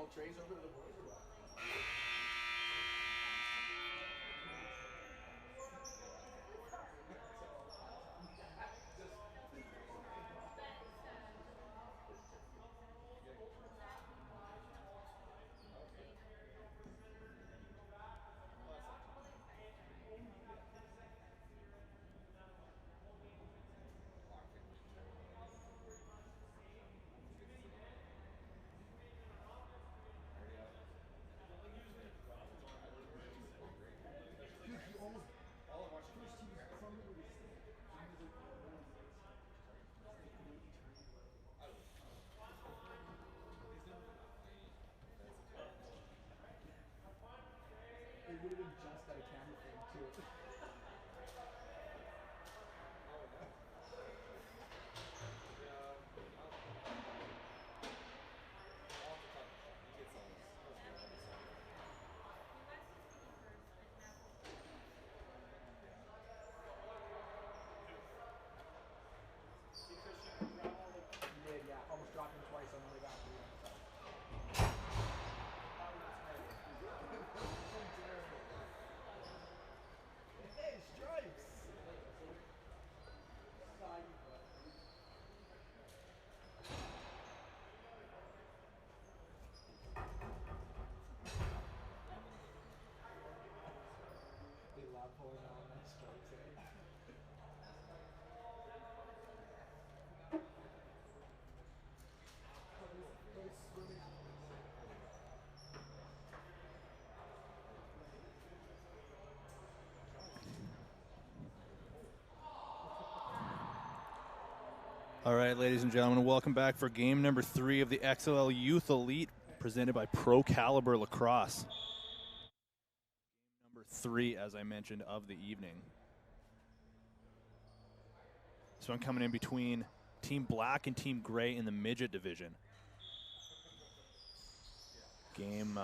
all trays over to the boys or what? It would have been just that camera thing too. He did, yeah. Almost dropped him twice on the way back. Hey, stripes! They love pulling on that stripes, eh? All right, ladies and gentlemen, welcome back for game number 3 of the XLL Youth Elite, presented by Pro Caliber Lacrosse. Game number 3, as I mentioned, of the evening. So I'm coming in between Team Black and Team Gray in the Midget division. Game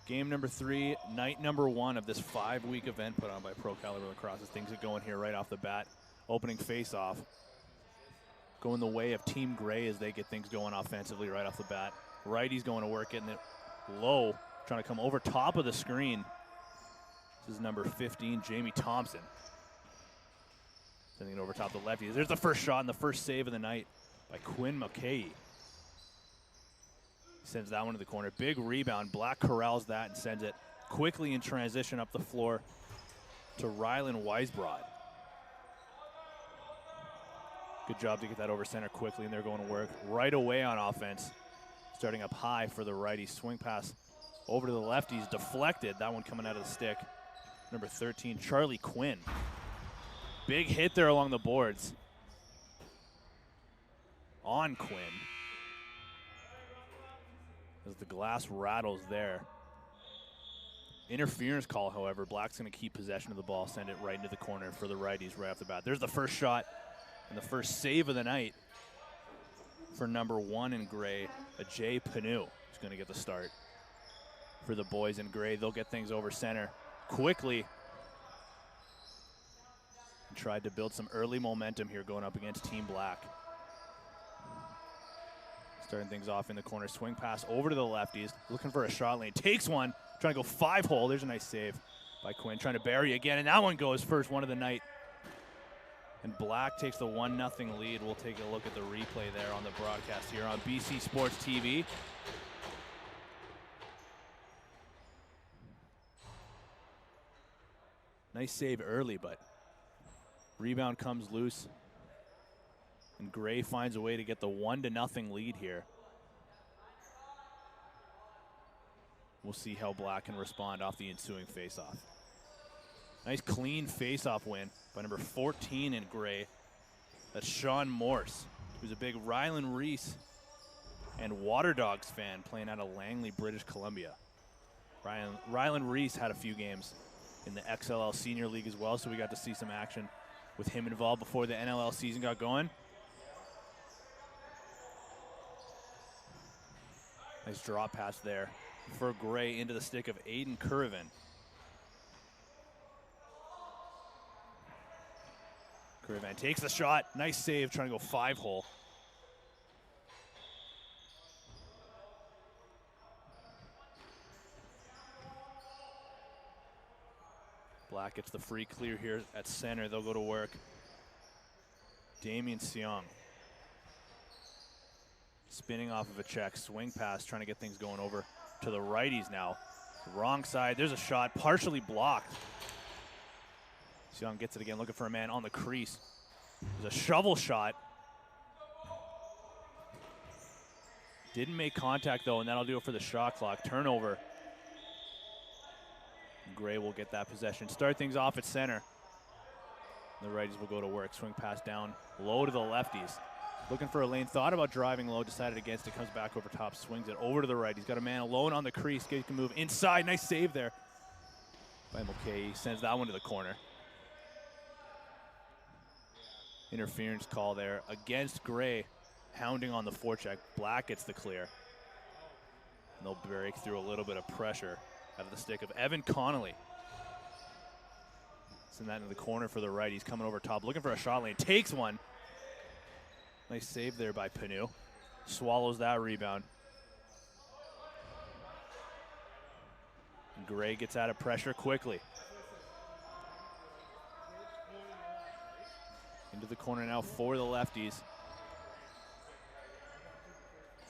number 3, night number 1 of this 5-week event put on by Pro Caliber Lacrosse. As things are going here right off the bat. Opening face-off. Going the way of Team Gray as they get things going offensively right off the bat. Righty's going to work, getting it low, trying to come over top of the screen. This is number 15, Jamie Thompson. Sending it over top the lefty. There's the first shot and the first save of the night by Quinn McKay. Sends that one to the corner. Big rebound. Black corrals that and sends it quickly in transition up the floor to Rylan Weisbrod. Good job to get that over center quickly, and they're going to work right away on offense. Starting up high for the righty. Swing pass over to the lefties. Deflected. That one coming out of the stick. Number 13, Charlie Quinn. Big hit there along the boards. On Quinn. As the glass rattles there. Interference call, however. Black's going to keep possession of the ball, send it right into the corner for the righties right off the bat. There's the first shot and the first save of the night for number 1 in Gray, Ajay Panu. Who's going to get the start for the boys in Gray. They'll get things over center quickly. And tried to build some early momentum here going up against Team Black. Starting things off in the corner. Swing pass over to the lefties. Looking for a shot lane. Takes one. Trying to go 5-hole. There's a nice save by Quinn. Trying to bury again. And that one goes first one of the night. And Black takes the 1-0 lead. We'll take a look at the replay there on the broadcast here on BC Sports TV. Nice save early, but rebound comes loose. And Gray finds a way to get the 1-0 lead here. We'll see how Black can respond off the ensuing faceoff. Nice clean faceoff win by number 14 in Gray. That's Sean Morse, who's a big Rylan Reese and Water Dogs fan playing out of Langley, British Columbia. Rylan Reese had a few games in the XLL Senior League as well, so we got to see some action with him involved before the NLL season got going. Nice drop pass there for Gray into the stick of Aiden Curvin. Curvin takes the shot. Nice save, trying to go 5-hole. Black gets the free clear here at center. They'll go to work. Damien Seong. Spinning off of a check. Swing pass, trying to get things going over to the righties now. Wrong side. There's a shot, partially blocked. Seong gets it again, looking for a man on the crease. There's a shovel shot. Didn't make contact though, and that'll do it for the shot clock. Turnover. Gray will get that possession. Start things off at center. The righties will go to work. Swing pass down low to the lefties. Looking for a lane. Thought about driving low. Decided against it. Comes back over top. Swings it over to the right. He's got a man alone on the crease. He can move inside. Nice save there by Mulcahy. Sends that one to the corner. Interference call there against Gray. Hounding on the forecheck. Black gets the clear. And they'll break through a little bit of pressure out of the stick of Evan Connolly. Send that into the corner for the right. He's coming over top, looking for a shot lane. Takes one. Nice save there by Panu. Swallows that rebound. Gray gets out of pressure quickly. Into the corner now for the lefties.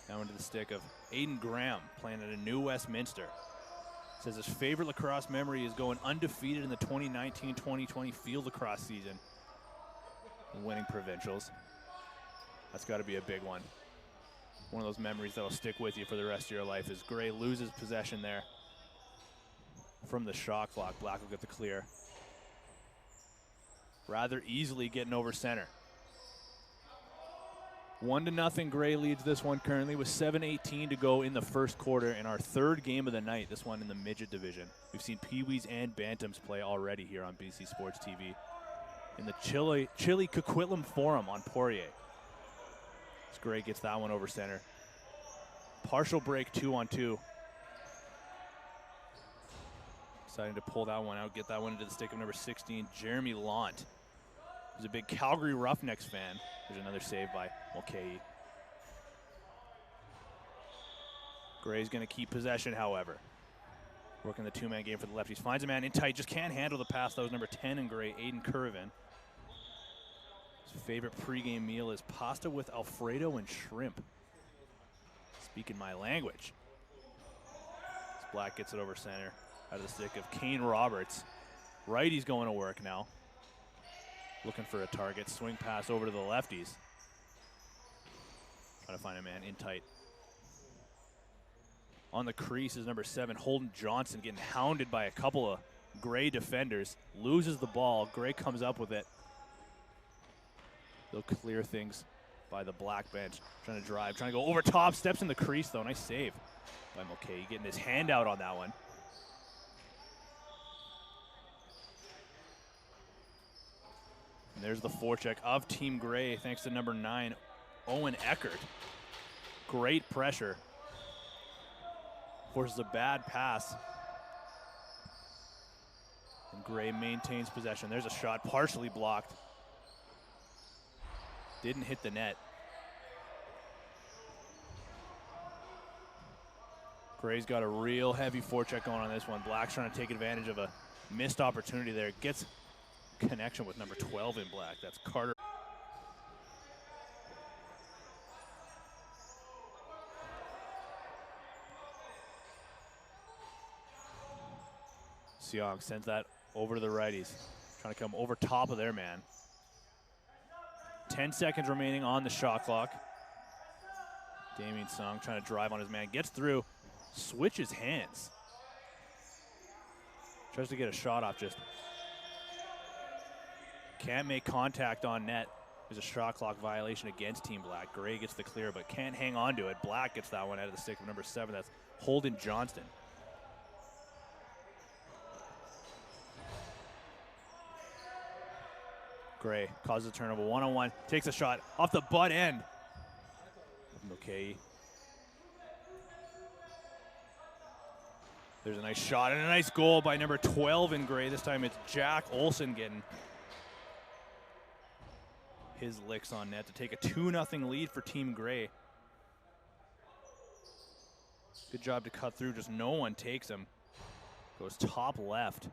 Now into the stick of Aiden Graham, playing at a New Westminster. Says his favorite lacrosse memory is going undefeated in the 2019-2020 field lacrosse season and winning provincials. That's got to be a big one. One of those memories that'll stick with you for the rest of your life as Gray loses possession there from the shot clock. Black will get the clear. Rather easily getting over center. 1-0, Gray leads this one currently with 7:18 to go in the first quarter in our third game of the night, this one in the Midget division. We've seen Peewees and Bantams play already here on BC Sports TV in the Chile Coquitlam Forum on Poirier. As Gray gets that one over center. Partial break, 2-on-2. Deciding to pull that one out, get that one into the stick of number 16, Jeremy Lant. He's a big Calgary Roughnecks fan. There's another save by Mulcahy. Gray's going to keep possession, however. Working the two-man game for the lefties. Finds a man in tight, just can't handle the pass. That was number 10 in Gray, Aiden Curvin. His favorite pregame meal is pasta with Alfredo and shrimp. Speaking my language. As Black gets it over center. Out of the stick of Kane Roberts. Righty's going to work now. Looking for a target. Swing pass over to the lefties. Trying to find a man in tight. On the crease is number 7, Holden Johnson, getting hounded by a couple of Gray defenders. Loses the ball. Gray comes up with it. They'll clear things by the Black bench. Trying to drive, trying to go over top. Steps in the crease, though. Nice save by Mulcahy. Getting his hand out on that one. And there's the forecheck of Team Gray, thanks to number 9, Owen Eckert. Great pressure. Forces a bad pass. And Gray maintains possession. There's a shot, partially blocked. Didn't hit the net. Gray's got a real heavy forecheck going on this one. Black's trying to take advantage of a missed opportunity there. Gets connection with number 12 in Black. That's Carter. Seong sends that over to the righties. Trying to come over top of their man. 10 seconds remaining on the shot clock. Damien Seong trying to drive on his man. Gets through. Switches hands. Tries to get a shot off, just can't make contact on net. There's a shot clock violation against Team Black. Gray gets the clear, but can't hang on to it. Black gets that one out of the stick of number 7. That's Holden Johnston. Gray causes a turnover. 1-on-1. Takes a shot off the butt end. Okay. There's a nice shot and a nice goal by number 12 in Gray. This time it's Jack Olson getting his licks on net to take a 2-0 lead for Team Gray. Good job to cut through, just no one takes him. Goes top left.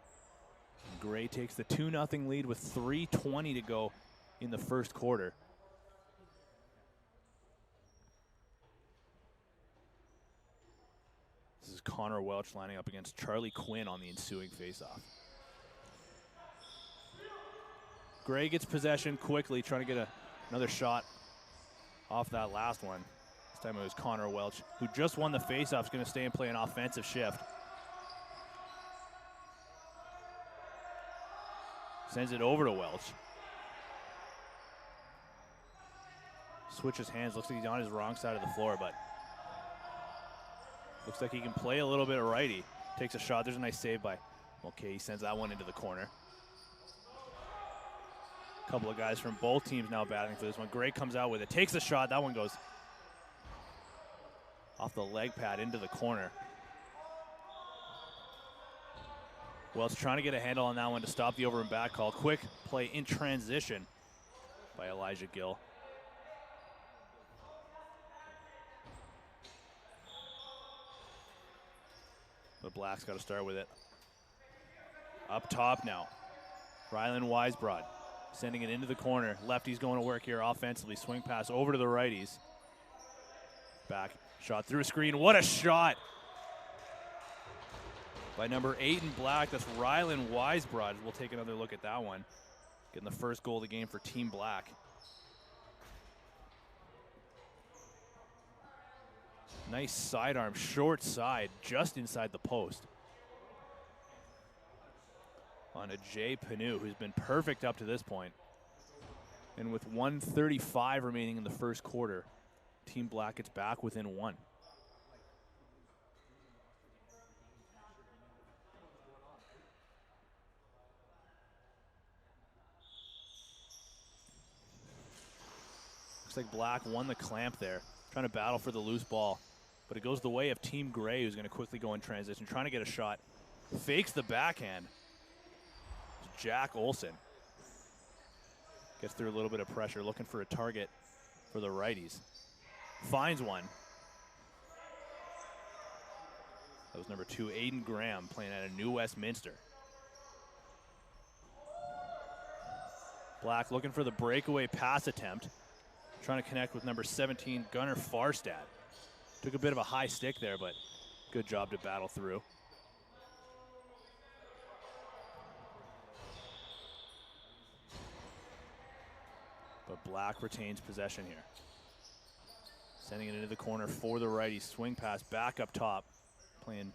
Gray takes the 2-0 lead with 3:20 to go in the first quarter. This is Connor Welch lining up against Charlie Quinn on the ensuing faceoff. Gray gets possession quickly, trying to get another shot off that last one. This time it was Connor Welch, who just won the faceoff, is going to stay and play an offensive shift. Sends it over to Welch. Switches hands, looks like he's on his wrong side of the floor, but looks like he can play a little bit of righty. Takes a shot, there's a nice save by Mulcahy, sends that one into the corner. A couple of guys from both teams now battling for this one. Gray comes out with it, takes a shot, that one goes off the leg pad into the corner. Welch trying to get a handle on that one to stop the over and back call. Quick play in transition by Elijah Gill. The Blacks got to start with it. Up top now. Rylan Weisbrod sending it into the corner. Lefty's going to work here offensively. Swing pass over to the righties. Back, shot through a screen. What a shot by number 8 in black. That's Rylan Weisbrod. We'll take another look at that one. Getting the first goal of the game for Team Black. Nice sidearm, short side, just inside the post. On a Jay Panu, who's been perfect up to this point. And with 1:35 remaining in the first quarter, Team Black gets back within 1. Looks like Black won the clamp there, trying to battle for the loose ball. But it goes the way of Team Gray, who's going to quickly go in transition, trying to get a shot. Fakes the backhand. Jack Olson gets through a little bit of pressure, looking for a target for the righties. Finds one. That was number 2, Aiden Graham, playing out of New Westminster. Black looking for the breakaway pass attempt, trying to connect with number 17, Gunnar Farstad. Took a bit of a high stick there, but good job to battle through. But Black retains possession here. Sending it into the corner for the righties. Swing pass back up top. Playing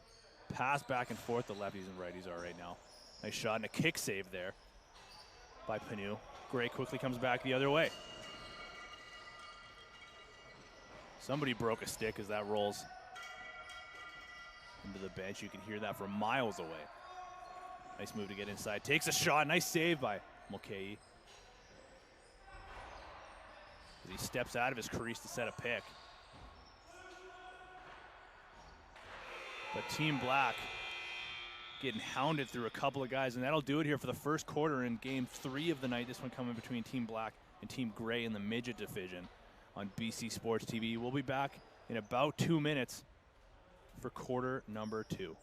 pass back and forth, the lefties and righties are right now. Nice shot and a kick save there by Panu. Gray quickly comes back the other way. Somebody broke a stick as that rolls into the bench. You can hear that from miles away. Nice move to get inside. Takes a shot. Nice save by Mulcahy. As he steps out of his crease to set a pick. But Team Black getting hounded through a couple of guys, and that'll do it here for the first quarter in game 3 of the night. This one coming between Team Black and Team Gray in the Midget division on BC Sports TV. We'll be back in about 2 minutes for quarter number 2.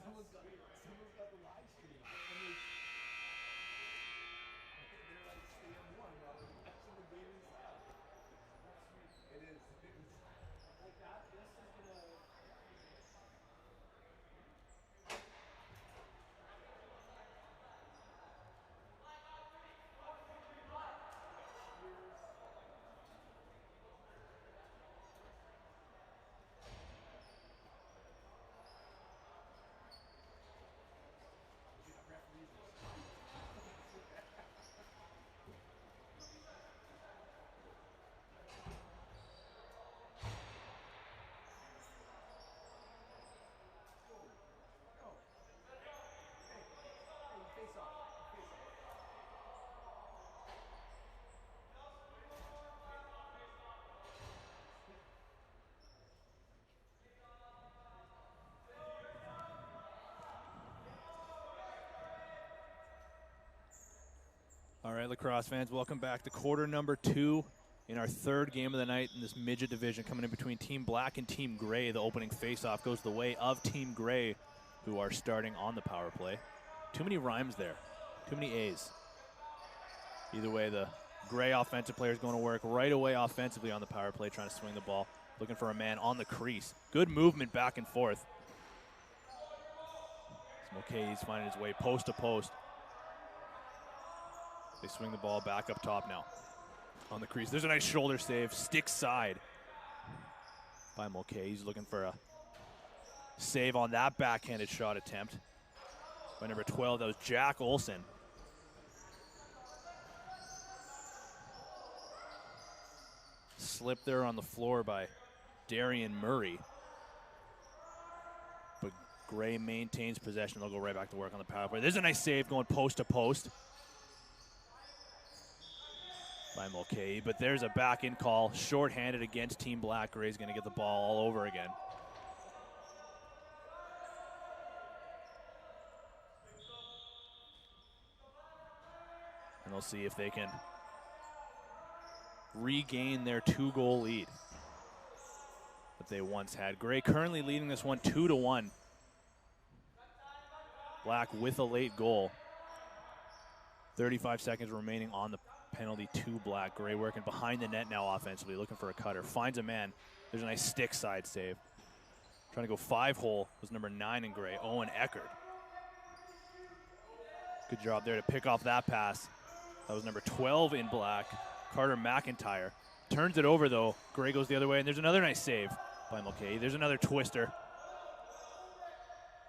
Someone's got the live stream. And they're like staying warm while they're watching the game inside. It is. Like that, this is gonna. All right, lacrosse fans, welcome back to quarter number 2 in our third game of the night in this midget division, coming in between Team Black and Team Gray. The opening faceoff goes the way of Team Gray, who are starting on the power play. Too many rhymes there, too many A's. Either way, the Gray offensive player is going to work right away offensively on the power play, trying to swing the ball, looking for a man on the crease. Good movement back and forth. Mulcahy's finding his way post to post. They swing the ball back up top now on the crease. There's a nice shoulder save, stick side by Mulcahy. He's looking for a save on that backhanded shot attempt by number 12. That was Jack Olson. Slipped there on the floor by Darian Murray. But Gray maintains possession. They'll go right back to work on the power play. There's a nice save going post to post by Mulcahy, but there's a back-in call, short-handed against Team Black. Gray's going to get the ball all over again. And they'll see if they can regain their 2-goal lead that they once had. Gray currently leading this one 2-1. Black with a late goal. 35 seconds remaining on the penalty to Black. Gray working behind the net now offensively, looking for a cutter. Finds a man. There's a nice stick side save. Trying to go 5-hole was number 9 in Gray, Owen Eckert. Good job there to pick off that pass. That was number 12 in Black, Carter McIntyre. Turns it over though. Gray goes the other way, and there's another nice save by Mulcahy. There's another twister.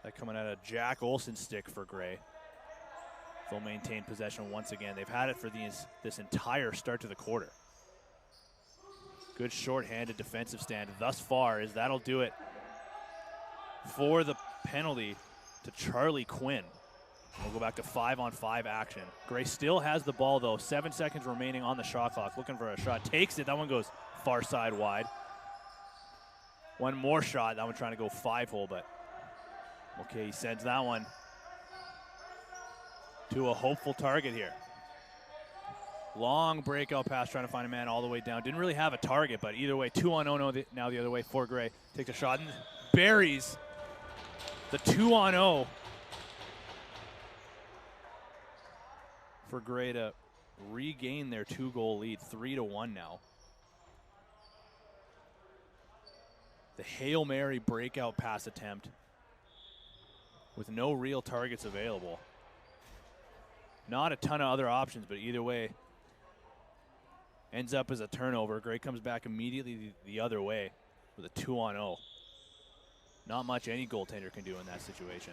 That coming out of Jack Olson's stick for Gray. They'll maintain possession once again. They've had it for this entire start to the quarter. Good short-handed defensive stand thus far, as that'll do it for the penalty to Charlie Quinn. We'll go back to 5-on-5 action. Gray still has the ball though. 7 seconds remaining on the shot clock. Looking for a shot. Takes it. That one goes far side wide. One more shot. That one trying to go 5-hole, but okay, he sends that one to a hopeful target here. Long breakout pass, trying to find a man all the way down. Didn't really have a target, but either way, 2-on-0 now the other way for Gray. Takes a shot and buries the 2-on-0 for Gray to regain their 2-goal lead, 3-1 now. The Hail Mary breakout pass attempt with no real targets available. Not a ton of other options, but either way, ends up as a turnover. Gray comes back immediately the other way with a 2-on-0. Not much any goaltender can do in that situation.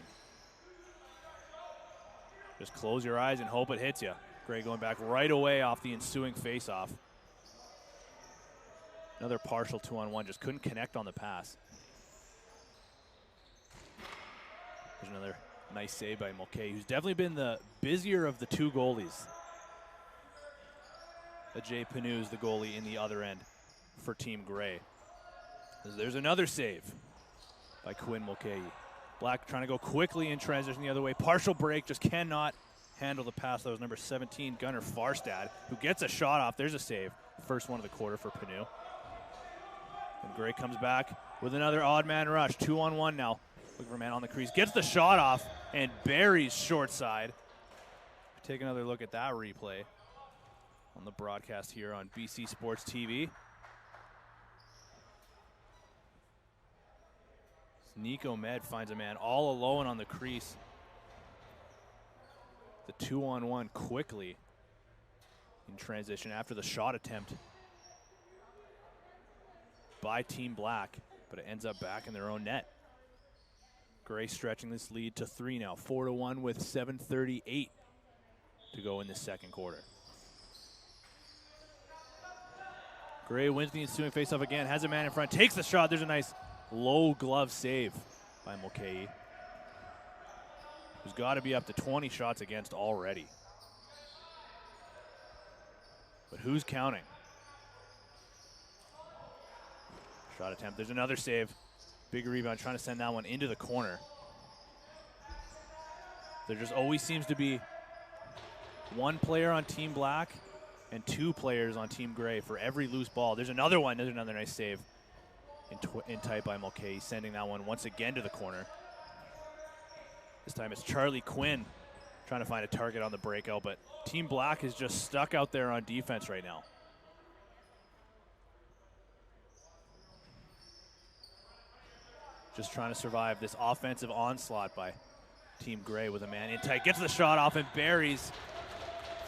Just close your eyes and hope it hits you. Gray going back right away off the ensuing faceoff. Another partial 2-on-1, just couldn't connect on the pass. There's another nice save by Mulcahy, who's definitely been the busier of the two goalies. Ajay Panu's the goalie in the other end for Team Gray. There's another save by Quinn Mulcahy. Black trying to go quickly in transition the other way. Partial break, just cannot handle the pass. That was number 17, Gunnar Farstad, who gets a shot off. There's a save. First one of the quarter for Panu. And Gray comes back with another odd man rush. 2-on-1 now. Looking for a man on the crease. Gets the shot off and buries short side. Take another look at that replay on the broadcast here on BC Sports TV. Nico Med finds a man all alone on the crease. The 2-on-1 quickly in transition after the shot attempt by Team Black, but it ends up back in their own net. Gray stretching this lead to 3 now, 4-1 with 7:38 to go in the second quarter. Gray wins the ensuing faceoff again, has a man in front, takes the shot. There's a nice low glove save by Mulcahy, who's got to be up to 20 shots against already. But who's counting? Shot attempt, there's another save. Big rebound, trying to send that one into the corner. There just always seems to be one player on Team Black and 2 players on Team Gray for every loose ball. There's another one, there's another nice save in tight by Mulcahy, sending that one once again to the corner. This time it's Charlie Quinn trying to find a target on the breakout, but Team Black is just stuck out there on defense right now. Just trying to survive this offensive onslaught by Team Gray with a man in tight. Gets the shot off and buries.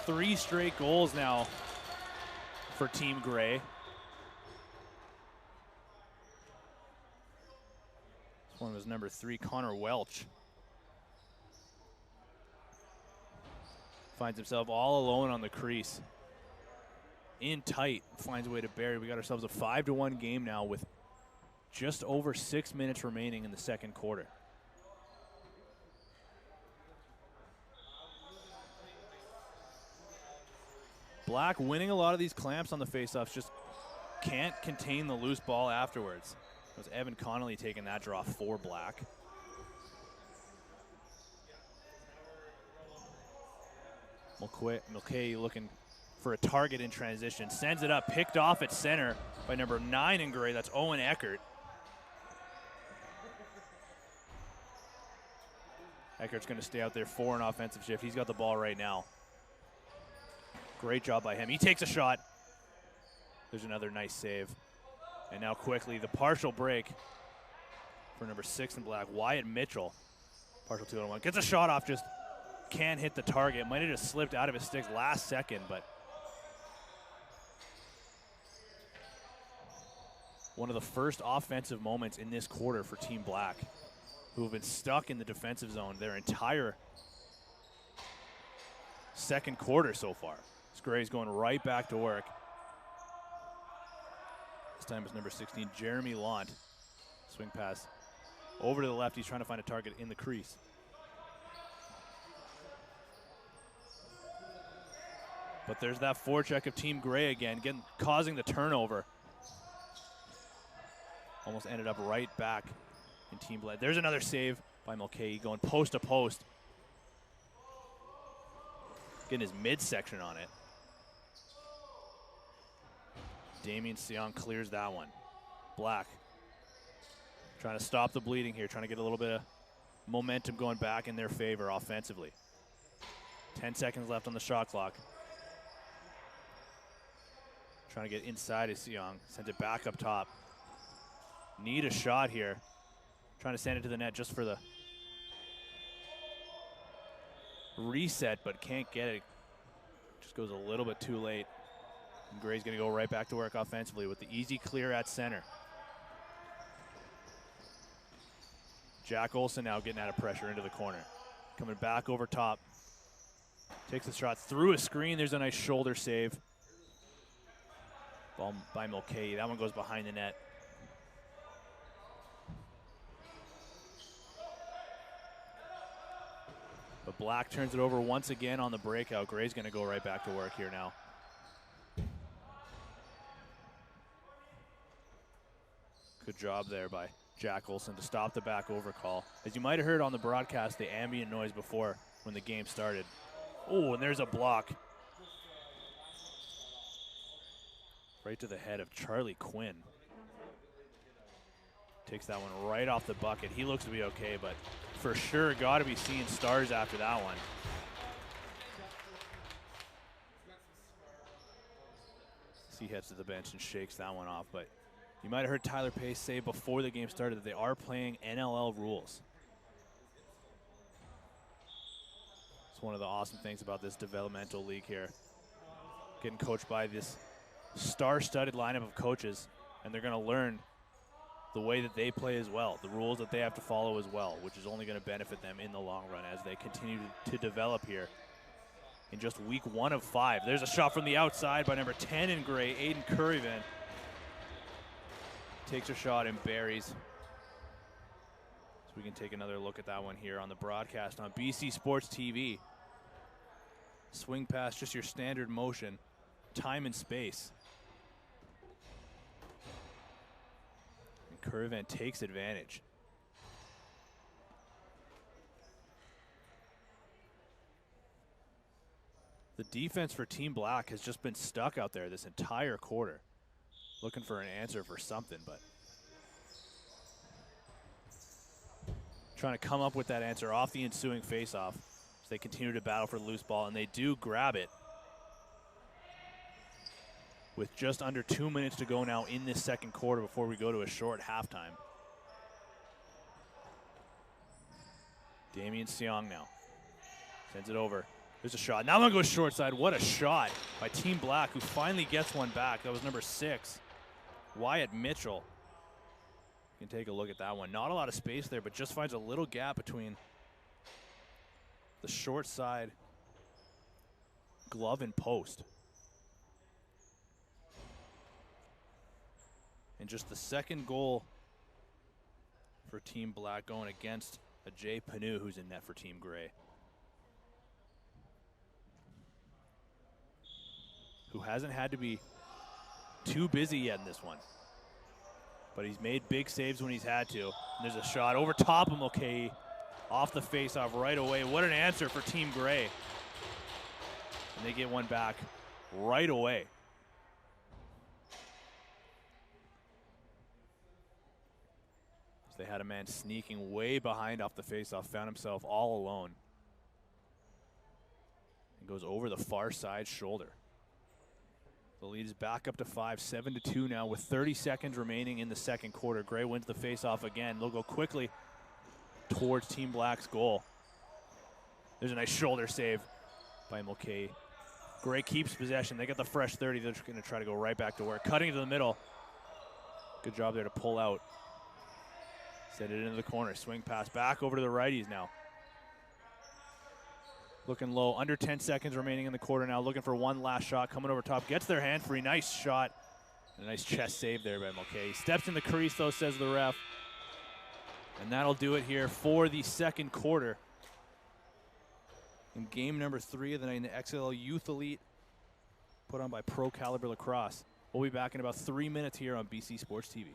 3 straight goals now for Team Gray. This one was number 3, Connor Welch. Finds himself all alone on the crease. In tight, finds a way to bury. We got ourselves a 5-1 game now with just over 6 minutes remaining in the second quarter. Black winning a lot of these clamps on the faceoffs, just can't contain the loose ball afterwards. It was Evan Connolly taking that draw for Black. Mulcahy looking for a target in transition. Sends it up, picked off at center by number 9 in Gray. That's Owen Eckert. Eckert's going to stay out there for an offensive shift. He's got the ball right now. Great job by him. He takes a shot. There's another nice save. And now quickly, the partial break for number 6 in Black, Wyatt Mitchell. Partial 2-on-1. Gets a shot off, just can't hit the target. Might have just slipped out of his stick last second, but one of the first offensive moments in this quarter for Team Black, who have been stuck in the defensive zone their entire second quarter so far. Gray's going right back to work. This time it's number 16, Jeremy Lant. Swing pass over to the left. He's trying to find a target in the crease. But there's that forecheck of Team Gray again, causing the turnover. Almost ended up right back in Team Black. There's another save by Mulcahy, going post to post. Getting his midsection on it. Damien Sion clears that one. Black trying to stop the bleeding here, trying to get a little bit of momentum going back in their favor offensively. 10 seconds left on the shot clock. Trying to get inside of Sion, sends it back up top. Need a shot here. Trying to send it to the net just for the reset, but can't get it. Just goes a little bit too late. And Gray's going to go right back to work offensively with the easy clear at center. Jack Olson now getting out of pressure into the corner. Coming back over top. Takes the shot through a screen. There's a nice shoulder save. Ball by Mulcahy. That one goes behind the net. But Black turns it over once again on the breakout. Gray's going to go right back to work here now. Good job there by Jack Olson to stop the back overcall. As you might have heard on the broadcast, the ambient noise before when the game started. Oh, and there's a block. Right to the head of Charlie Quinn. Takes that one right off the bucket. He looks to be okay, but for sure got to be seeing stars after that one. He heads to the bench and shakes that one off, but you might have heard Tyler Pace say before the game started that they are playing NLL rules. It's one of the awesome things about this developmental league here. Getting coached by this star-studded lineup of coaches, and they're going to learn the way that they play as well, the rules that they have to follow as well, which is only going to benefit them in the long run as they continue to develop here in just week 1 of 5. There's a shot from the outside by number 10 in gray, Aiden Curryvan. Takes a shot and buries. So we can take another look at that one here on the broadcast on BC Sports TV. Swing pass, just your standard motion, time and space. And Curryvan takes advantage. The defense for Team Black has just been stuck out there this entire quarter, looking for an answer for something, but trying to come up with that answer off the ensuing faceoff as they continue to battle for the loose ball, and they do grab it with just under 2 minutes to go now in this second quarter before we go to a short halftime. Damian Seong now sends it over. There's a shot. Now one goes short side. What a shot by Team Black, who finally gets one back. That was number 6, Wyatt Mitchell. You can take a look at that one. Not a lot of space there, but just finds a little gap between the short side glove and post. And just the second goal for Team Black going against a Jay Panu, who's in net for Team Gray, who hasn't had to be too busy yet in this one. But he's made big saves when he's had to. And there's a shot over top of Mulcahy, off the faceoff right away. What an answer for Team Gray. And they get one back right away. They had a man sneaking way behind off the faceoff, found himself all alone. And goes over the far side shoulder. The lead is back up to 5, 7-2 now with 30 seconds remaining in the second quarter. Gray wins the faceoff again. They'll go quickly towards Team Black's goal. There's a nice shoulder save by Mulcahy. Gray keeps possession. They got the fresh 30. They're just going to try to go right back to work. Cutting to the middle. Good job there to pull out. Send it into the corner. Swing pass back over to the righties now. Looking low, under 10 seconds remaining in the quarter now, looking for one last shot, coming over top, gets their hand free, nice shot. And a nice chest save there by Mulcahy. Steps in the crease though, says the ref. And that'll do it here for the second quarter. In game number 3 of the night in the XLL Youth Elite, put on by Pro Caliber Lacrosse. We'll be back in about 3 minutes here on BC Sports TV.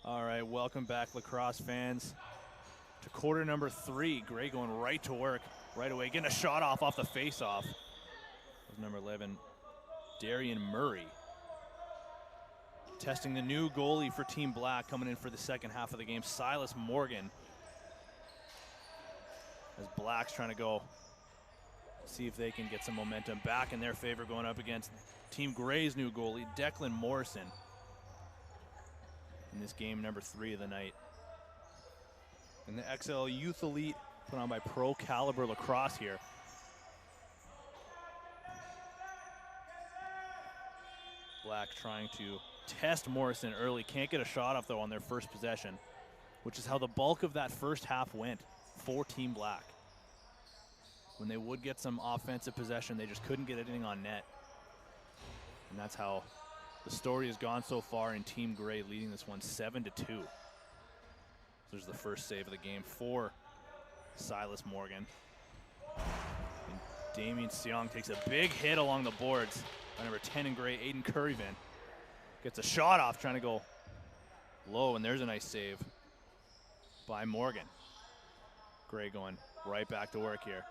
All right, welcome back, lacrosse fans, to quarter number 3. Gray going right to work right away, getting a shot off the face-off. Was number 11, Darian Murray. Testing the new goalie for Team Black, coming in for the second half of the game, Silas Morgan. As Black's trying to go see if they can get some momentum back in their favor, going up against Team Gray's new goalie, Declan Morrison, in this game number 3 of the night. And the XLL Youth Elite put on by Pro Caliber Lacrosse here. Black trying to test Morrison early. Can't get a shot off, though, on their first possession, which is how the bulk of that first half went for Team Black. When they would get some offensive possession, they just couldn't get anything on net. And that's how the story has gone so far, in Team Gray leading this one 7-2. There's the first save of the game for Silas Morgan. And Damien Seong takes a big hit along the boards by number 10 in Gray, Aiden Curryvan. Gets a shot off, trying to go low, and there's a nice save by Morgan. Gray going right back to work here.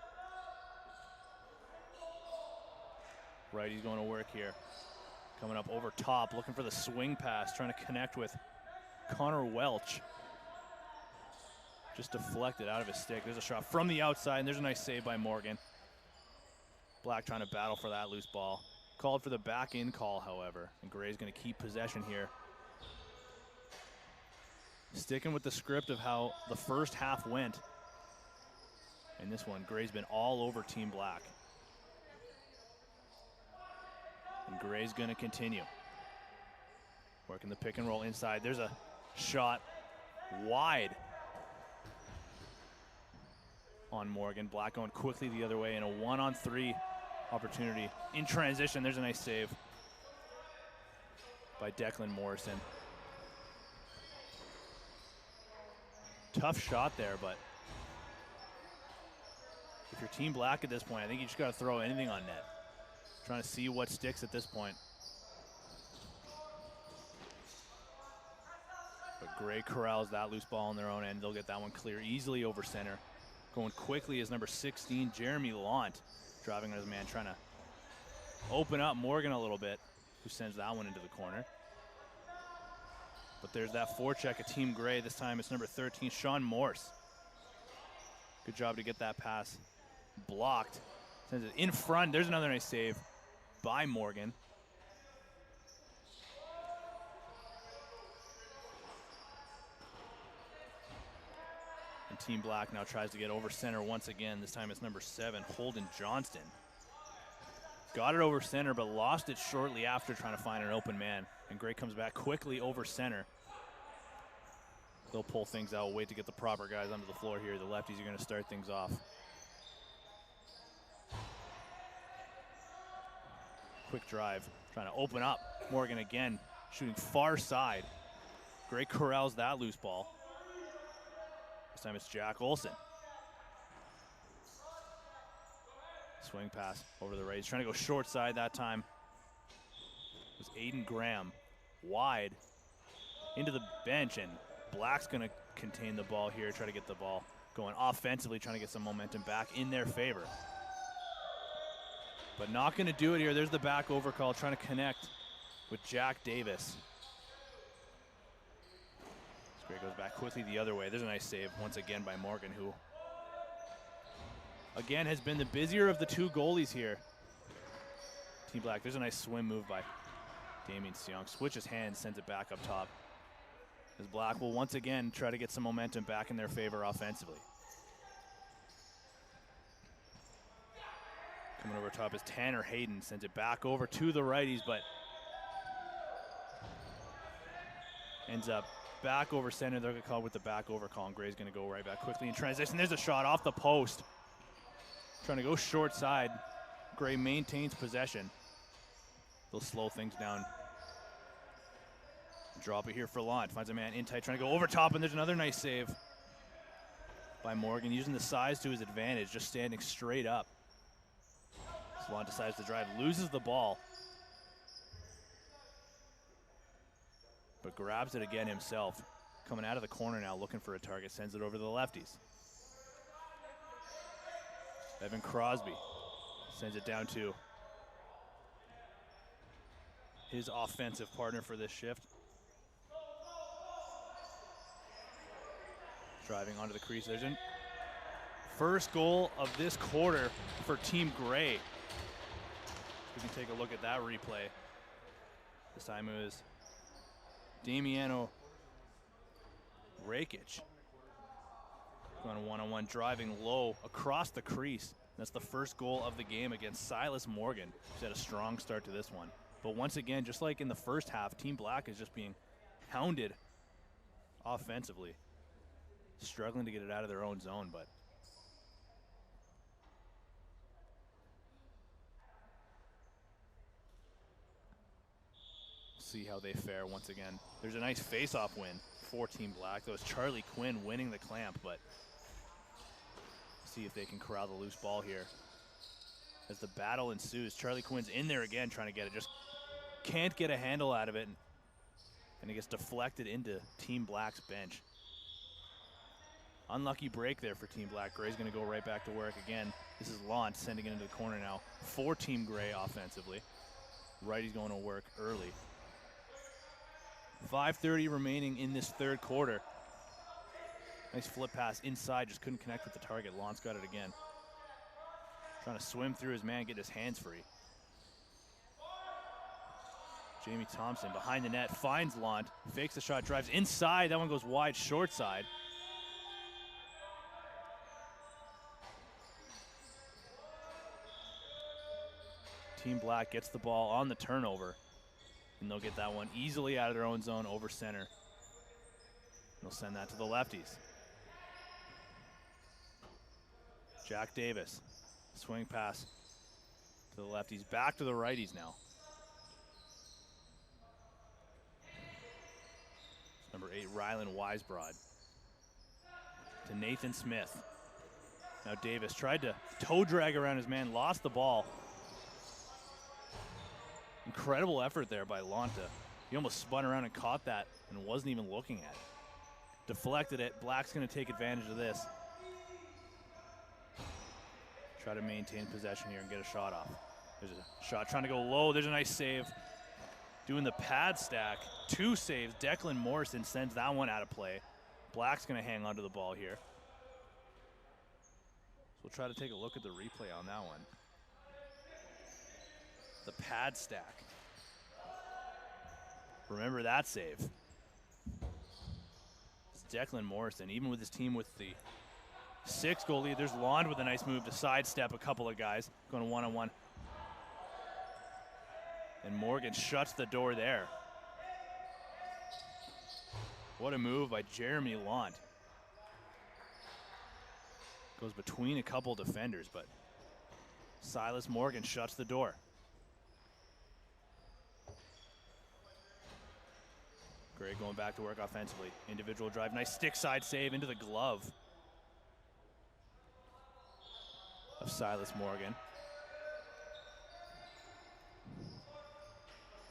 Righty's going to work here. Coming up over top, looking for the swing pass, trying to connect with Connor Welch. Just deflected out of his stick. There's a shot from the outside, and there's a nice save by Morgan. Black trying to battle for that loose ball. Called for the back in call, however, and Gray's going to keep possession here. Sticking with the script of how the first half went. In this one, Gray's been all over Team Black. And Gray's going to continue. Working the pick and roll inside. There's a shot wide on Morgan. Black going quickly the other way in a 1-on-3 opportunity. In transition, there's a nice save by Declan Morrison. Tough shot there, but if you're Team Black at this point, I think you just got to throw anything on net. Trying to see what sticks at this point. But Gray corrals that loose ball on their own end. They'll get that one clear easily over center. Going quickly is number 16, Jeremy Lant, driving on his man, trying to open up Morgan a little bit, who sends that one into the corner. But there's that forecheck of Team Gray. This time it's number 13, Sean Morse. Good job to get that pass blocked. Sends it in front. There's another nice save by Morgan. And Team Black now tries to get over center once again. This time it's number 7, Holden Johnston. Got it over center, but lost it shortly after, trying to find an open man. And Gray comes back quickly over center. They'll pull things out, wait to get the proper guys onto the floor here. The lefties are going to start things off. Quick drive, trying to open up. Morgan again, shooting far side. Gray corrals that loose ball. This time it's Jack Olson. Swing pass over the right. He's trying to go short side that time. It was Aiden Graham wide into the bench, and Black's going to contain the ball here, try to get the ball going offensively, trying to get some momentum back in their favor. But not going to do it here. There's the back overcall, trying to connect with Jack Davis. Gray goes back quickly the other way. There's a nice save once again by Morgan, who again has been the busier of the two goalies here. Team Black, there's a nice swim move by Damien Seong. Switches hands, sends it back up top. As Black will once again try to get some momentum back in their favor offensively. Coming over top is Tanner Hayden, sends it back over to the righties, but ends up back over center. They're going to call with the back overcall, and Gray's going to go right back quickly in transition. There's a shot off the post. Trying to go short side. Gray maintains possession. They'll slow things down. Drop it here for Lant. Finds a man in tight, trying to go over top, and there's another nice save by Morgan, using the size to his advantage, just standing straight up. Lant decides to drive, loses the ball, but grabs it again himself. coming out of the corner now, looking for a target, sends it over to the lefties. Evan Crosby sends it down to his offensive partner for this shift. Driving onto the crease. There's a first goal of this quarter for Team Gray. We can take a look at that replay. This time it was Damiano Rakic going one-on-one, driving low across the crease. That's the first goal of the game against Silas Morgan. He's had a strong start to this one. But once again, just like in the first half, Team Black is just being hounded offensively. Struggling to get it out of their own zone, but see how they fare once again. There's a nice face-off win for Team Black. That was Charlie Quinn winning the clamp, but see if they can corral the loose ball here. As the battle ensues, Charlie Quinn's in there again trying to get it, just can't get a handle out of it, and it gets deflected into Team Black's bench. Unlucky break there for Team Black. Gray's going to go right back to work again. This is Launch sending it into the corner now for Team Gray offensively. Righty's going to work early. 5:30 remaining in this third quarter. Nice flip pass inside, just couldn't connect with the target. Launch got it again. Trying to swim through his man, get his hands free. Jamie Thompson behind the net, finds Launch, fakes the shot, drives inside. That one goes wide, short side. Team Black gets the ball on the turnover, and they'll get that one easily out of their own zone over center. They'll send that to the lefties. Jack Davis, swing pass to the lefties, back to the righties now. Number 8, Rylan Weisbrod to Nathan Smith. Now Davis tried to toe drag around his man, lost the ball. Incredible effort there by Lonta. He almost spun around and caught that and wasn't even looking at it. Deflected it. Black's going to take advantage of this. Try to maintain possession here and get a shot off. There's a shot trying to go low. There's a nice save. Doing the pad stack. 2 saves. Declan Morrison sends that one out of play. Black's going to hang onto the ball here. So we'll try to take a look at the replay on that one. The pad stack. Remember that save. It's Declan Morrison, even with his team with the 6-goal lead. There's Lond with a nice move to sidestep a couple of guys, going one-on-one. And Morgan shuts the door there. What a move by Jeremy Lond. Goes between a couple defenders, but Silas Morgan shuts the door. Gray going back to work offensively. Individual drive, nice stick side save into the glove of Silas Morgan.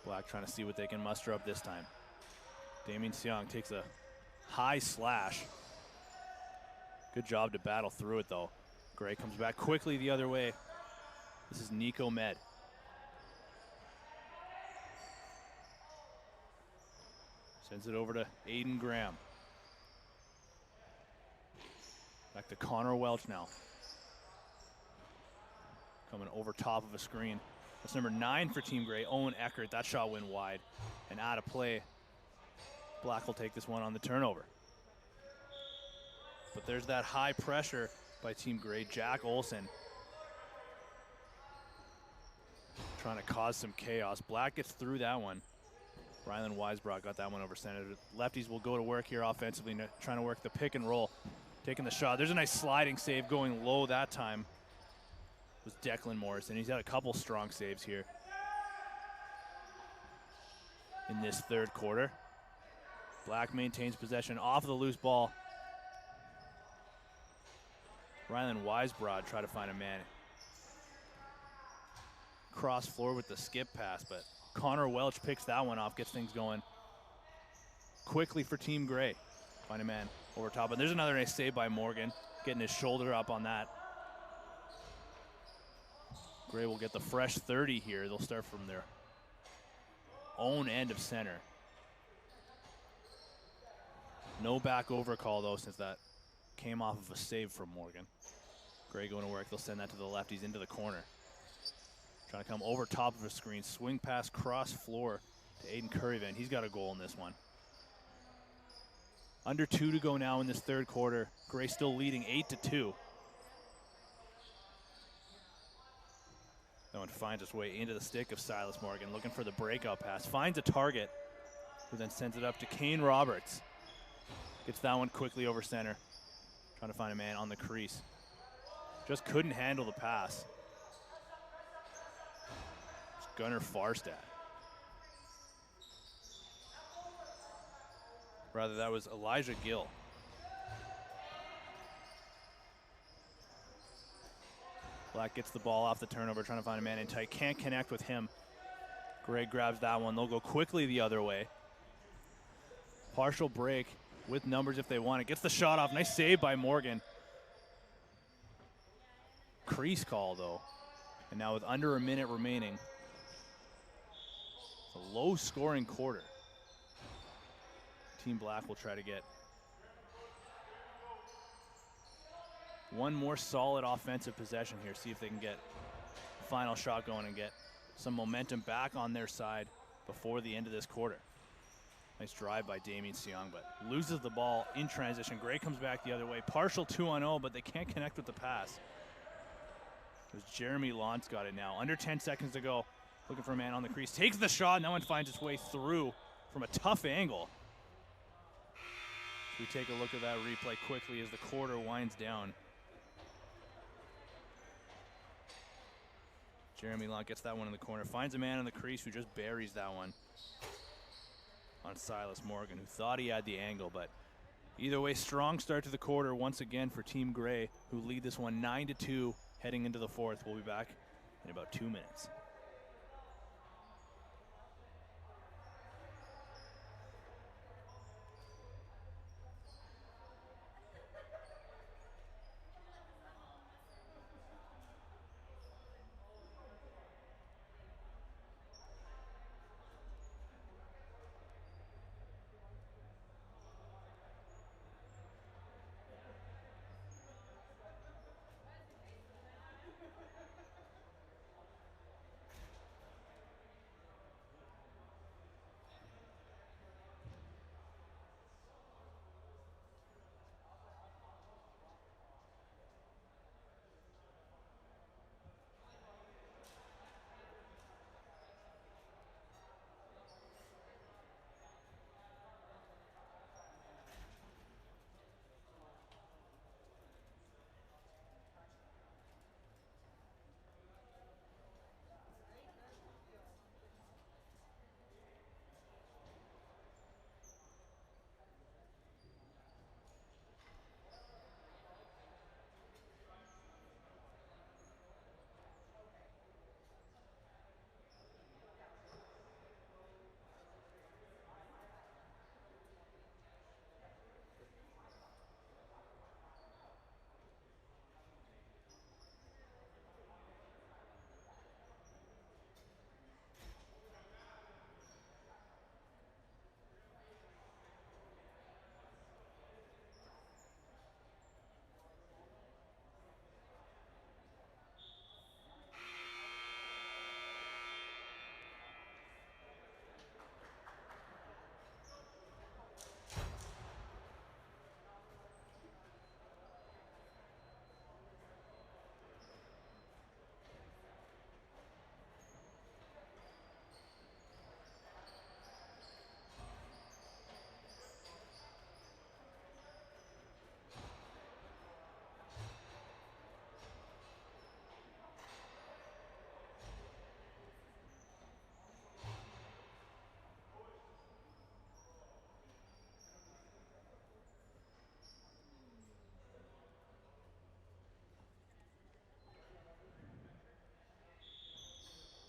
Black trying to see what they can muster up this time. Damien Seong takes a high slash. Good job to battle through it though. Gray comes back quickly the other way. This is Nico Med. Sends it over to Aiden Graham. Back to Connor Welch now. Coming over top of a screen. That's number 9 for Team Gray, Owen Eckert. That shot went wide and out of play. Black will take this one on the turnover. But there's that high pressure by Team Gray. Jack Olson trying to cause some chaos. Black gets through that one. Rylan Weisbrod got that one over center. Lefties will go to work here offensively, trying to work the pick and roll. Taking the shot. There's a nice sliding save going low that time. It was Declan Morrison. He's had a couple strong saves here in this third quarter. Black maintains possession off of the loose ball. Rylan Weisbrod try to find a man. Cross floor with the skip pass, but Connor Welch picks that one off, gets things going quickly for Team Gray. Find a man over top. And there's another nice save by Morgan, getting his shoulder up on that. Gray will get the fresh 30 here. They'll start from their own end of center. No back over call, though, since that came off of a save from Morgan. Gray going to work. They'll send that to the left. He's into the corner. Trying to come over top of a screen. Swing pass cross floor to Aiden Curryvan. He's got a goal in this one. Under 2 to go now in this third quarter. Gray still leading 8-2. That one finds its way into the stick of Silas Morgan, looking for the breakout pass. Finds a target, who then sends it up to Kane Roberts. Gets that one quickly over center. Trying to find a man on the crease. Just couldn't handle the pass. It's Gunnar Farstad. Rather, that was Elijah Gill. Black gets the ball off the turnover, trying to find a man in tight. Can't connect with him. Gray grabs that one. They'll go quickly the other way. Partial break with numbers if they want it. Gets the shot off. Nice save by Morgan. Crease call, though. And now with under a minute remaining, it's a low-scoring quarter. Team Black will try to get one more solid offensive possession here. See if they can get final shot going and get some momentum back on their side before the end of this quarter. Nice drive by Damien Siong, but loses the ball in transition. Gray comes back the other way. Partial 2-on-0, but they can't connect with the pass. It was Jeremy Lantz got it now. Under 10 seconds to go. Looking for a man on the crease. Takes the shot. No one finds its way through from a tough angle. We take a look at that replay quickly as the quarter winds down. Jeremy Lont gets that one in the corner. Finds a man on the crease who just buries that one on Silas Morgan, who thought he had the angle, but either way, strong start to the quarter once again for Team Gray, who lead this one 9-2 heading into the fourth. We'll be back in about 2 minutes.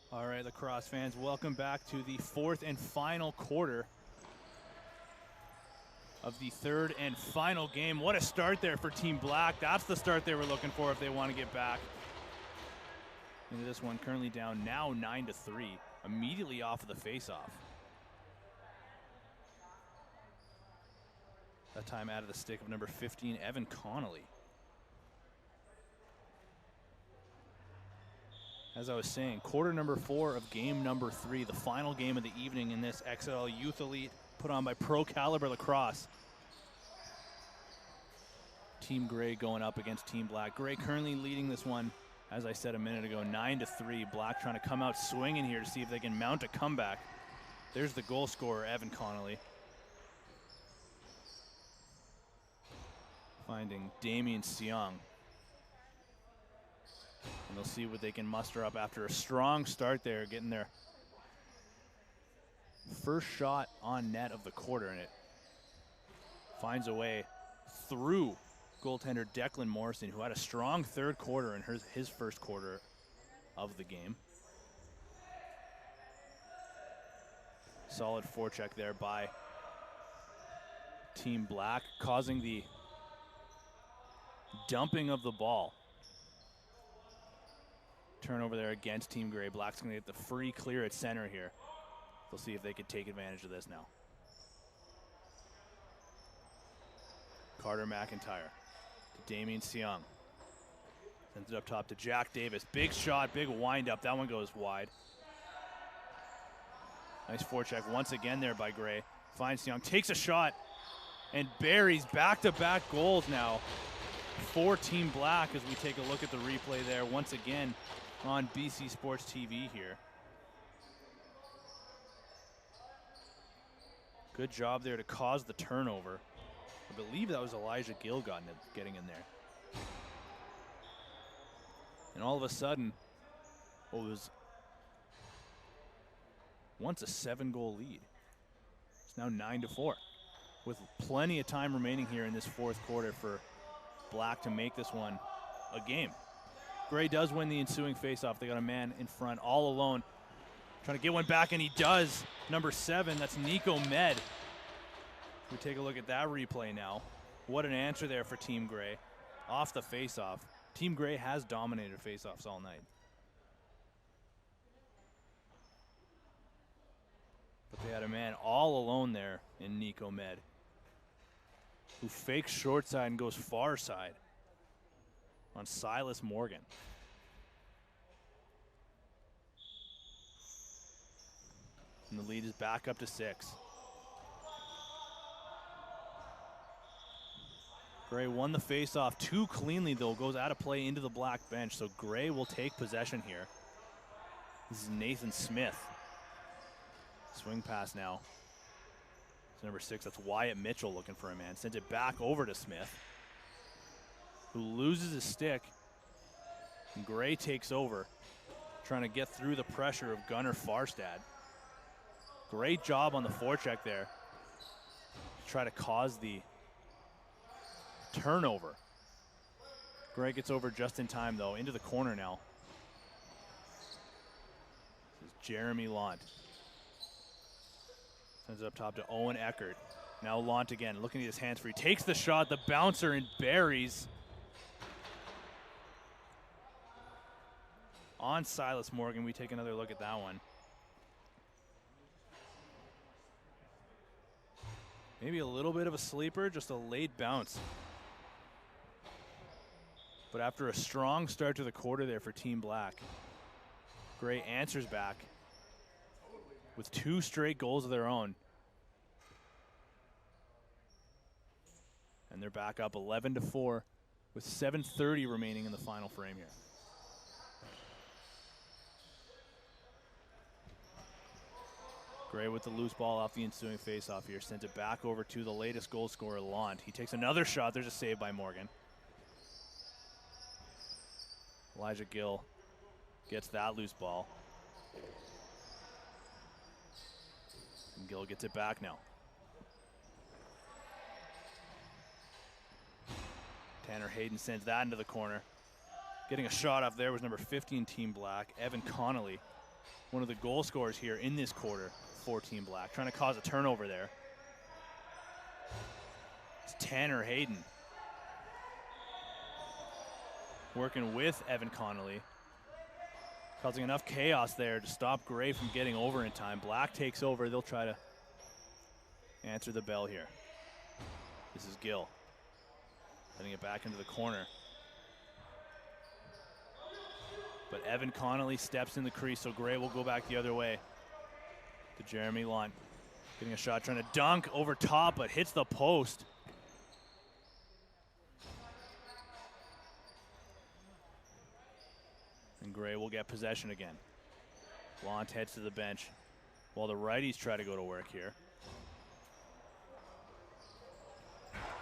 All right, lacrosse fans, welcome back to the fourth and final quarter of the third and final game. What a start there for Team Black. That's the start they were looking for if they want to get back into this one. Currently down now 9-3, immediately off of the face-off. That time out of the stick of number 15, Evan Connolly. As I was saying, quarter number 4 of game number 3, the final game of the evening in this XLL Youth Elite put on by Pro Caliber Lacrosse. Team Gray going up against Team Black. Gray currently leading this one, as I said a minute ago, 9-3. Black trying to come out swinging here to see if they can mount a comeback. There's the goal scorer, Evan Connolly. Finding Damien Siong. And they'll see what they can muster up after a strong start there, getting their first shot on net of the quarter, and it finds a way through goaltender Declan Morrison, who had a strong third quarter in his first quarter of the game. Solid forecheck there by Team Black, causing the dumping of the ball. Turnover there against Team Gray. Black's going to get the free clear at center here. We'll see if they can take advantage of this now. Carter McIntyre to Damien Siong. Sends it up top to Jack Davis. Big shot, big wind-up. That one goes wide. Nice forecheck once again there by Gray. Finds Siong, takes a shot, and buries back-to-back goals now for Team Black as we take a look at the replay there once again on BC Sports TV here. Good job there to cause the turnover. I believe that was Elijah Gill getting in there. And all of a sudden, it was once a 7-goal lead. It's now 9-4 with plenty of time remaining here in this fourth quarter for Black to make this one a game. Gray does win the ensuing faceoff. They got a man in front all alone, trying to get one back, and he does. Number 7, that's Nico Med. We take a look at that replay now. What an answer there for Team Gray. Off the faceoff. Team Gray has dominated faceoffs all night. But they had a man all alone there in Nico Med, who fakes short side and goes far side on Silas Morgan. And the lead is back up to 6. Gray won the faceoff too cleanly, though. Goes out of play into the Black bench, so Gray will take possession here. This is Nathan Smith. Swing pass now. It's number 6, that's Wyatt Mitchell looking for a man. Sends it back over to Smith, who loses his stick. And Gray takes over, trying to get through the pressure of Gunnar Farstad. Great job on the forecheck there to try to cause the turnover. Gray gets over just in time, though, into the corner now. This is Jeremy Lant. Sends it up top to Owen Eckert. Now Lant again, looking at his hands free. Takes the shot, the bouncer, and buries on Silas Morgan. We take another look at that one. Maybe a little bit of a sleeper, just a late bounce. But after a strong start to the quarter there for Team Black, Gray answers back with 2 straight goals of their own. And they're back up 11-4 with 7:30 remaining in the final frame here. Gray with the loose ball off the ensuing faceoff here. Sends it back over to the latest goal scorer, Lant. He takes another shot. There's a save by Morgan. Elijah Gill gets that loose ball. And Gill gets it back now. Tanner Hayden sends that into the corner. Getting a shot up there was number 15, Team Black, Evan Connolly, one of the goal scorers here in this quarter for Team Black, trying to cause a turnover there. Tanner Hayden. Working with Evan Connolly. Causing enough chaos there to stop Gray from getting over in time. Black takes over. They'll try to answer the bell here. This is Gill. Letting it back into the corner. But Evan Connolly steps in the crease, so Gray will go back the other way to Jeremy Lunt. Getting a shot, trying to dunk over top, but hits the post. And Gray will get possession again. Lunt heads to the bench while the righties try to go to work here.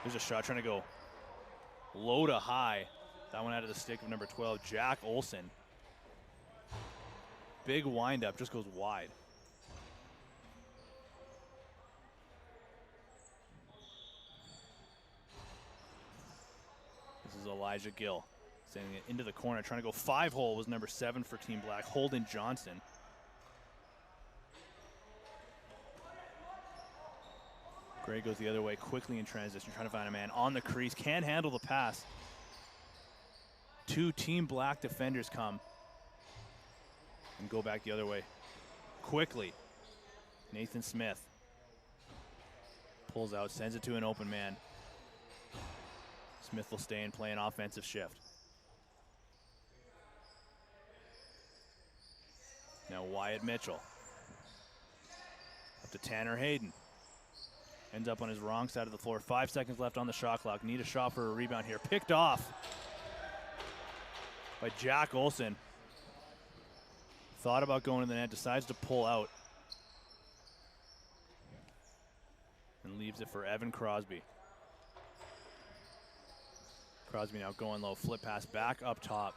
There's a shot trying to go low to high. That one out of the stick of number 12, Jack Olson. Big windup, just goes wide. This is Elijah Gill. Sending it into the corner, trying to go 5-hole was number 7 for Team Black, Holden Johnson. Gray goes the other way quickly in transition, trying to find a man on the crease. Can't handle the pass. 2 Team Black defenders come and go back the other way quickly. Nathan Smith pulls out, sends it to an open man. Smith will stay and play an offensive shift. Now Wyatt Mitchell. Up to Tanner Hayden. Ends up on his wrong side of the floor. 5 seconds left on the shot clock. Need a shot for a rebound here. Picked off by Jack Olson. Thought about going to the net, decides to pull out. And leaves it for Evan Crosby. Crosby now going low. Flip pass back up top.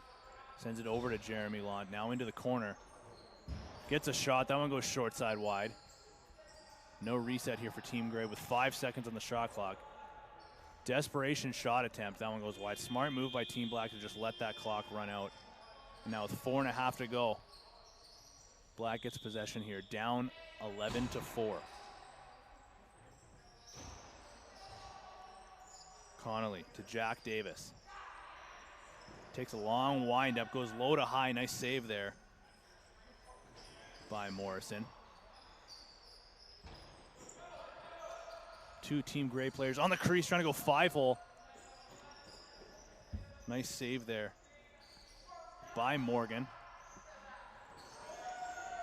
Sends it over to Jeremy Lunt. Now into the corner. Gets a shot. That one goes short side wide. No reset here for Team Gray with 5 seconds on the shot clock. Desperation shot attempt. That one goes wide. Smart move by Team Black to just let that clock run out. And now with 4.5 to go, Black gets possession here. Down 11-4. Connolly to Jack Davis. Takes a long wind up, goes low to high. Nice save there by Morrison. 2 Team Gray players on the crease trying to go 5-hole. Nice save there by Morgan.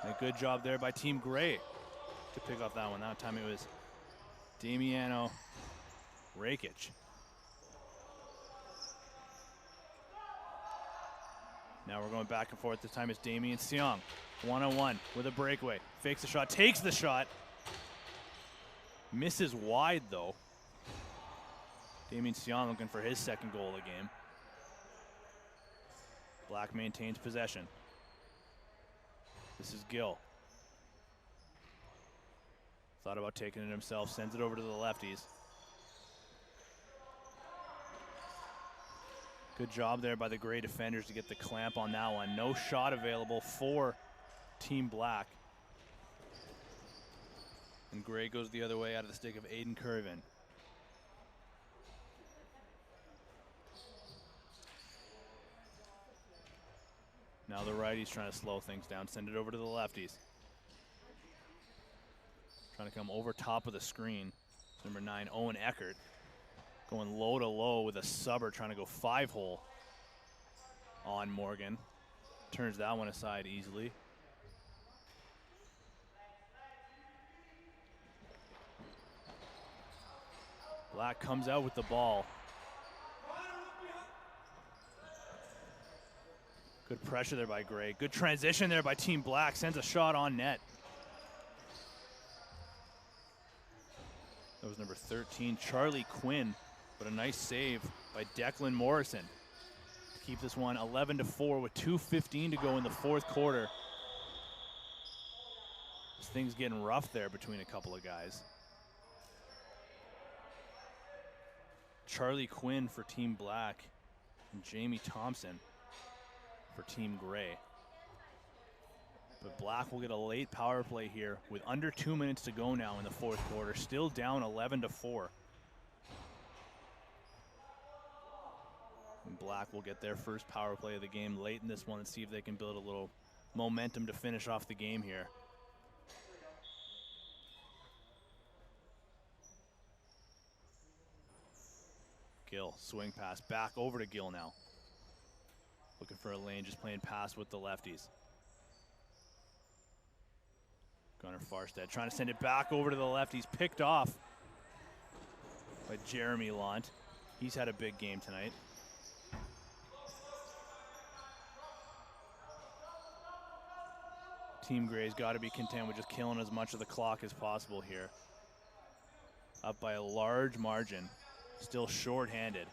And a good job there by Team Gray to pick up that one. That time it was Damiano Rakic. Now we're going back and forth. This time it's Damian Seong. 1-on-1 with a breakaway. Fakes the shot, takes the shot. Misses wide though. Damian Seong looking for his second goal of the game. Black maintains possession. This is Gill. Thought about taking it himself, sends it over to the lefties. Good job there by the Gray defenders to get the clamp on that one. No shot available for Team Black. And Gray goes the other way out of the stick of Aiden Curvin. Now the righties trying to slow things down, send it over to the lefties. Trying to come over top of the screen. It's number 9, Owen Eckert. Going low to low with a subber, trying to go 5-hole on Morgan. Turns that one aside easily. Black comes out with the ball. Good pressure there by Gray. Good transition there by Team Black. Sends a shot on net. That was number 13, Charlie Quinn. But a nice save by Declan Morrison to keep this one 11-4 with 2:15 to go in the fourth quarter. This thing's getting rough there between a couple of guys. Charlie Quinn for Team Black and Jamie Thompson for Team Gray. But Black will get a late power play here with under 2 minutes to go now in the fourth quarter. Still down 11-4. And Black will get their first power play of the game late in this one and see if they can build a little momentum to finish off the game here. Gill, swing pass, back over to Gill now. Looking for a lane, just playing pass with the lefties. Gunnar Farstead trying to send it back over to the lefties, picked off by Jeremy Lant. He's had a big game tonight. Team Gray's got to be content with just killing as much of the clock as possible here. Up by a large margin, still short-handed.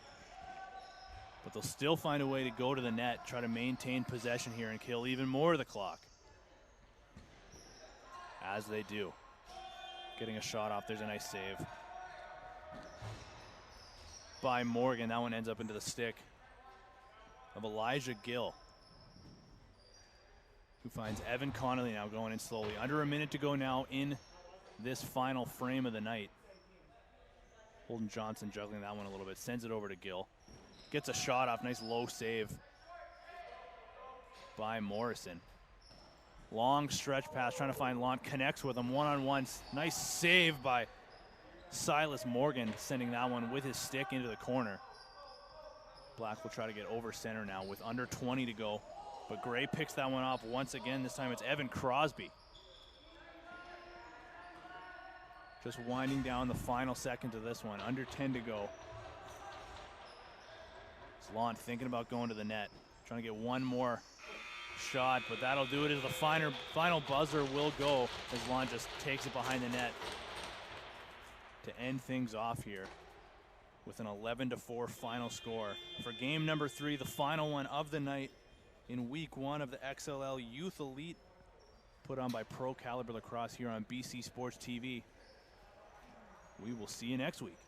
But they'll still find a way to go to the net, try to maintain possession here and kill even more of the clock. As they do. Getting a shot off, there's a nice save by Morgan. That one ends up into the stick of Elijah Gill, who finds Evan Connolly now going in slowly. Under a minute to go now in this final frame of the night. Holden Johnson juggling that one a little bit, sends it over to Gill. Gets a shot off, nice low save by Morrison. Long stretch pass, trying to find Lant, connects with him one-on-one. Nice save by Silas Morgan, sending that one with his stick into the corner. Black will try to get over center now with under 20 to go. But Gray picks that one off once again. This time it's Evan Crosby. Just winding down the final seconds of this one. Under 10 to go. It's Lant thinking about going to the net. Trying to get one more shot, but that'll do it as the final buzzer will go as Lant just takes it behind the net to end things off here with an 11-4 final score for game number 3, the final one of the night in week 1 of the XLL Youth Elite, put on by Pro Caliber Lacrosse here on BC Sports TV. We will see you next week.